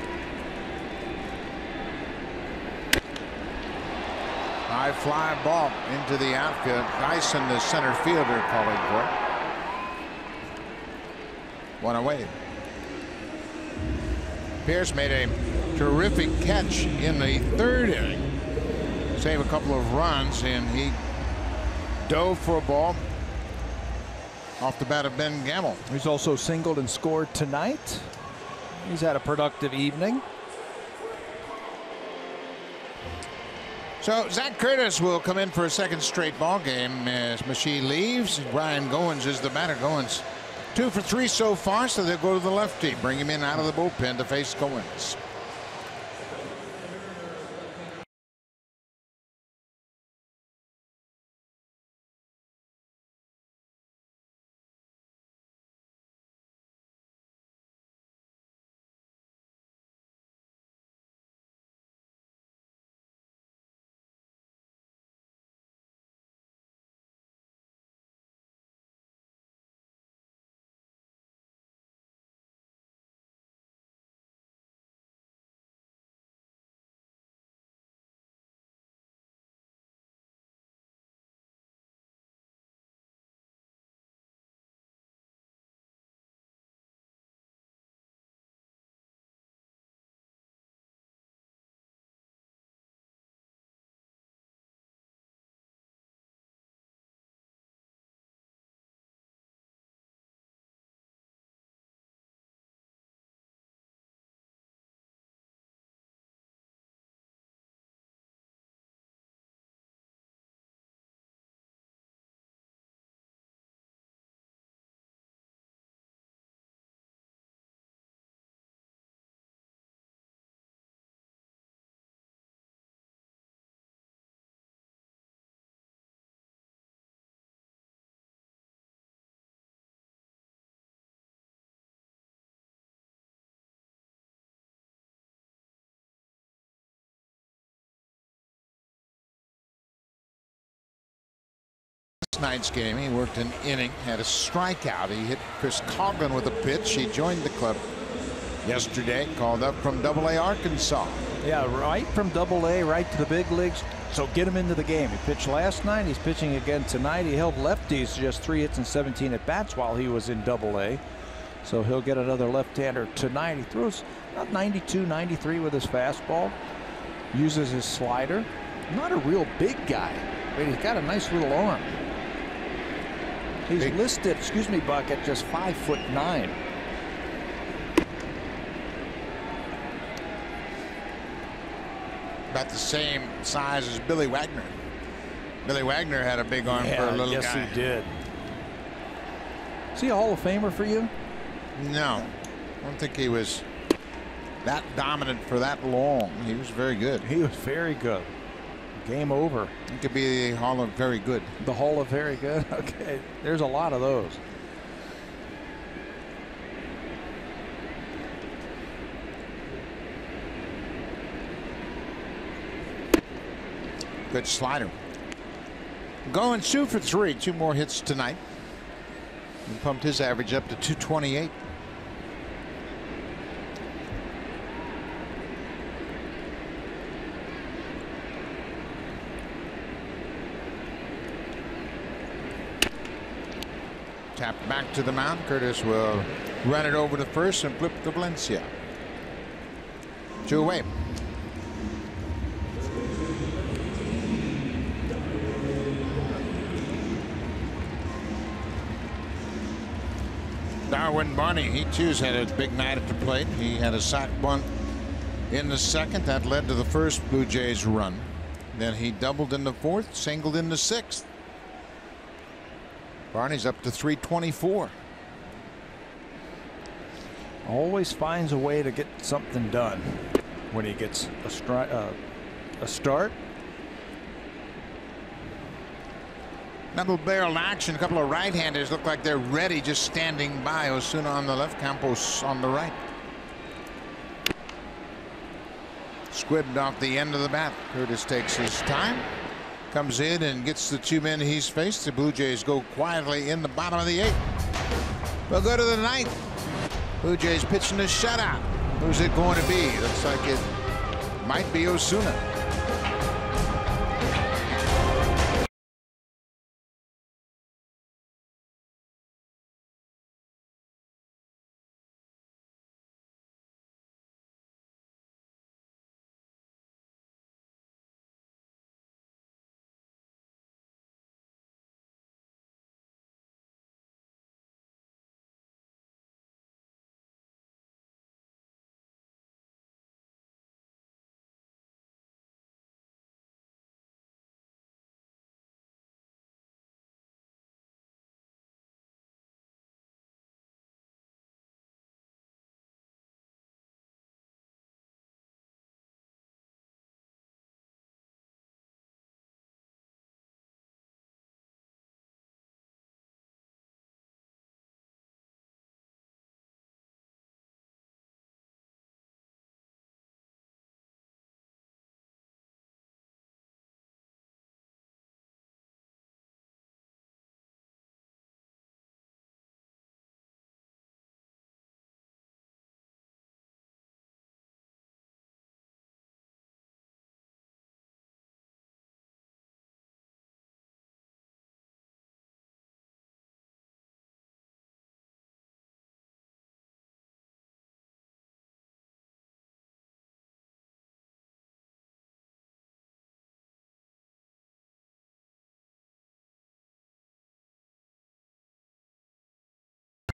High fly ball into the outfield. Dyson, the center fielder, calling for it. 1 away. Pearce made a terrific catch in the 3rd inning. Save a couple of runs, and he dove for a ball off the bat of Ben Gamble. He's also singled and scored tonight. He's had a productive evening. So Zach Curtis will come in for a 2nd straight ball game as Machie leaves. Brian Goins is the batter. Goins 2 for 3 so far, so they'll go to the lefty, bring him in out of the bullpen to face Goins. Night's game, he worked an inning, had a strikeout. He hit Chris Coughlin with a pitch. He joined the club yesterday, called up from Double-A Arkansas. Yeah, right from Double-A right to the big leagues. So get him into the game. He pitched last night. He's pitching again tonight. He held lefties just 3 hits and 17 at bats while he was in Double-A. So he'll get another left-hander tonight. He throws about 92, 93 with his fastball. Uses his slider. Not a real big guy, but he's got a nice little arm. He's listed, excuse me, Buck, at just 5'9". About the same size as Billy Wagner. Billy Wagner had a big arm for a little guy. Yes, he did. Is he a Hall of Famer for you? No, I don't think he was that dominant for that long. He was very good. He was very good. Game over. He could be the Hall of Very Good. The Hall of Very Good? Okay, there's a lot of those. Good slider. Going 2 for 3. 2 more hits tonight. He pumped his average up to 228. Tapped back to the mound. Curtis will run it over to first and flip to Valencia. 2 away. Darwin Barney, he too's had a big night at the plate. He had a sac bunt in the second that led to the first Blue Jays run. Then he doubled in the fourth, singled in the sixth. Barney's up to 324. Always finds a way to get something done when he gets a start. Double barrel action. A couple of right-handers look like they're ready, just standing by. Osuna on the left, Campos on the right. Squibbed off the end of the bat. Curtis takes his time, comes in and gets the two men he's faced. The Blue Jays go quietly in the bottom of the eighth. We'll go to the ninth. Blue Jays pitching a shutout. Who's it going to be? Looks like it might be Osuna.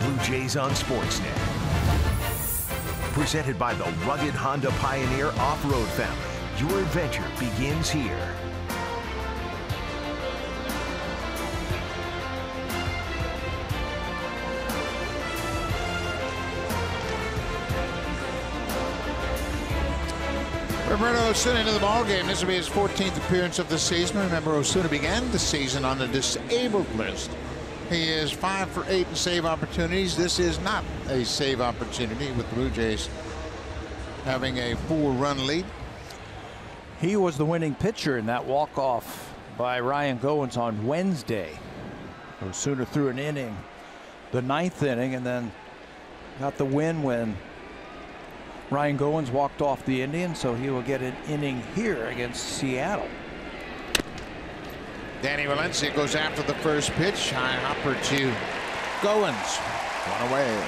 Blue Jays on Sportsnet. Presented by the rugged Honda Pioneer Off-Road family. Your adventure begins here. Roberto Osuna into the ballgame. This will be his 14th appearance of the season. Remember, Osuna began the season on the disabled list. He is 5 for 8 in save opportunities. This is not a save opportunity, with the Blue Jays having a 4-run lead. He was the winning pitcher in that walk-off by Ryan Goins on Wednesday. Osuna threw an inning, the 9th inning, and then got the win when Ryan Goins walked off the Indians, so he will get an inning here against Seattle. Danny Valencia goes after the first pitch. High hopper to Goins. One away.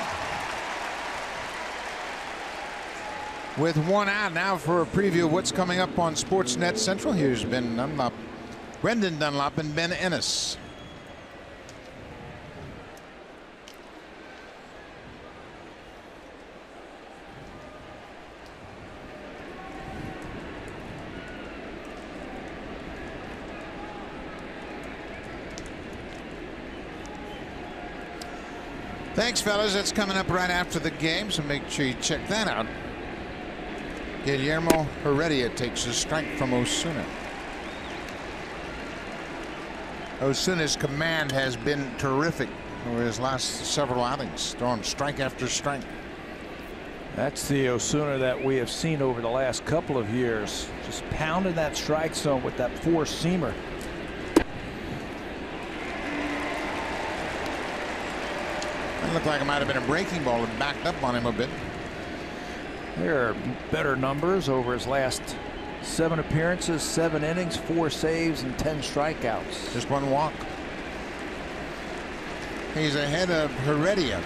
With one out now for a preview of what's coming up on Sportsnet Central. Here's Ben Dunlop, Brendan Dunlop, and Ben Ennis. Thanks, fellas. That's coming up right after the game, so make sure you check that out. Guillermo Heredia takes a strike from Osuna. Osuna's command has been terrific over his last several outings, throwing strike after strike. That's the Osuna that we have seen over the last couple of years, just pounding that strike zone with that four-seamer. It looked like it might have been a breaking ball and backed up on him a bit. There are better numbers over his last 7 appearances, 7 innings, 4 saves, and 10 strikeouts. Just 1 walk. He's ahead of Heredia.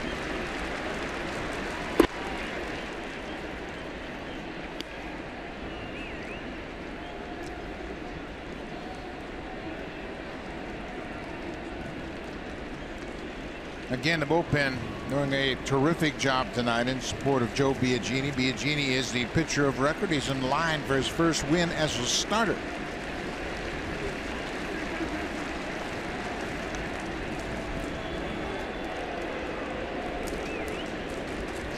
Again, the bullpen doing a terrific job tonight in support of Joe Biagini. Biagini is the pitcher of record. He's in line for his first win as a starter.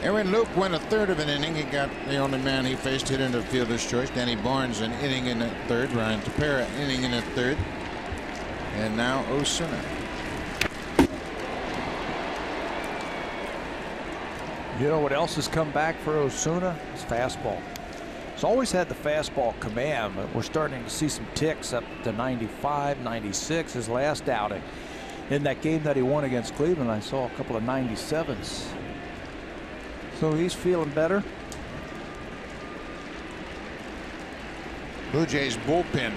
Aaron Luke went a third of an inning. He got the only man he faced hit into fielder's choice. Danny Barnes an inning in the third. Ryan Tepera inning in the third. And now Osuna. You know what else has come back for Osuna? His fastball. He's always had the fastball command, but we're starting to see some ticks up to 95, 96. His last outing. In that game that he won against Cleveland, I saw a couple of 97s. So he's feeling better. Blue Jays bullpen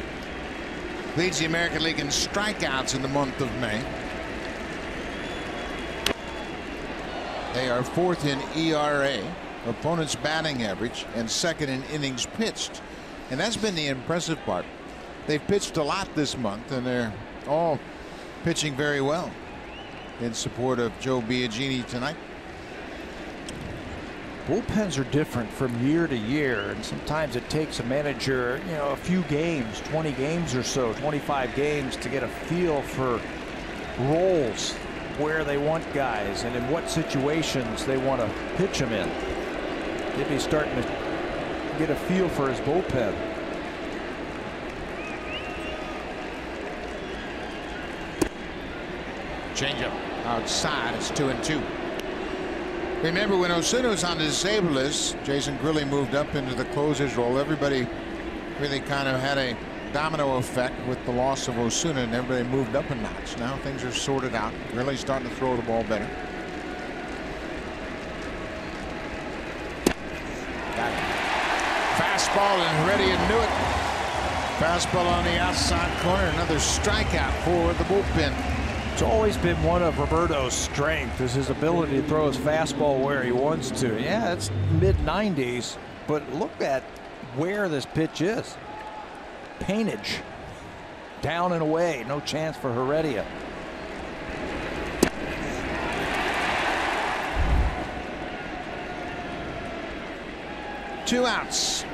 leads the American League in strikeouts in the month of May. They are fourth in ERA, opponent's batting average, and second in innings pitched. And that's been the impressive part. They've pitched a lot this month, and they're all pitching very well in support of Joe Biagini tonight. Bullpens are different from year to year, and sometimes it takes a manager, you know, a few games, 20 games or so, 25 games to get a feel for roles, where they want guys, and in what situations they want to pitch them in. Maybe he's starting to get a feel for his bullpen. Changeup outside. It's 2-2. Remember, when Osuna was on the disabled list, Jason Grilli moved up into the closer's role. Everybody really kind of had a domino effect with the loss of Osuna, and everybody moved up a notch. Now things are sorted out. Grilli's starting to throw the ball better. Got it. Fastball, and ready and knew it. Fastball on the outside corner. Another strikeout for the bullpen. It's always been one of Roberto's strengths, is his ability to throw his fastball where he wants to. Yeah, it's mid-90s, but look at where this pitch is. Paintage. Down and away. No chance for Heredia. Two outs.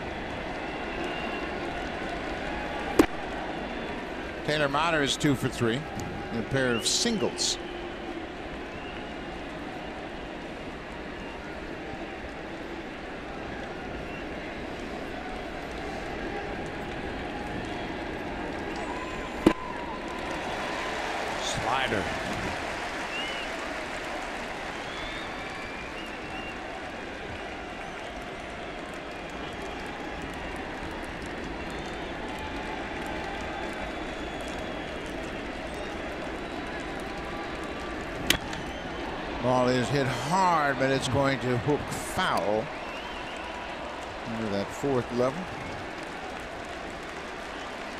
Taylor Motter is 2 for 3. A pair of singles. Slider. Ball is hit hard, but it's going to hook foul under that fourth level.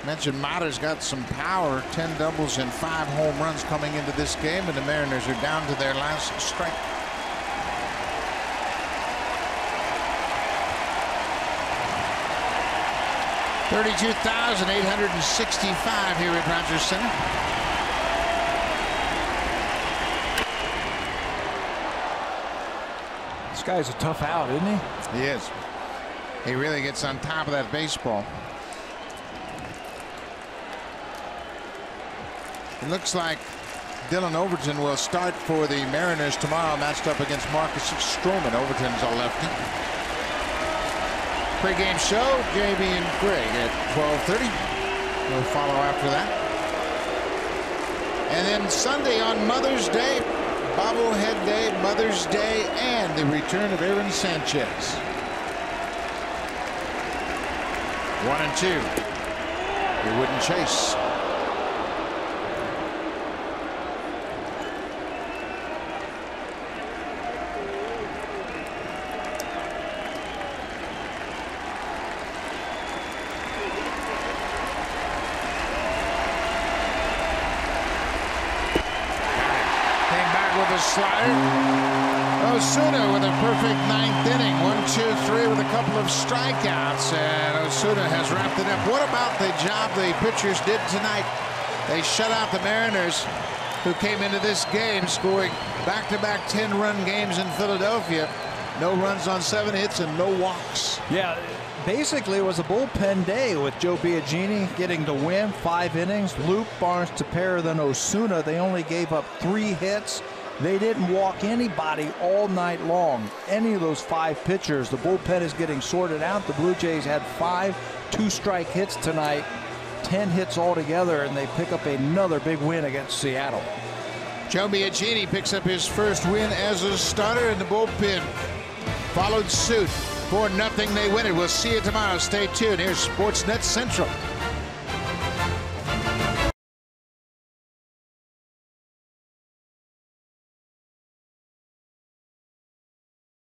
Mentioned Motter's got some power. 10 doubles and 5 home runs coming into this game, and the Mariners are down to their last strike. $32,865 here at Rogers Center. This guy's a tough out, isn't he? He is. He really gets on top of that baseball. It looks like Dylan Overton will start for the Mariners tomorrow, matched up against Marcus Stroman. Overton's a lefty. Pre-game show, JB and Greg at 12:30. We'll follow after that. And then Sunday on Mother's Day, Bobblehead Day, Mother's Day, and the return of Aaron Sanchez. 1-2. He wouldn't chase. Slider. Osuna with a perfect 9th inning. 1-2-3 with a couple of strikeouts, and Osuna has wrapped it up. What about the job the pitchers did tonight? They shut out the Mariners who came into this game scoring back-to-back 10-run games in Philadelphia. No runs on 7 hits and no walks. Yeah, basically it was a bullpen day with Joe Biagini getting the win, 5 innings. Luke Barnes, Tepera, then Osuna. They only gave up 3 hits. They didn't walk anybody all night long. Any of those 5 pitchers. The bullpen is getting sorted out. The Blue Jays had 5 2-strike hits tonight, 10 hits altogether, and they pick up another big win against Seattle. Joe Biagini picks up his first win as a starter, in the bullpen followed suit. 4-0 they win it. We'll see you tomorrow. Stay tuned. Here's Sportsnet Central.